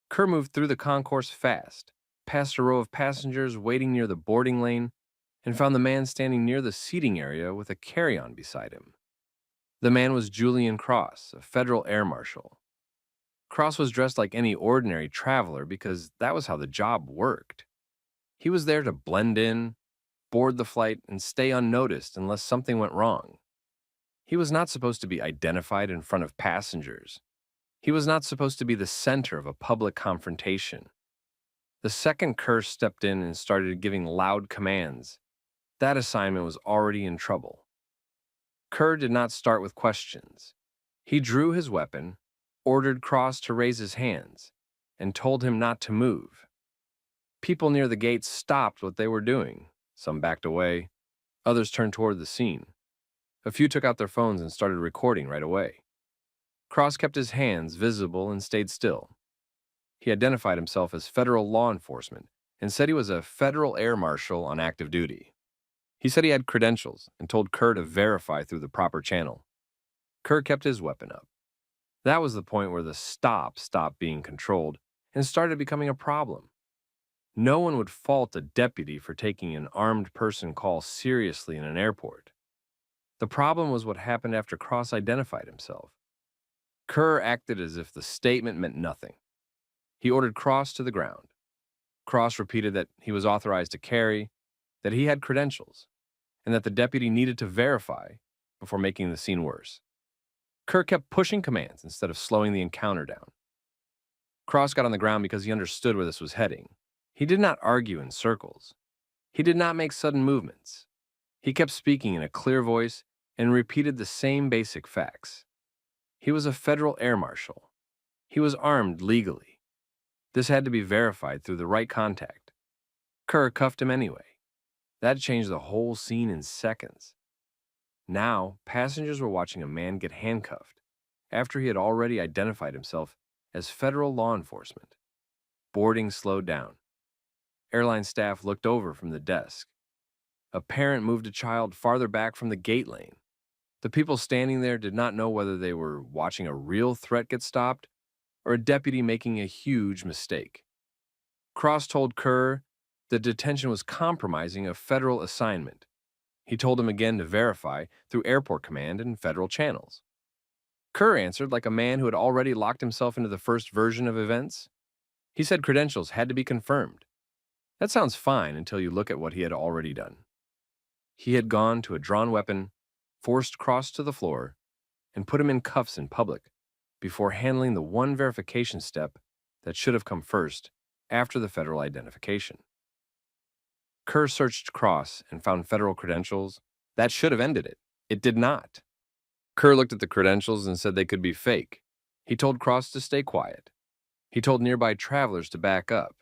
Kerr moved through the concourse fast, past a row of passengers waiting near the boarding lane, and found the man standing near the seating area with a carry-on beside him. The man was Julian Cross, a federal air marshal. Cross was dressed like any ordinary traveler because that was how the job worked. He was there to blend in, board the flight, and stay unnoticed unless something went wrong. He was not supposed to be identified in front of passengers. He was not supposed to be the center of a public confrontation. The second Kerr stepped in and started giving loud commands, that assignment was already in trouble. Kerr did not start with questions. He drew his weapon, ordered Cross to raise his hands, and told him not to move. People near the gate stopped what they were doing. Some backed away. Others turned toward the scene. A few took out their phones and started recording right away. Cross kept his hands visible and stayed still. He identified himself as federal law enforcement and said he was a federal air marshal on active duty. He said he had credentials and told Kerr to verify through the proper channel. Kerr kept his weapon up. That was the point where the stop stopped being controlled and started becoming a problem. No one would fault a deputy for taking an armed person call seriously in an airport. The problem was what happened after Cross identified himself. Kerr acted as if the statement meant nothing. He ordered Cross to the ground. Cross repeated that he was authorized to carry, that he had credentials, and that the deputy needed to verify before making the scene worse. Kerr kept pushing commands instead of slowing the encounter down. Cross got on the ground because he understood where this was heading. He did not argue in circles. He did not make sudden movements. He kept speaking in a clear voice and repeated the same basic facts. He was a federal air marshal. He was armed legally. This had to be verified through the right contact. Kerr cuffed him anyway. That changed the whole scene in seconds. Now, passengers were watching a man get handcuffed after he had already identified himself as federal law enforcement. Boarding slowed down. Airline staff looked over from the desk. A parent moved a child farther back from the gate lane. The people standing there did not know whether they were watching a real threat get stopped or a deputy making a huge mistake. Cross told Kerr the detention was compromising a federal assignment. He told him again to verify through airport command and federal channels. Kerr answered like a man who had already locked himself into the first version of events. He said credentials had to be confirmed. That sounds fine until you look at what he had already done. He had gone to a drawn weapon, forced Cross to the floor, and put him in cuffs in public before handling the one verification step that should have come first after the federal identification. Kerr searched Cross and found federal credentials. That should have ended it. It did not. Kerr looked at the credentials and said they could be fake. He told Cross to stay quiet. He told nearby travelers to back up.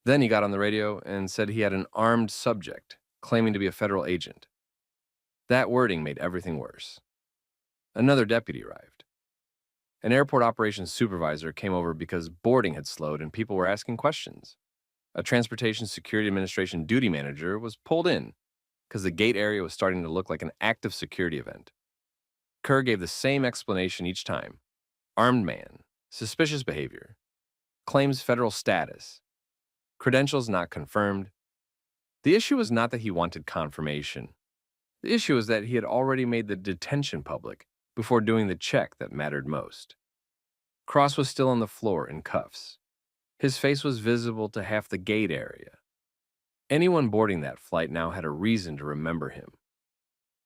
Then he got on the radio and said he had an armed subject claiming to be a federal agent. That wording made everything worse. Another deputy arrived. An airport operations supervisor came over because boarding had slowed and people were asking questions. A Transportation Security Administration duty manager was pulled in because the gate area was starting to look like an active security event. Kerr gave the same explanation each time. Armed man, suspicious behavior, claims federal status, credentials not confirmed. The issue was not that he wanted confirmation. The issue was that he had already made the detention public before doing the check that mattered most. Cross was still on the floor in cuffs. His face was visible to half the gate area. Anyone boarding that flight now had a reason to remember him.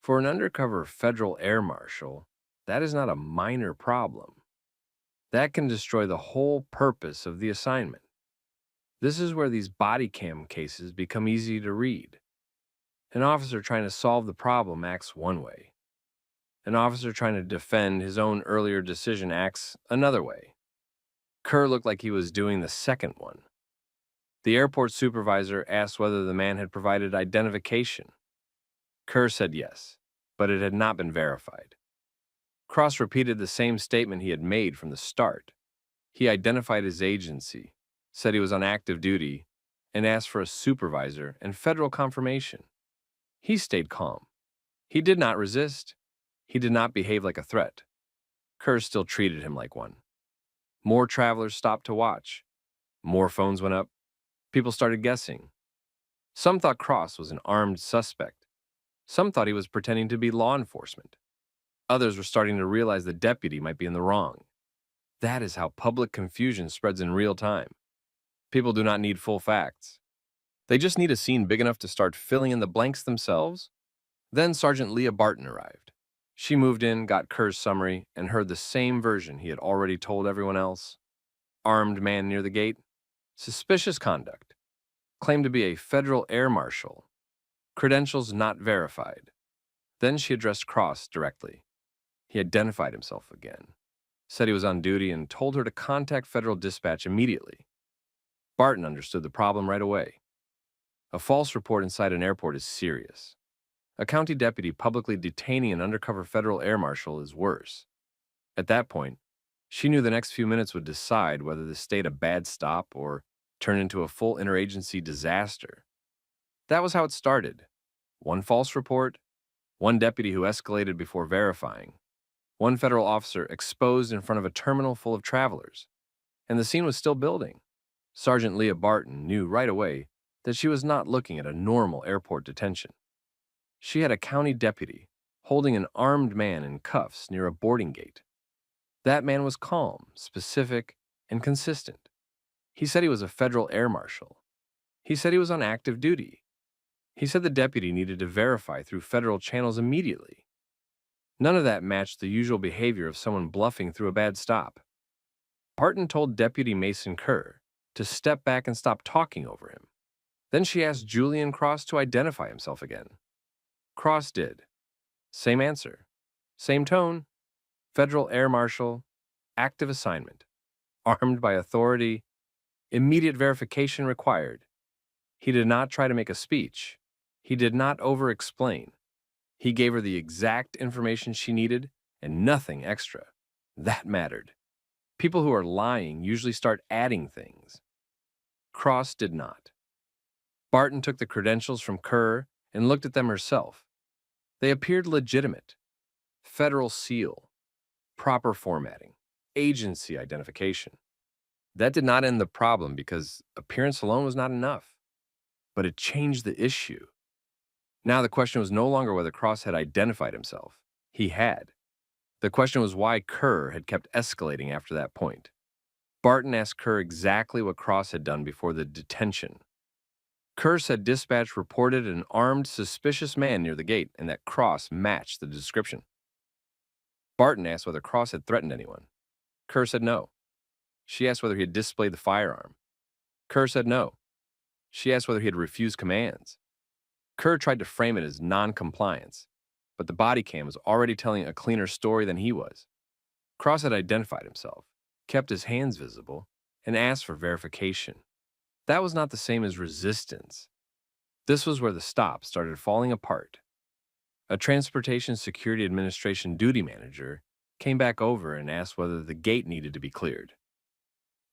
For an undercover federal air marshal, that is not a minor problem. That can destroy the whole purpose of the assignment. This is where these Bodycam cases become easy to read. An officer trying to solve the problem acts one way. An officer trying to defend his own earlier decision acts another way. Kerr looked like he was doing the second one. The airport supervisor asked whether the man had provided identification. Kerr said yes, but it had not been verified. Cross repeated the same statement he had made from the start. He identified his agency, said he was on active duty, and asked for a supervisor and federal confirmation. He stayed calm. He did not resist. He did not behave like a threat. Kerr still treated him like one. More travelers stopped to watch. More phones went up. People started guessing. Some thought Cross was an armed suspect. Some thought he was pretending to be law enforcement. Others were starting to realize the deputy might be in the wrong. That is how public confusion spreads in real time. People do not need full facts. They just need a scene big enough to start filling in the blanks themselves. Then Sergeant Leah Barton arrived. She moved in, got Kerr's summary, and heard the same version he had already told everyone else. Armed man near the gate. Suspicious conduct. Claimed to be a federal air marshal. Credentials not verified. Then she addressed Cross directly. He identified himself again, said he was on duty, and told her to contact Federal Dispatch immediately. Barton understood the problem right away. A false report inside an airport is serious. A county deputy publicly detaining an undercover federal air marshal is worse. At that point, she knew the next few minutes would decide whether this stayed a bad stop or turned into a full interagency disaster. That was how it started. One false report, one deputy who escalated before verifying, one federal officer exposed in front of a terminal full of travelers. And the scene was still building. Sergeant Leah Barton knew right away that she was not looking at a normal airport detention. She had a county deputy holding an armed man in cuffs near a boarding gate. That man was calm, specific, and consistent. He said he was a federal air marshal. He said he was on active duty. He said the deputy needed to verify through federal channels immediately. None of that matched the usual behavior of someone bluffing through a bad stop. Barton told Deputy Mason Kerr to step back and stop talking over him. Then she asked Julian Cross to identify himself again. Cross did. Same answer. Same tone. Federal Air Marshal. Active assignment. Armed by authority. Immediate verification required. He did not try to make a speech. He did not over-explain. He gave her the exact information she needed and nothing extra. That mattered. People who are lying usually start adding things. Cross did not. Barton took the credentials from Kerr and looked at them herself. They appeared legitimate. Federal seal, proper formatting, agency identification. That did not end the problem because appearance alone was not enough. But it changed the issue. Now the question was no longer whether Cross had identified himself. He had. The question was why Kerr had kept escalating after that point. Barton asked Kerr exactly what Cross had done before the detention. Kerr said dispatch reported an armed, suspicious man near the gate and that Cross matched the description. Barton asked whether Cross had threatened anyone. Kerr said no. She asked whether he had displayed the firearm. Kerr said no. She asked whether he had refused commands. Kerr tried to frame it as non-compliance, but the Bodycam was already telling a cleaner story than he was. Cross had identified himself, kept his hands visible, and asked for verification. That was not the same as resistance. This was where the stop started falling apart. A Transportation Security Administration duty manager came back over and asked whether the gate needed to be cleared.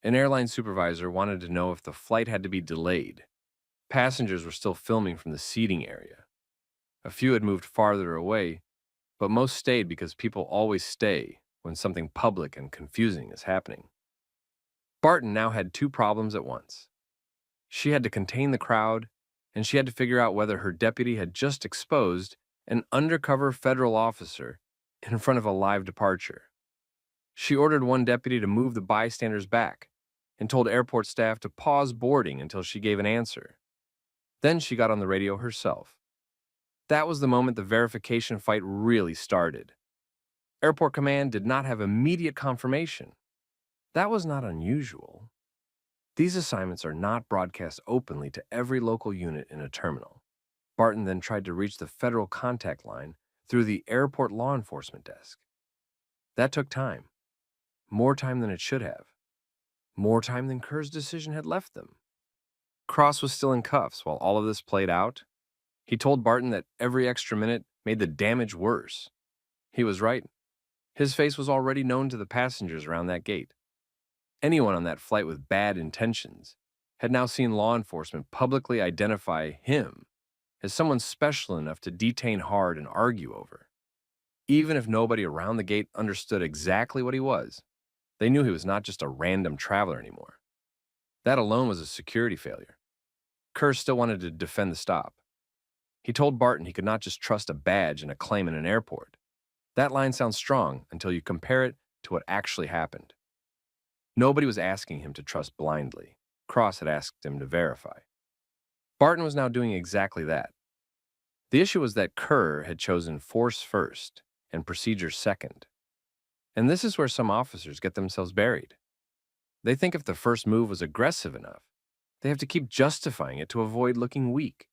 An airline supervisor wanted to know if the flight had to be delayed. Passengers were still filming from the seating area. A few had moved farther away, but most stayed because people always stay when something public and confusing is happening. Barton now had two problems at once. She had to contain the crowd, and she had to figure out whether her deputy had just exposed an undercover federal officer in front of a live departure. She ordered one deputy to move the bystanders back and told airport staff to pause boarding until she gave an answer. Then she got on the radio herself. That was the moment the verification fight really started. Airport Command did not have immediate confirmation. That was not unusual. These assignments are not broadcast openly to every local unit in a terminal. Barton then tried to reach the federal contact line through the airport law enforcement desk. That took time. More time than it should have. More time than Kerr's decision had left them. Cross was still in cuffs while all of this played out. He told Barton that every extra minute made the damage worse. He was right. His face was already known to the passengers around that gate. Anyone on that flight with bad intentions had now seen law enforcement publicly identify him as someone special enough to detain hard and argue over. Even if nobody around the gate understood exactly what he was, they knew he was not just a random traveler anymore. That alone was a security failure. Kerr still wanted to defend the stop. He told Barton he could not just trust a badge and a claim in an airport. That line sounds strong until you compare it to what actually happened. Nobody was asking him to trust blindly. Cross had asked him to verify. Barton was now doing exactly that. The issue was that Kerr had chosen force first and procedure second. And this is where some officers get themselves buried. They think if the first move was aggressive enough, they have to keep justifying it to avoid looking weak.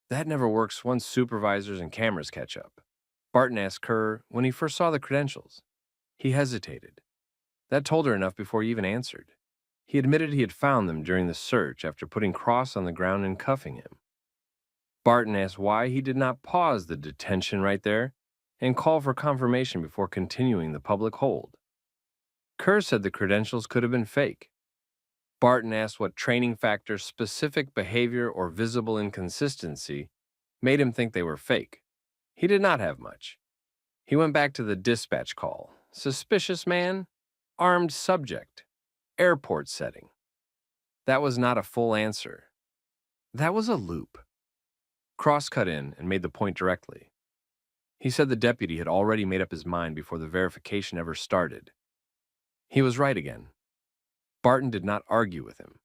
That never works once supervisors and cameras catch up. Barton asked Kerr when he first saw the credentials. He hesitated. That told her enough before he even answered. He admitted he had found them during the search after putting Cross on the ground and cuffing him. Barton asked why he did not pause the detention right there and call for confirmation before continuing the public hold. Kerr said the credentials could have been fake. Barton asked what training factor, specific behavior, or visible inconsistency made him think they were fake. He did not have much. He went back to the dispatch call. Suspicious man, armed subject, airport setting. That was not a full answer. That was a loop. Cross cut in and made the point directly. He said the deputy had already made up his mind before the verification ever started. He was right again. Barton did not argue with him.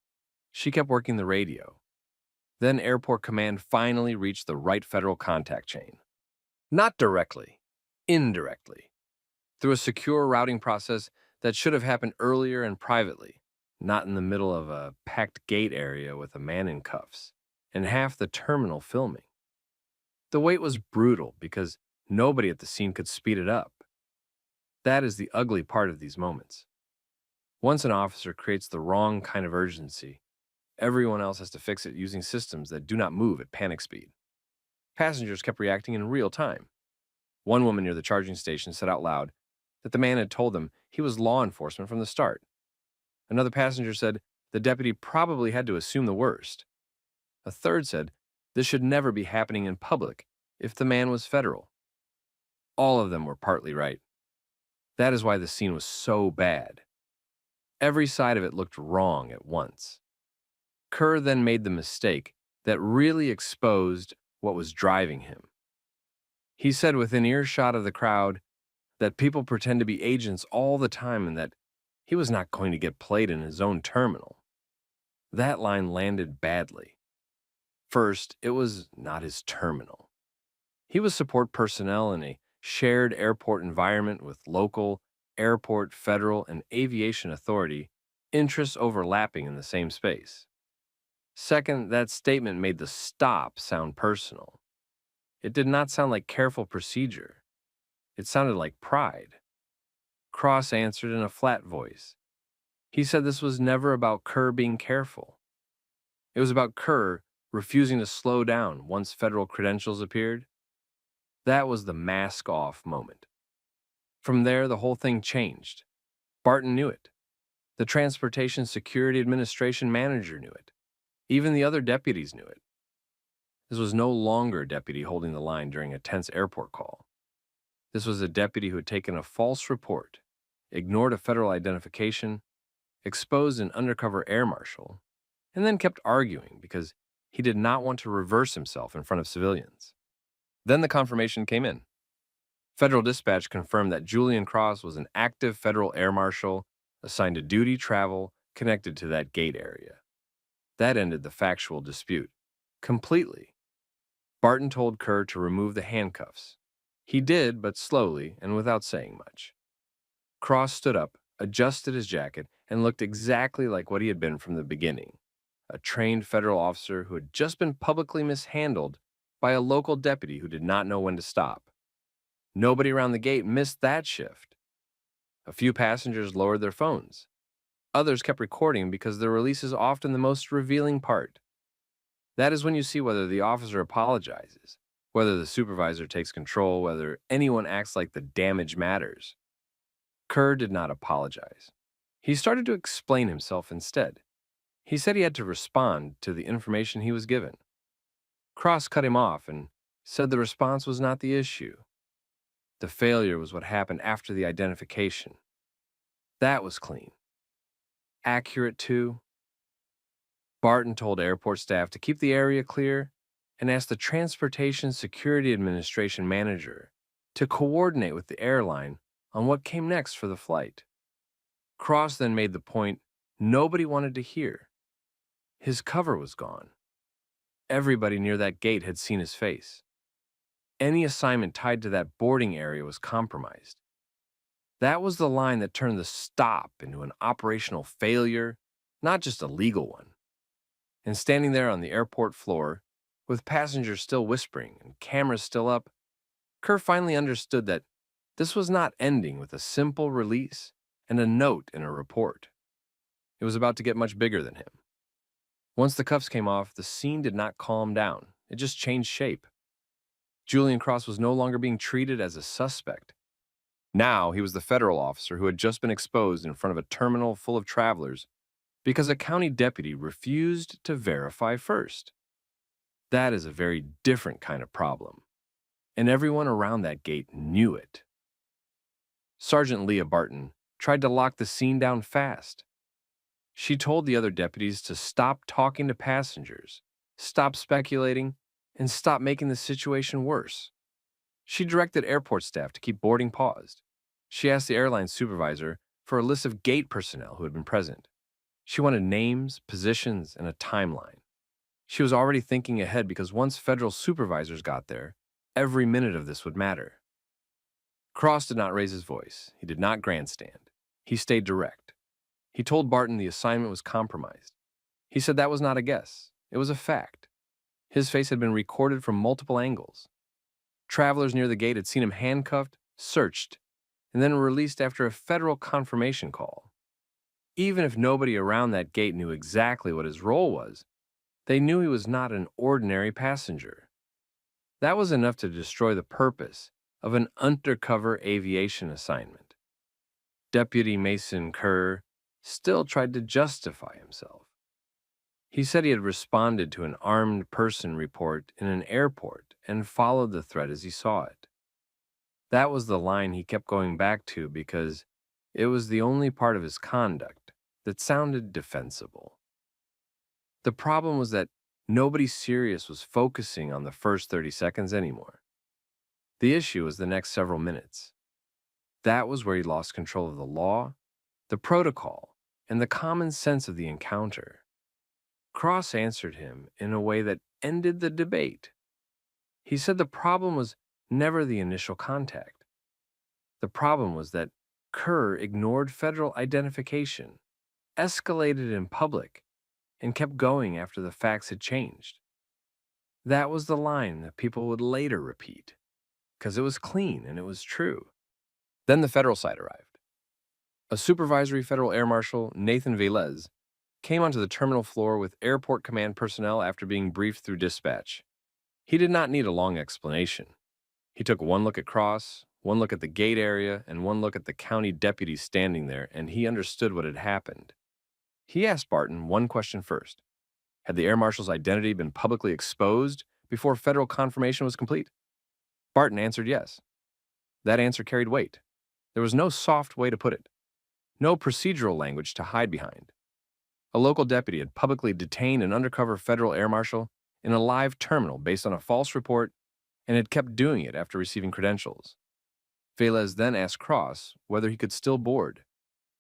She kept working the radio. Then Airport Command finally reached the right federal contact chain. Not directly, indirectly, through a secure routing process that should have happened earlier and privately, not in the middle of a packed gate area with a man in cuffs and half the terminal filming. The wait was brutal because nobody at the scene could speed it up. That is the ugly part of these moments. Once an officer creates the wrong kind of urgency, everyone else has to fix it using systems that do not move at panic speed. Passengers kept reacting in real time. One woman near the charging station said out loud that the man had told them he was law enforcement from the start. Another passenger said the deputy probably had to assume the worst. A third said this should never be happening in public if the man was federal. All of them were partly right. That is why the scene was so bad. Every side of it looked wrong at once. Kerr then made the mistake that really exposed what was driving him. He said within earshot of the crowd that people pretend to be agents all the time and that he was not going to get played in his own terminal. That line landed badly. First, it was not his terminal. He was support personnel in a shared airport environment with local, airport, federal, and aviation authority interests overlapping in the same space. Second, that statement made the stop sound personal. It did not sound like careful procedure. It sounded like pride. Cross answered in a flat voice. He said this was never about Kerr being careful. It was about Kerr refusing to slow down once federal credentials appeared. That was the mask-off moment. From there, the whole thing changed. Barton knew it. The Transportation Security Administration manager knew it. Even the other deputies knew it. This was no longer a deputy holding the line during a tense airport call. This was a deputy who had taken a false report, ignored a federal identification, exposed an undercover air marshal, and then kept arguing because he did not want to reverse himself in front of civilians. Then the confirmation came in. Federal dispatch confirmed that Julian Cross was an active federal air marshal assigned to duty travel connected to that gate area. That ended the factual dispute completely. Barton told Kerr to remove the handcuffs. He did, but slowly and without saying much. Cross stood up, adjusted his jacket, and looked exactly like what he had been from the beginning, a trained federal officer who had just been publicly mishandled by a local deputy who did not know when to stop. Nobody around the gate missed that shift. A few passengers lowered their phones. Others kept recording because the release is often the most revealing part. That is when you see whether the officer apologizes, whether the supervisor takes control, whether anyone acts like the damage matters. Kerr did not apologize. He started to explain himself instead. He said he had to respond to the information he was given. Cross cut him off and said the response was not the issue. The failure was what happened after the identification. That was clean. Accurate, too. Barton told airport staff to keep the area clear and asked the Transportation Security Administration manager to coordinate with the airline on what came next for the flight. Cross then made the point nobody wanted to hear. His cover was gone. Everybody near that gate had seen his face. Any assignment tied to that boarding area was compromised. That was the line that turned the stop into an operational failure, not just a legal one. And standing there on the airport floor, with passengers still whispering and cameras still up, Kerr finally understood that this was not ending with a simple release and a note in a report. It was about to get much bigger than him. Once the cuffs came off, the scene did not calm down. It just changed shape. Julian Cross was no longer being treated as a suspect. Now he was the federal officer who had just been exposed in front of a terminal full of travelers because a county deputy refused to verify first. That is a very different kind of problem, and everyone around that gate knew it. Sergeant Leah Barton tried to lock the scene down fast. She told the other deputies to stop talking to passengers, stop speculating, and stop making the situation worse. She directed airport staff to keep boarding paused. She asked the airline supervisor for a list of gate personnel who had been present. She wanted names, positions, and a timeline. She was already thinking ahead because once federal supervisors got there, every minute of this would matter. Cross did not raise his voice. He did not grandstand. He stayed direct. He told Barton the assignment was compromised. He said that was not a guess. It was a fact. His face had been recorded from multiple angles. Travelers near the gate had seen him handcuffed, searched, and then released after a federal confirmation call. Even if nobody around that gate knew exactly what his role was, they knew he was not an ordinary passenger. That was enough to destroy the purpose of an undercover aviation assignment. Deputy Mason Kerr still tried to justify himself. He said he had responded to an armed person report in an airport and followed the threat as he saw it. That was the line he kept going back to because it was the only part of his conduct that sounded defensible. The problem was that nobody serious was focusing on the first 30 seconds anymore. The issue was the next several minutes. That was where he lost control of the law, the protocol, and the common sense of the encounter. Cross answered him in a way that ended the debate. He said the problem was never the initial contact. The problem was that Kerr ignored federal identification, escalated in public, and kept going after the facts had changed. That was the line that people would later repeat, because it was clean and it was true. Then the federal side arrived. A supervisory federal air marshal, Nathan Velez, came onto the terminal floor with airport command personnel after being briefed through dispatch. He did not need a long explanation. He took one look at Cross, one look at the gate area, and one look at the county deputies standing there, and he understood what had happened. He asked Barton one question first. Had the air marshal's identity been publicly exposed before federal confirmation was complete? Barton answered yes. That answer carried weight. There was no soft way to put it, no procedural language to hide behind. A local deputy had publicly detained an undercover federal air marshal in a live terminal based on a false report and had kept doing it after receiving credentials. Velez then asked Cross whether he could still board.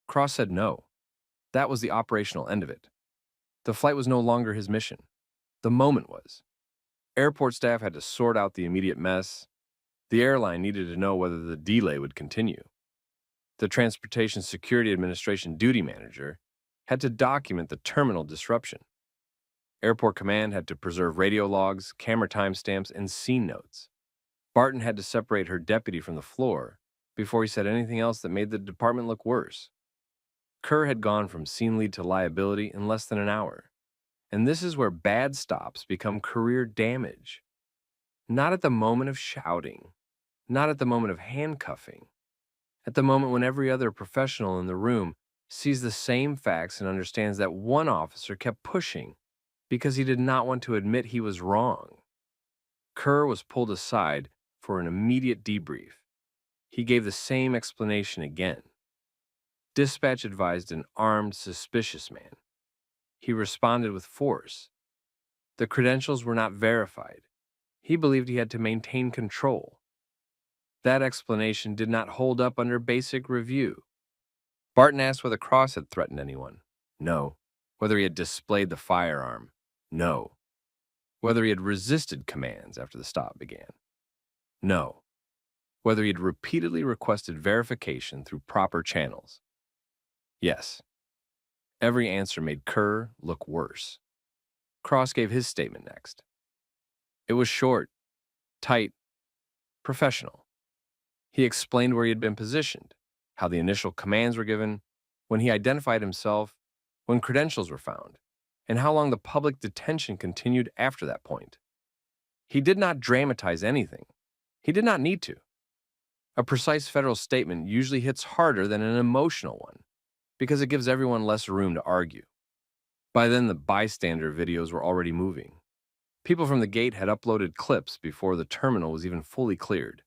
Cross said no. That was the operational end of it. The flight was no longer his mission. The moment was. Airport staff had to sort out the immediate mess. The airline needed to know whether the delay would continue. The Transportation Security Administration duty manager had to document the terminal disruption. Airport command had to preserve radio logs, camera timestamps, and scene notes. Barton had to separate her deputy from the floor before he said anything else that made the department look worse. Kerr had gone from scene lead to liability in less than an hour. And this is where bad stops become career damage. Not at the moment of shouting, not at the moment of handcuffing, at the moment when every other professional in the room sees the same facts and understands that one officer kept pushing because he did not want to admit he was wrong. Kerr was pulled aside for an immediate debrief. He gave the same explanation again. Dispatch advised an armed, suspicious man. He responded with force. The credentials were not verified. He believed he had to maintain control. That explanation did not hold up under basic review. Barton asked whether Cross had threatened anyone. No. Whether he had displayed the firearm. No. Whether he had resisted commands after the stop began. No. Whether he had repeatedly requested verification through proper channels. Yes. Every answer made Kerr look worse. Cross gave his statement next. It was short, tight, professional. He explained where he had been positioned, how the initial commands were given, when he identified himself, when credentials were found, and how long the public detention continued after that point. He did not dramatize anything. He did not need to. A precise federal statement usually hits harder than an emotional one, because it gives everyone less room to argue. By then, the bystander videos were already moving. People from the gate had uploaded clips before the terminal was even fully cleared.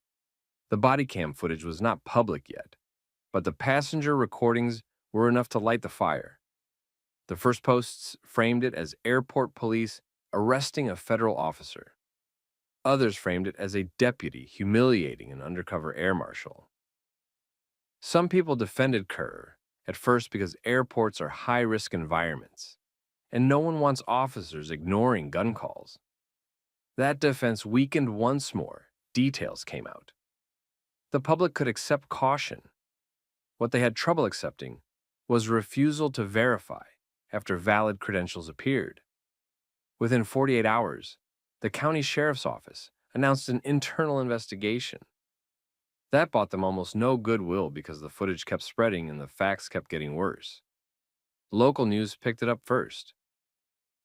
The Bodycam footage was not public yet, but the passenger recordings were enough to light the fire. The first posts framed it as airport police arresting a federal officer. Others framed it as a deputy humiliating an undercover air marshal. Some people defended Kerr at first because airports are high-risk environments, and no one wants officers ignoring gun calls. That defense weakened once more. Details came out. The public could accept caution. What they had trouble accepting was refusal to verify after valid credentials appeared. Within 48 hours, the county sheriff's office announced an internal investigation. That bought them almost no goodwill because the footage kept spreading and the facts kept getting worse. Local news picked it up first.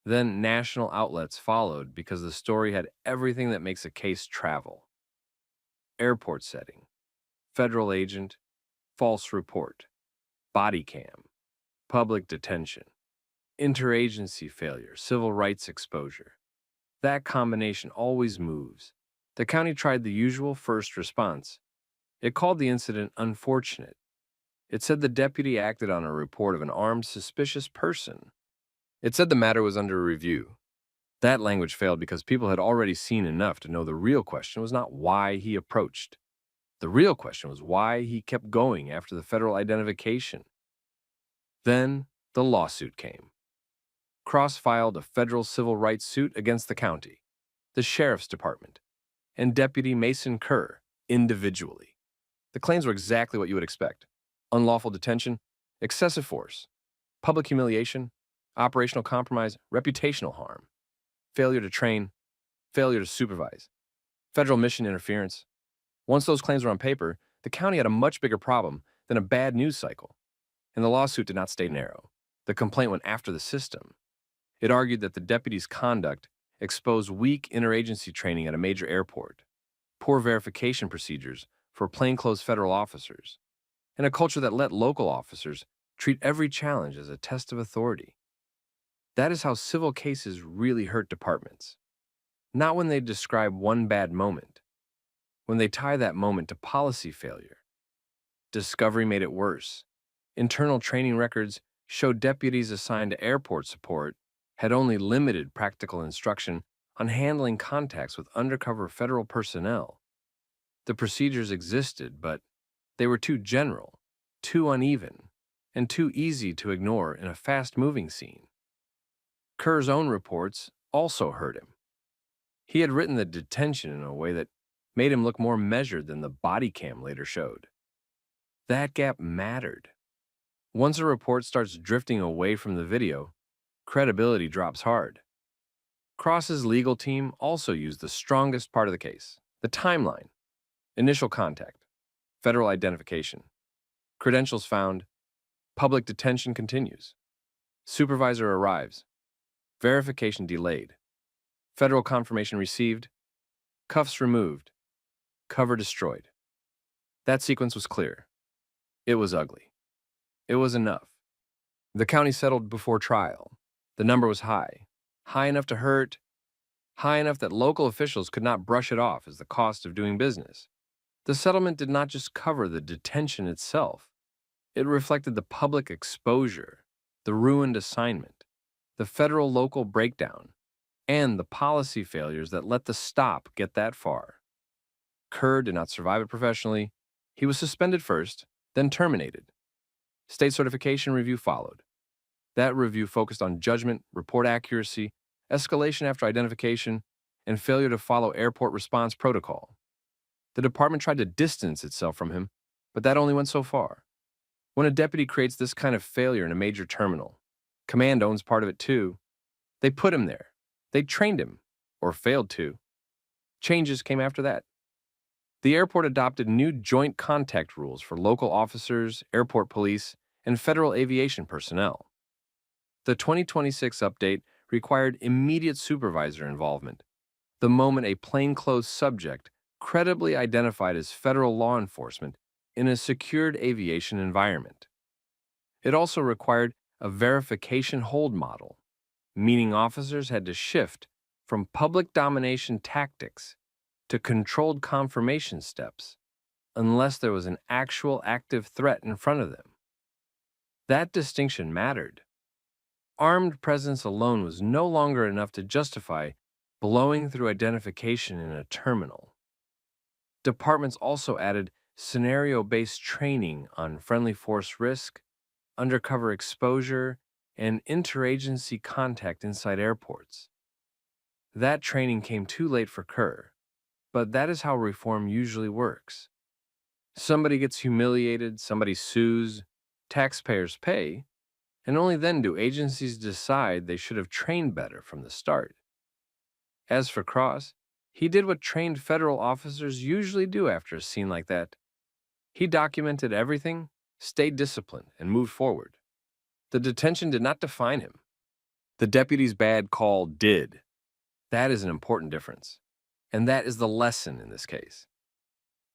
Then national outlets followed because the story had everything that makes a case travel. Airport setting, federal agent, false report, body cam, public detention, interagency failure, civil rights exposure. That combination always moves. The county tried the usual first response. It called the incident unfortunate. It said the deputy acted on a report of an armed suspicious person. It said the matter was under review. That language failed because people had already seen enough to know the real question was not why he approached. The real question was why he kept going after the federal identification. Then the lawsuit came. Cross filed a federal civil rights suit against the county, the sheriff's department, and Deputy Mason Kerr individually. The claims were exactly what you would expect: unlawful detention, excessive force, public humiliation, operational compromise, reputational harm, failure to train, failure to supervise, federal mission interference. Once those claims were on paper, the county had a much bigger problem than a bad news cycle. And the lawsuit did not stay narrow. The complaint went after the system. It argued that the deputy's conduct exposed weak interagency training at a major airport, poor verification procedures for plainclothes federal officers, and a culture that let local officers treat every challenge as a test of authority. That is how civil cases really hurt departments. Not when they describe one bad moment, when they tie that moment to policy failure. Discovery made it worse. Internal training records showed deputies assigned to airport support had only limited practical instruction on handling contacts with undercover federal personnel. The procedures existed, but they were too general, too uneven, and too easy to ignore in a fast-moving scene. Kerr's own reports also hurt him. He had written the detention in a way that made him look more measured than the body cam later showed. That gap mattered. Once a report starts drifting away from the video, credibility drops hard. Cross's legal team also used the strongest part of the case: the timeline. Initial contact, federal identification, credentials found, public detention continues, supervisor arrives, verification delayed, federal confirmation received, cuffs removed, cover destroyed. That sequence was clear. It was ugly. It was enough. The county settled before trial. The number was high enough to hurt, high enough that local officials could not brush it off as the cost of doing business. The settlement did not just cover the detention itself. It reflected the public exposure, the ruined assignment, the federal-local breakdown, and the policy failures that let the stop get that far. Kerr did not survive it professionally. He was suspended first, then terminated. State certification review followed. That review focused on judgment, report accuracy, escalation after identification, and failure to follow airport response protocol. The department tried to distance itself from him, but that only went so far. When a deputy creates this kind of failure in a major terminal, command owns part of it too. They put him there. They trained him, or failed to. Changes came after that. The airport adopted new joint contact rules for local officers, airport police, and federal aviation personnel. The 2026 update required immediate supervisor involvement the moment a plainclothes subject credibly identified as federal law enforcement in a secured aviation environment. It also required a verification hold model, meaning officers had to shift from public domination tactics to controlled confirmation steps unless there was an actual active threat in front of them. That distinction mattered. Armed presence alone was no longer enough to justify blowing through identification in a terminal. Departments also added scenario-based training on friendly force risk, undercover exposure, and interagency contact inside airports. That training came too late for Kerr, but that is how reform usually works. Somebody gets humiliated, somebody sues, taxpayers pay, and only then do agencies decide they should have trained better from the start. As for Cross, he did what trained federal officers usually do after a scene like that. He documented everything, stayed disciplined, and moved forward. The detention did not define him. The deputy's bad call did. That is an important difference. And that is the lesson in this case.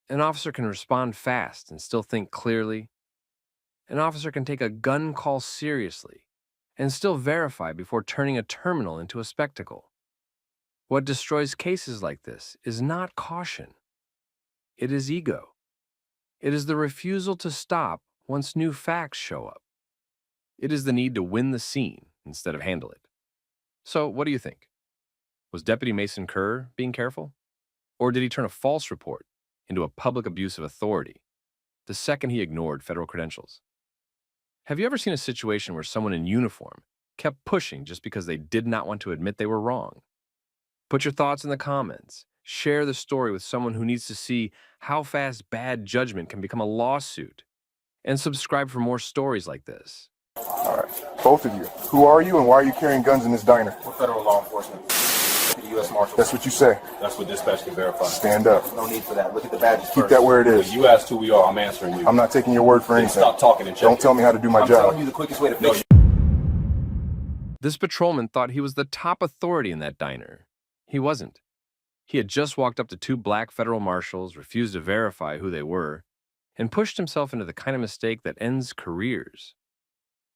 An officer can respond fast and still think clearly. An officer can take a gun call seriously and still verify before turning a terminal into a spectacle. What destroys cases like this is not caution. It is ego. It is the refusal to stop once new facts show up. It is the need to win the scene instead of handle it. So, what do you think? Was Deputy Mason Kerr being careful? Or did he turn a false report into a public abuse of authority the second he ignored federal credentials? Have you ever seen a situation where someone in uniform kept pushing just because they did not want to admit they were wrong? Put your thoughts in the comments. Share the story with someone who needs to see how fast bad judgment can become a lawsuit. And subscribe for more stories like this. All right, both of you. Who are you and why are you carrying guns in this diner? We're federal law enforcement. The U.S. Marshals. That's what you say. That's what dispatch can verify. Stand up. No need for that. Look at the badges Keep first. that where it is. You asked who we are, I'm answering you. I'm not taking your word for anything. Stop talking and check Don't it. tell me how to do my I'm job. telling you the quickest way to fix it. This patrolman thought he was the top authority in that diner. He wasn't. He had just walked up to two black federal marshals, refused to verify who they were, and pushed himself into the kind of mistake that ends careers.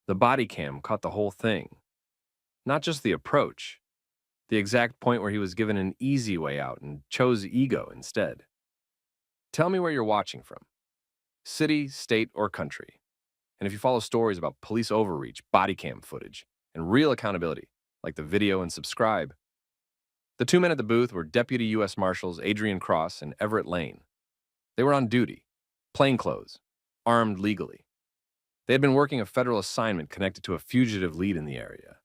The Bodycam caught the whole thing. Not just the approach, the exact point where he was given an easy way out and chose ego instead. Tell me where you're watching from. City, state, or country. And if you follow stories about police overreach, Bodycam footage, and real accountability, like the video and subscribe. The two men at the booth were Deputy U.S. Marshals Adrian Cross and Everett Lane. They were on duty, plainclothes, armed legally. They had been working a federal assignment connected to a fugitive lead in the area.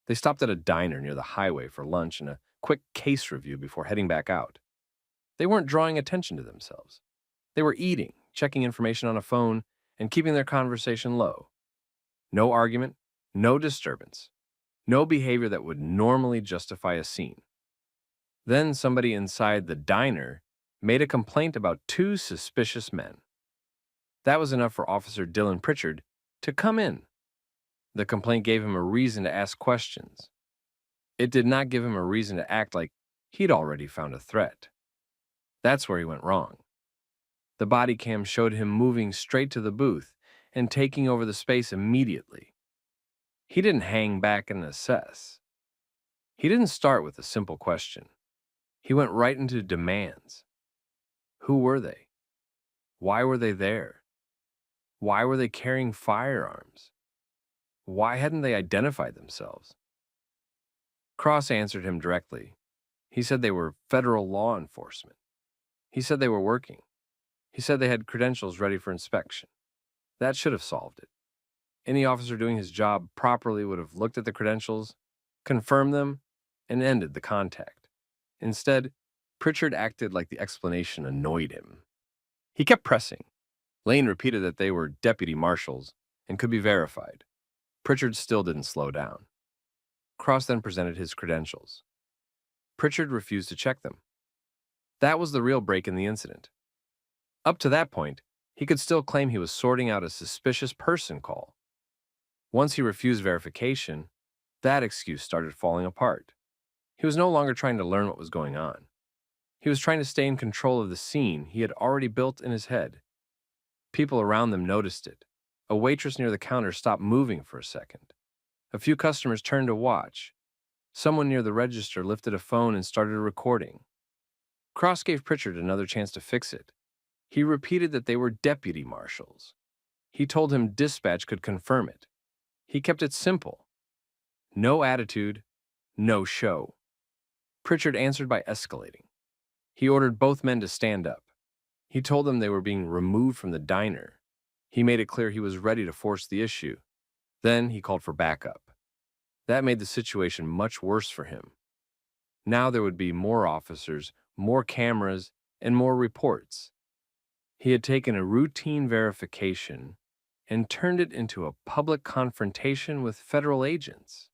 They stopped at a diner near the highway for lunch and a quick case review before heading back out. They weren't drawing attention to themselves. They were eating, checking information on a phone, and keeping their conversation low. No argument, no disturbance, no behavior that would normally justify a scene. Then somebody inside the diner made a complaint about two suspicious men. That was enough for Officer Dylan Pritchard to come in. The complaint gave him a reason to ask questions. It did not give him a reason to act like he'd already found a threat. That's where he went wrong. The body cam showed him moving straight to the booth and taking over the space immediately. He didn't hang back and assess. He didn't start with a simple question. He went right into demands. Who were they? Why were they there? Why were they carrying firearms? Why hadn't they identified themselves? Cross answered him directly. He said they were federal law enforcement. He said they were working. He said they had credentials ready for inspection. That should have solved it. Any officer doing his job properly would have looked at the credentials, confirmed them, and ended the contact. Instead, Pritchard acted like the explanation annoyed him. He kept pressing. Lane repeated that they were deputy marshals and could be verified. Pritchard still didn't slow down. Cross then presented his credentials. Pritchard refused to check them. That was the real break in the incident. Up to that point, he could still claim he was sorting out a suspicious person call. Once he refused verification, that excuse started falling apart. He was no longer trying to learn what was going on. He was trying to stay in control of the scene he had already built in his head. People around them noticed it. A waitress near the counter stopped moving for a second. A few customers turned to watch. Someone near the register lifted a phone and started recording. Cross gave Pritchard another chance to fix it. He repeated that they were deputy marshals. He told him dispatch could confirm it. He kept it simple. No attitude, no show. Pritchard answered by escalating. He ordered both men to stand up. He told them they were being removed from the diner. He made it clear he was ready to force the issue. Then he called for backup. That made the situation much worse for him. Now there would be more officers, more cameras, and more reports. He had taken a routine verification and turned it into a public confrontation with federal agents.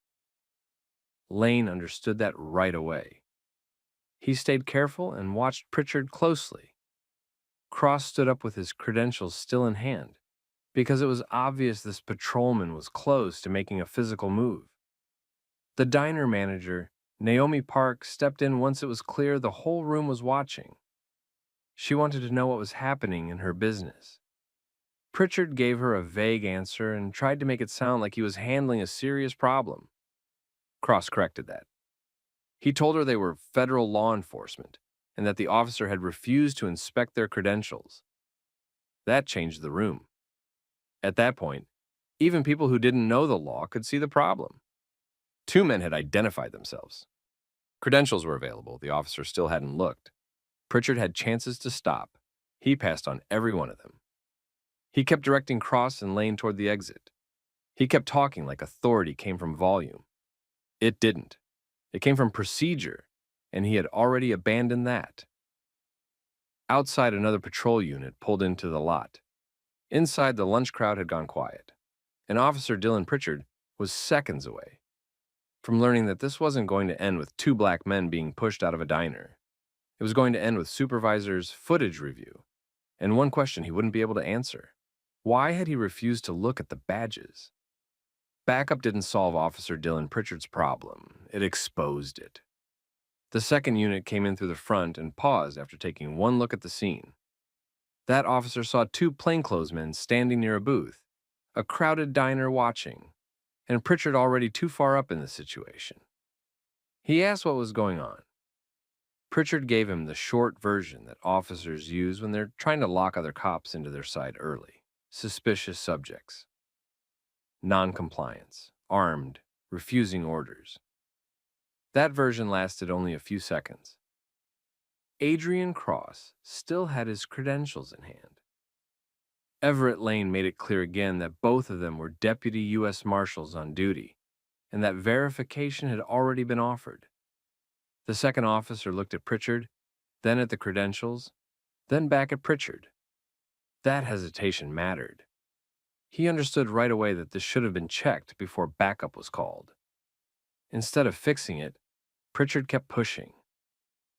Lane understood that right away. He stayed careful and watched Pritchard closely. Cross stood up with his credentials still in hand, because it was obvious this patrolman was close to making a physical move. The diner manager, Naomi Park, stepped in once it was clear the whole room was watching. She wanted to know what was happening in her business. Pritchard gave her a vague answer and tried to make it sound like he was handling a serious problem. Cross corrected that. He told her they were federal law enforcement and that the officer had refused to inspect their credentials. That changed the room. At that point, even people who didn't know the law could see the problem. Two men had identified themselves. Credentials were available. The officer still hadn't looked. Pritchard had chances to stop. He passed on every one of them. He kept directing Cross and Lane toward the exit. He kept talking like authority came from volume. It didn't. It came from procedure, and he had already abandoned that. Outside, another patrol unit pulled into the lot. Inside, the lunch crowd had gone quiet. And Officer Dylan Pritchard was seconds away from learning that this wasn't going to end with two black men being pushed out of a diner. It was going to end with supervisor's footage review, and one question he wouldn't be able to answer. Why had he refused to look at the badges? Backup didn't solve Officer Dylan Pritchard's problem. It exposed it. The second unit came in through the front and paused after taking one look at the scene. That officer saw two plainclothesmen standing near a booth, a crowded diner watching, and Pritchard already too far up in the situation. He asked what was going on. Pritchard gave him the short version that officers use when they're trying to lock other cops into their side early. Suspicious subjects. Non-compliance. Armed. Refusing orders. That version lasted only a few seconds. Adrian Cross still had his credentials in hand. Everett Lane made it clear again that both of them were deputy U.S. Marshals on duty, and that verification had already been offered. The second officer looked at Pritchard, then at the credentials, then back at Pritchard. That hesitation mattered. He understood right away that this should have been checked before backup was called. Instead of fixing it, Pritchard kept pushing.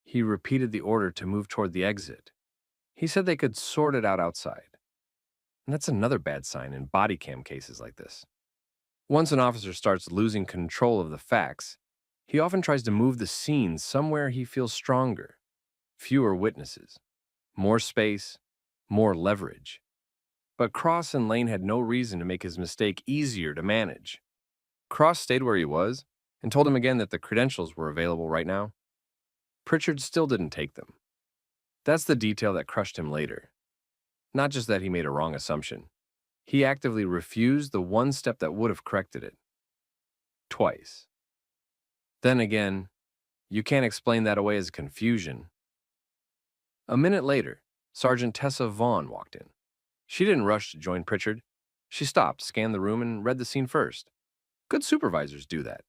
He repeated the order to move toward the exit. He said they could sort it out outside. And that's another bad sign in Bodycam cases like this. Once an officer starts losing control of the facts, he often tries to move the scene somewhere he feels stronger. Fewer witnesses, more space, more leverage. But Cross and Lane had no reason to make his mistake easier to manage. Cross stayed where he was and told him again that the credentials were available right now. Pritchard still didn't take them. That's the detail that crushed him later. Not just that he made a wrong assumption. He actively refused the one step that would have corrected it. Twice. Then again, you can't explain that away as confusion. A minute later, Sergeant Tessa Vaughn walked in. She didn't rush to join Pritchard. She stopped, scanned the room, and read the scene first. Good supervisors do that.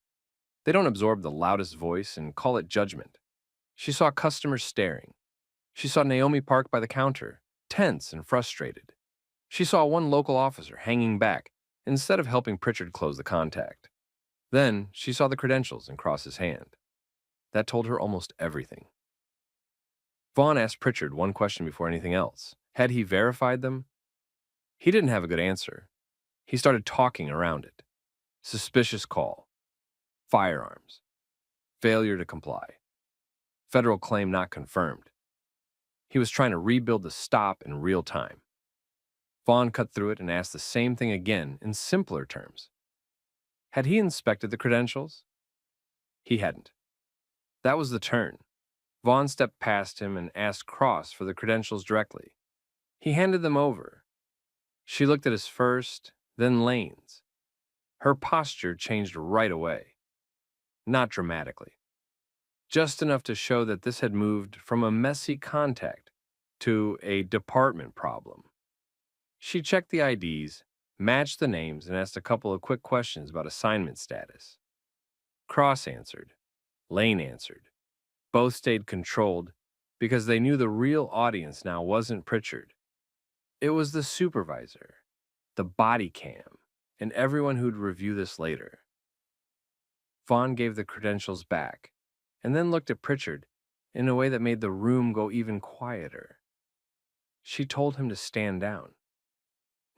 They don't absorb the loudest voice and call it judgment. She saw customers staring. She saw Naomi Park by the counter, tense and frustrated. She saw one local officer hanging back instead of helping Pritchard close the contact. Then she saw the credentials and Cross's hand. That told her almost everything. Vaughn asked Pritchard one question before anything else. Had he verified them? He didn't have a good answer. He started talking around it. Suspicious call. Firearms. Failure to comply. Federal claim not confirmed. He was trying to rebuild the stop in real time. Vaughn cut through it and asked the same thing again in simpler terms. Had he inspected the credentials? He hadn't. That was the turn. Vaughn stepped past him and asked Cross for the credentials directly. He handed them over. She looked at his first, then Lane's. Her posture changed right away. Not dramatically. Just enough to show that this had moved from a messy contact to a department problem. She checked the IDs, matched the names, and asked a couple of quick questions about assignment status. Cross answered. Lane answered. Both stayed controlled because they knew the real audience now wasn't Pritchard. It was the supervisor, the Bodycam, and everyone who'd review this later. Vaughn gave the credentials back and then looked at Pritchard in a way that made the room go even quieter. She told him to stand down.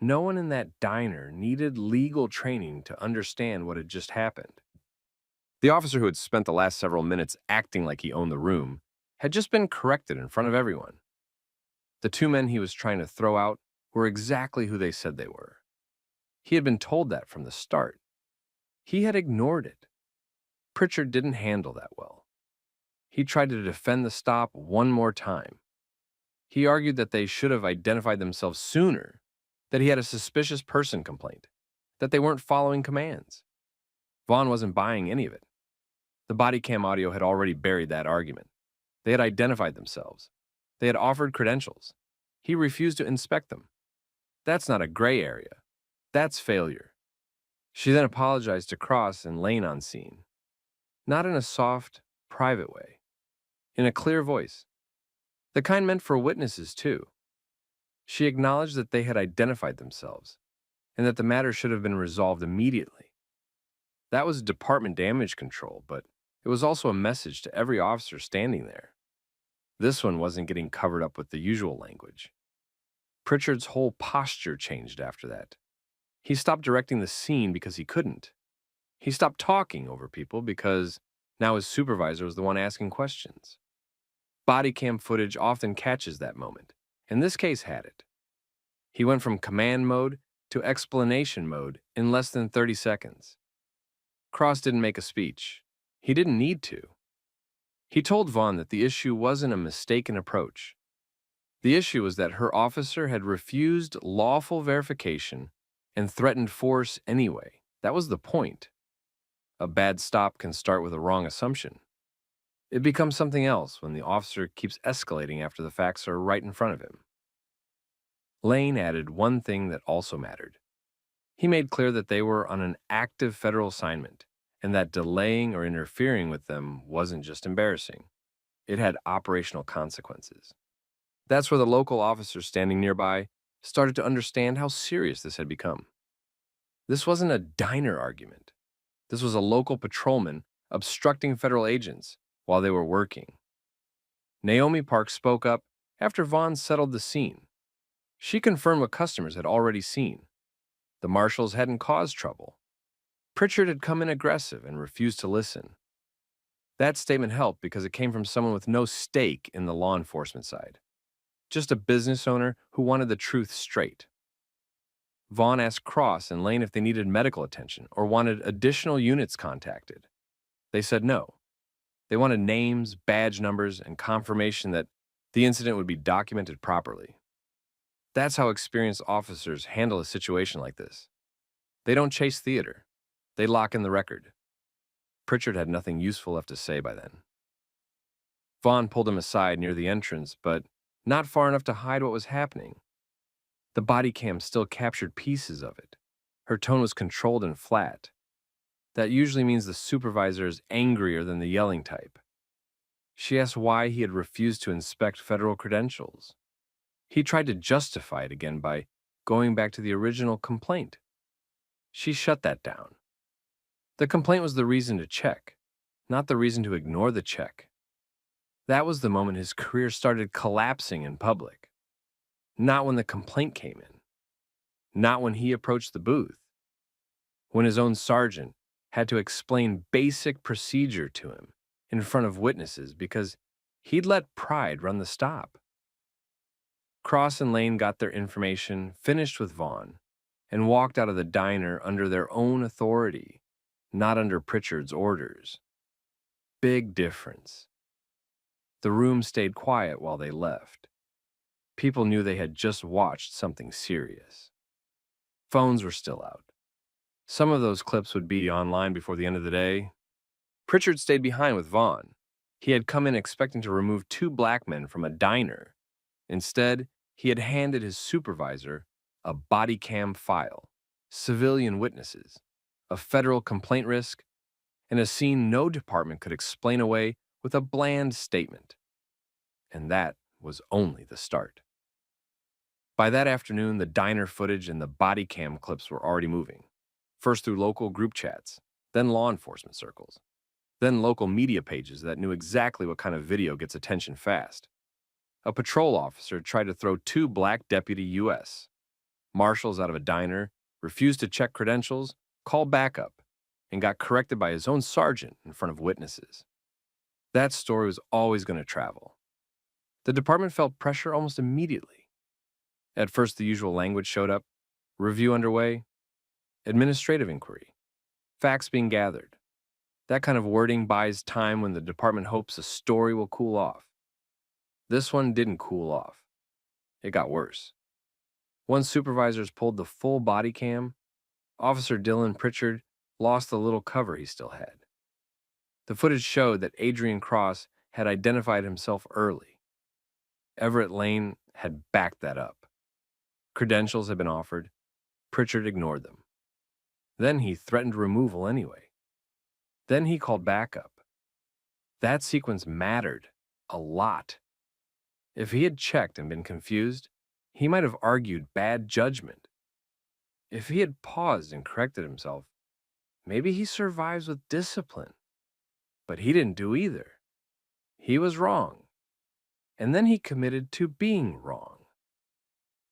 No one in that diner needed legal training to understand what had just happened. The officer who had spent the last several minutes acting like he owned the room had just been corrected in front of everyone. The two men he was trying to throw out were exactly who they said they were. He had been told that from the start. He had ignored it. Pritchard didn't handle that well. He tried to defend the stop one more time. He argued that they should have identified themselves sooner, that he had a suspicious person complaint, that they weren't following commands. Vaughn wasn't buying any of it. The body cam audio had already buried that argument. They had identified themselves. They had offered credentials. He refused to inspect them. That's not a gray area. That's failure. She then apologized to Cross and Lane on scene. Not in a soft, private way. In a clear voice. The kind meant for witnesses, too. She acknowledged that they had identified themselves and that the matter should have been resolved immediately. That was department damage control, but it was also a message to every officer standing there. This one wasn't getting covered up with the usual language. Pritchard's whole posture changed after that. He stopped directing the scene because he couldn't. He stopped talking over people because now his supervisor was the one asking questions. Body cam footage often catches that moment, and this case had it. He went from command mode to explanation mode in less than 30 seconds. Cross didn't make a speech. He didn't need to. He told Vaughn that the issue wasn't a mistaken approach. The issue was that her officer had refused lawful verification and threatened force anyway. That was the point. A bad stop can start with a wrong assumption. It becomes something else when the officer keeps escalating after the facts are right in front of him. Lane added one thing that also mattered. He made clear that they were on an active federal assignment and that delaying or interfering with them wasn't just embarrassing. It had operational consequences. That's where the local officers standing nearby started to understand how serious this had become. This wasn't a diner argument. This was a local patrolman obstructing federal agents while they were working. Naomi Park spoke up after Vaughn settled the scene. She confirmed what customers had already seen. The marshals hadn't caused trouble. Pritchard had come in aggressive and refused to listen. That statement helped because it came from someone with no stake in the law enforcement side. Just a business owner who wanted the truth straight. Vaughn asked Cross and Lane if they needed medical attention or wanted additional units contacted. They said no. They wanted names, badge numbers, and confirmation that the incident would be documented properly. That's how experienced officers handle a situation like this. They don't chase theater. They lock in the record. Pritchard had nothing useful left to say by then. Vaughn pulled him aside near the entrance, but not far enough to hide what was happening. The body cam still captured pieces of it. Her tone was controlled and flat. That usually means the supervisor is angrier than the yelling type. She asked why he had refused to inspect federal credentials. He tried to justify it again by going back to the original complaint. She shut that down. The complaint was the reason to check, not the reason to ignore the check. That was the moment his career started collapsing in public. Not when the complaint came in. Not when he approached the booth. When his own sergeant had to explain basic procedure to him in front of witnesses because he'd let pride run the stop. Cross and Lane got their information, finished with Vaughn, and walked out of the diner under their own authority, not under Pritchard's orders. Big difference. The room stayed quiet while they left. People knew they had just watched something serious. Phones were still out. Some of those clips would be online before the end of the day. Pritchard stayed behind with Vaughn. He had come in expecting to remove 2 black men from a diner. Instead, he had handed his supervisor a body cam file, civilian witnesses, a federal complaint risk, and a scene no department could explain away with a bland statement. And that was only the start. By that afternoon, the diner footage and the body cam clips were already moving. First through local group chats, then law enforcement circles, then local media pages that knew exactly what kind of video gets attention fast. A patrol officer tried to throw 2 black deputy U.S. marshals out of a diner, refused to check credentials, called backup, and got corrected by his own sergeant in front of witnesses. That story was always going to travel. The department felt pressure almost immediately. At first, the usual language showed up: review underway, administrative inquiry, facts being gathered. That kind of wording buys time when the department hopes a story will cool off. This one didn't cool off. It got worse. Once supervisors pulled the full body cam, Officer Dylan Pritchard lost the little cover he still had. The footage showed that Adrian Cross had identified himself early. Everett Lane had backed that up. Credentials had been offered. Pritchard ignored them. Then he threatened removal anyway. Then he called backup. That sequence mattered a lot. If he had checked and been confused, he might have argued bad judgment. If he had paused and corrected himself, maybe he survives with discipline. But he didn't do either. He was wrong. And then he committed to being wrong.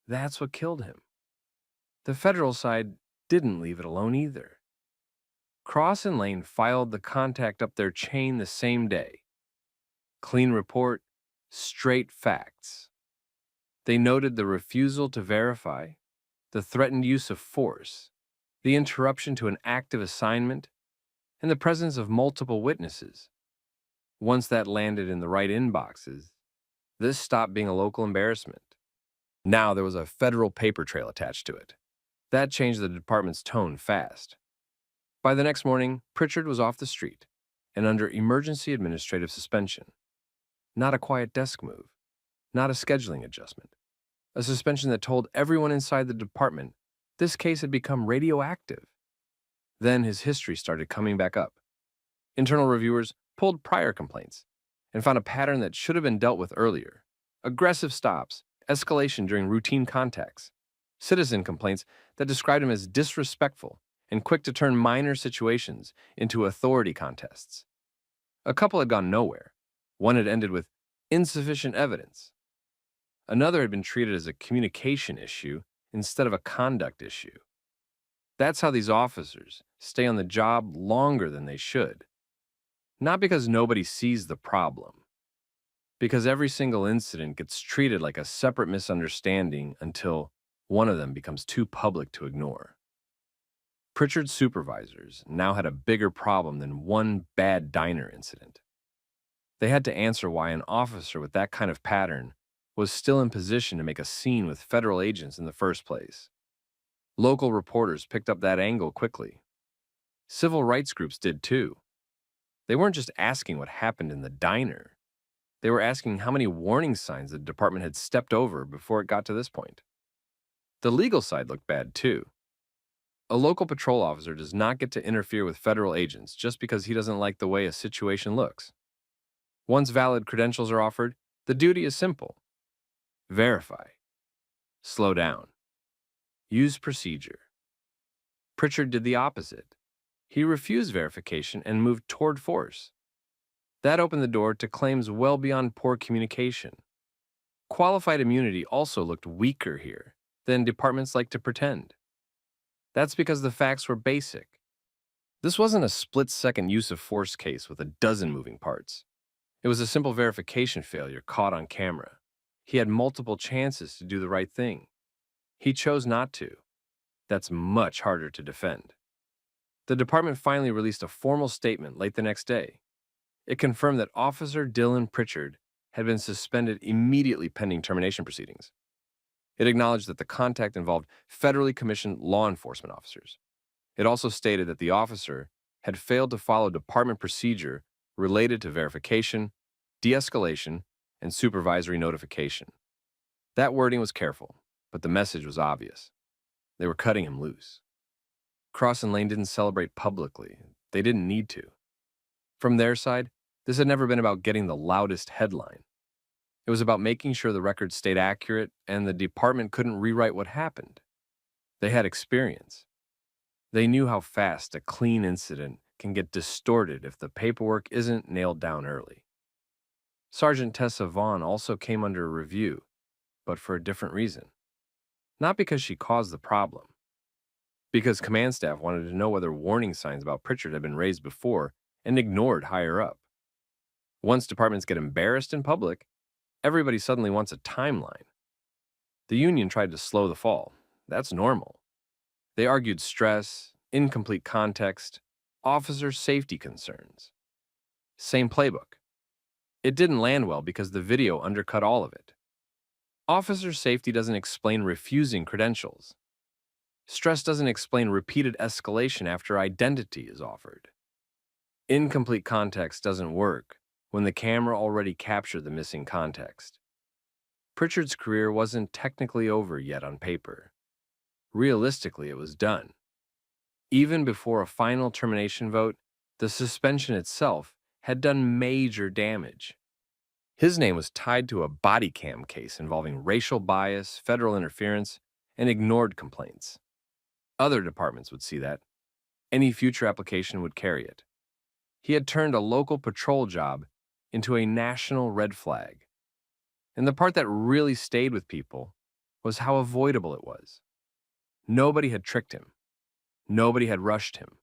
That's what killed him. The federal side didn't leave it alone either. Cross and Lane filed the contact up their chain the same day. Clean report, straight facts. They noted the refusal to verify, the threatened use of force, the interruption to an active assignment, and the presence of multiple witnesses. Once that landed in the right inboxes, this stopped being a local embarrassment. Now there was a federal paper trail attached to it. That changed the department's tone fast. By the next morning, Pritchard was off the street and under emergency administrative suspension. Not a quiet desk move, not a scheduling adjustment. A suspension that told everyone inside the department this case had become radioactive. Then his history started coming back up. Internal reviewers pulled prior complaints and found a pattern that should have been dealt with earlier. Aggressive stops, escalation during routine contacts, citizen complaints that described him as disrespectful and quick to turn minor situations into authority contests. A couple had gone nowhere. One had ended with insufficient evidence. Another had been treated as a communication issue instead of a conduct issue. That's how these officers stay on the job longer than they should. Not because nobody sees the problem, because every single incident gets treated like a separate misunderstanding until one of them becomes too public to ignore. Pritchard's supervisors now had a bigger problem than one bad diner incident. They had to answer why an officer with that kind of pattern was still in position to make a scene with federal agents in the first place. Local reporters picked up that angle quickly. Civil rights groups did too. They weren't just asking what happened in the diner. They were asking how many warning signs the department had stepped over before it got to this point. The legal side looked bad too. A local patrol officer does not get to interfere with federal agents just because he doesn't like the way a situation looks. Once valid credentials are offered, the duty is simple. Verify. Slow down. Use procedure. Pritchard did the opposite. He refused verification and moved toward force. That opened the door to claims well beyond poor communication. Qualified immunity also looked weaker here than departments like to pretend. That's because the facts were basic. This wasn't a split-second use of force case with a dozen moving parts. It was a simple verification failure caught on camera. He had multiple chances to do the right thing. He chose not to. That's much harder to defend. The department finally released a formal statement late the next day. It confirmed that Officer Dylan Pritchard had been suspended immediately pending termination proceedings. It acknowledged that the contact involved federally commissioned law enforcement officers. It also stated that the officer had failed to follow department procedure related to verification, de-escalation, and supervisory notification. That wording was careful, but the message was obvious. They were cutting him loose. Cross and Lane didn't celebrate publicly. They didn't need to. From their side, this had never been about getting the loudest headline. It was about making sure the record stayed accurate and the department couldn't rewrite what happened. They had experience. They knew how fast a clean incident can get distorted if the paperwork isn't nailed down early. Sergeant Tessa Vaughn also came under review, but for a different reason. Not because she caused the problem. Because command staff wanted to know whether warning signs about Pritchard had been raised before and ignored higher up. Once departments get embarrassed in public, everybody suddenly wants a timeline. The union tried to slow the fall. That's normal. They argued stress, incomplete context, officer safety concerns. Same playbook. It didn't land well because the video undercut all of it. Officer safety doesn't explain refusing credentials. Stress doesn't explain repeated escalation after identity is offered. Incomplete context doesn't work when the camera already captured the missing context. Pritchard's career wasn't technically over yet on paper. Realistically, it was done. Even before a final termination vote, the suspension itself had done major damage. His name was tied to a Bodycam case involving racial bias, federal interference, and ignored complaints. Other departments would see that. Any future application would carry it. He had turned a local patrol job into a national red flag. And the part that really stayed with people was how avoidable it was. Nobody had tricked him. Nobody had rushed him.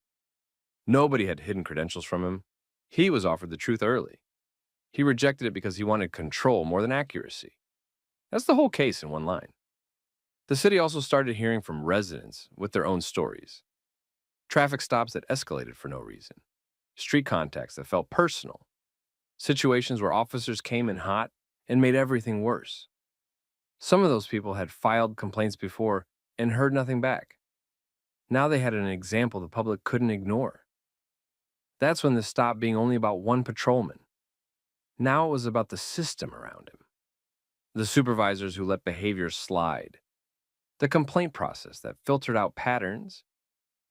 Nobody had hidden credentials from him. He was offered the truth early. He rejected it because he wanted control more than accuracy. That's the whole case in one line. The city also started hearing from residents with their own stories. Traffic stops that escalated for no reason. Street contacts that felt personal. Situations where officers came in hot and made everything worse. Some of those people had filed complaints before and heard nothing back. Now they had an example the public couldn't ignore. That's when this stopped being only about one patrolman. Now it was about the system around him. The supervisors who let behavior slide. The complaint process that filtered out patterns.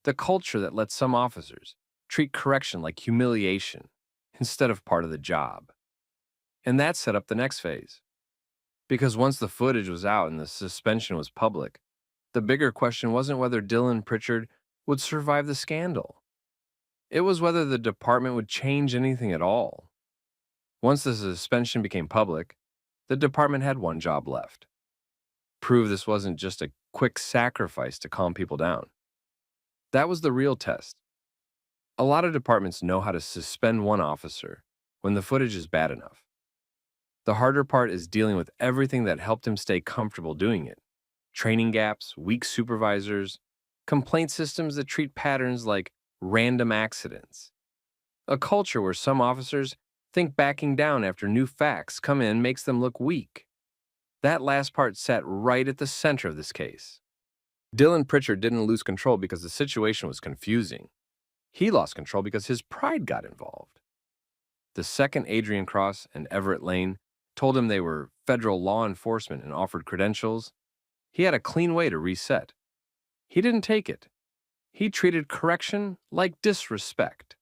The culture that let some officers treat correction like humiliation instead of part of the job. And that set up the next phase. Because once the footage was out and the suspension was public, the bigger question wasn't whether Dylan Pritchard would survive the scandal. It was whether the department would change anything at all. Once the suspension became public, the department had one job left. Prove this wasn't just a quick sacrifice to calm people down. That was the real test. A lot of departments know how to suspend one officer when the footage is bad enough. The harder part is dealing with everything that helped him stay comfortable doing it. Training gaps, weak supervisors, complaint systems that treat patterns like random accidents. A culture where some officers think backing down after new facts come in makes them look weak. That last part sat right at the center of this case. Dylan Pritchard didn't lose control because the situation was confusing. He lost control because his pride got involved. The second Adrian Cross and Everett Lane told him they were federal law enforcement and offered credentials, he had a clean way to reset. He didn't take it. He treated correction like disrespect.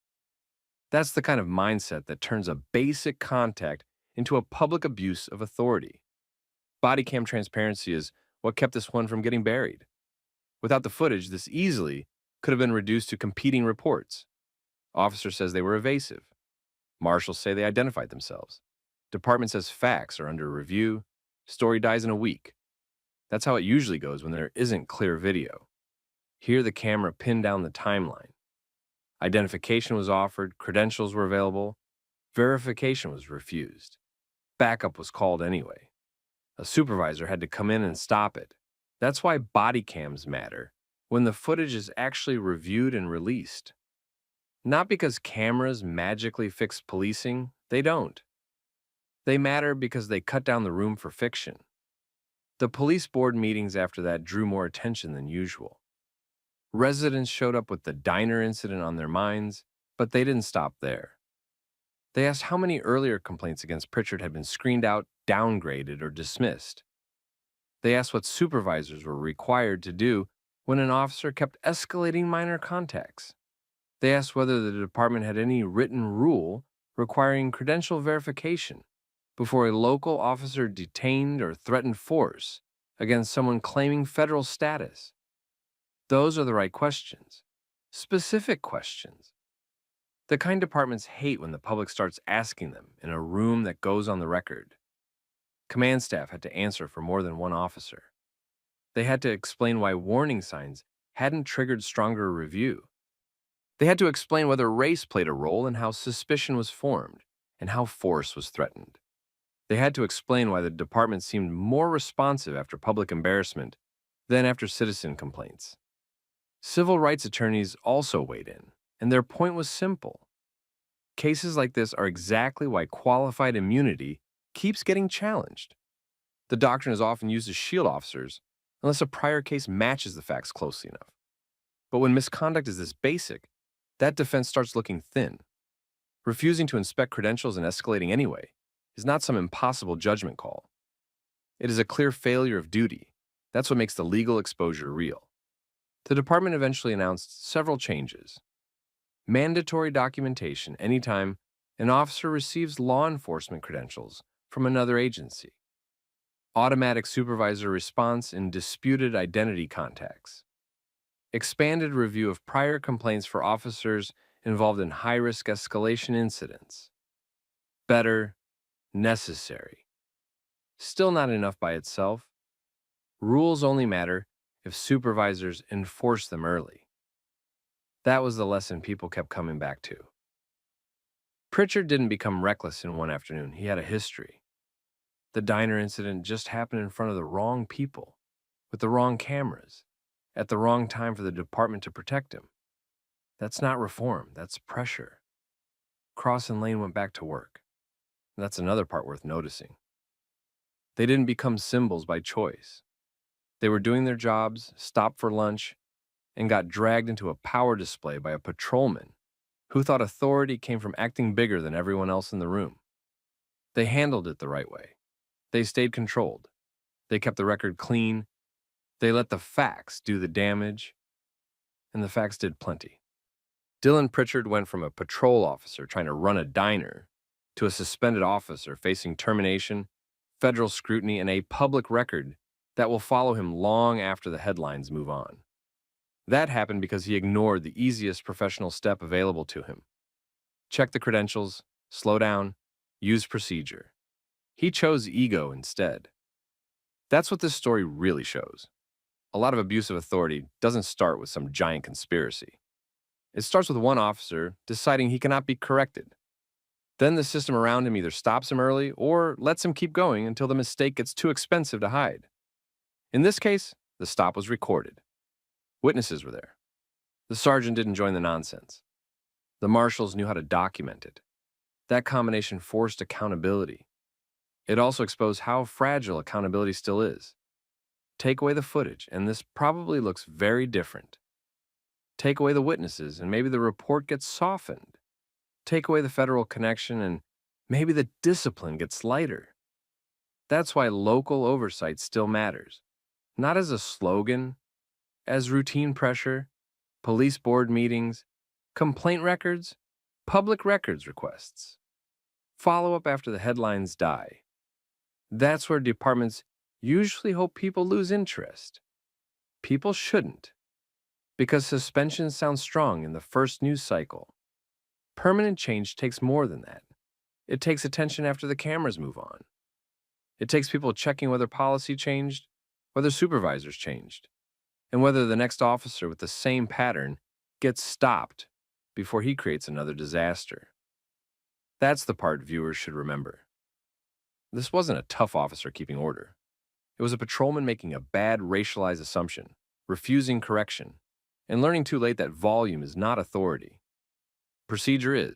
That's the kind of mindset that turns a basic contact into a public abuse of authority. Bodycam transparency is what kept this one from getting buried. Without the footage, this easily could have been reduced to competing reports. Officer says they were evasive. Marshals say they identified themselves. Department says facts are under review. Story dies in a week. That's how it usually goes when there isn't clear video. Here the camera pinned down the timeline. Identification was offered, credentials were available, verification was refused. Backup was called anyway. A supervisor had to come in and stop it. That's why body cams matter when the footage is actually reviewed and released. Not because cameras magically fix policing, they don't. They matter because they cut down the room for fiction. The police board meetings after that drew more attention than usual. Residents showed up with the diner incident on their minds, but they didn't stop there. They asked how many earlier complaints against Pritchard had been screened out, downgraded, or dismissed. They asked what supervisors were required to do when an officer kept escalating minor contacts. They asked whether the department had any written rule requiring credential verification before a local officer detained or threatened force against someone claiming federal status. Those are the right questions. Specific questions. The kind departments hate when the public starts asking them in a room that goes on the record. Command staff had to answer for more than one officer. They had to explain why warning signs hadn't triggered stronger review. They had to explain whether race played a role in how suspicion was formed and how force was threatened. They had to explain why the department seemed more responsive after public embarrassment than after citizen complaints. Civil rights attorneys also weighed in, and their point was simple. Cases like this are exactly why qualified immunity keeps getting challenged. The doctrine is often used to shield officers unless a prior case matches the facts closely enough. But when misconduct is this basic, that defense starts looking thin. Refusing to inspect credentials and escalating anyway is not some impossible judgment call. It is a clear failure of duty. That's what makes the legal exposure real. The department eventually announced several changes. Mandatory documentation anytime an officer receives law enforcement credentials from another agency. Automatic supervisor response in disputed identity contacts. Expanded review of prior complaints for officers involved in high-risk escalation incidents. Better, necessary. Still not enough by itself. Rules only matter if supervisors enforce them early. That was the lesson people kept coming back to. Pritchard didn't become reckless in one afternoon. He had a history. The diner incident just happened in front of the wrong people, with the wrong cameras, at the wrong time for the department to protect him. That's not reform, that's pressure. Cross and Lane went back to work. That's another part worth noticing. They didn't become symbols by choice. They were doing their jobs, stopped for lunch, and got dragged into a power display by a patrolman who thought authority came from acting bigger than everyone else in the room. They handled it the right way. They stayed controlled. They kept the record clean. They let the facts do the damage, and the facts did plenty. Dylan Pritchard went from a patrol officer trying to run a diner to a suspended officer facing termination, federal scrutiny, and a public record that will follow him long after the headlines move on. That happened because he ignored the easiest professional step available to him. Check the credentials, slow down, use procedure. He chose ego instead. That's what this story really shows. A lot of abuse of authority doesn't start with some giant conspiracy. It starts with one officer deciding he cannot be corrected. Then the system around him either stops him early or lets him keep going until the mistake gets too expensive to hide. In this case, the stop was recorded. Witnesses were there. The sergeant didn't join the nonsense. The marshals knew how to document it. That combination forced accountability. It also exposed how fragile accountability still is. Take away the footage, and this probably looks very different. Take away the witnesses, and maybe the report gets softened. Take away the federal connection and maybe the discipline gets lighter. That's why local oversight still matters, not as a slogan, as routine pressure, police board meetings, complaint records, public records requests. Follow up after the headlines die. That's where departments usually hope people lose interest. People shouldn't, because suspension sounds strong in the first news cycle. Permanent change takes more than that. It takes attention after the cameras move on. It takes people checking whether policy changed, whether supervisors changed, and whether the next officer with the same pattern gets stopped before he creates another disaster. That's the part viewers should remember. This wasn't a tough officer keeping order. It was a patrolman making a bad racialized assumption, refusing correction, and learning too late that volume is not authority. Procedure is.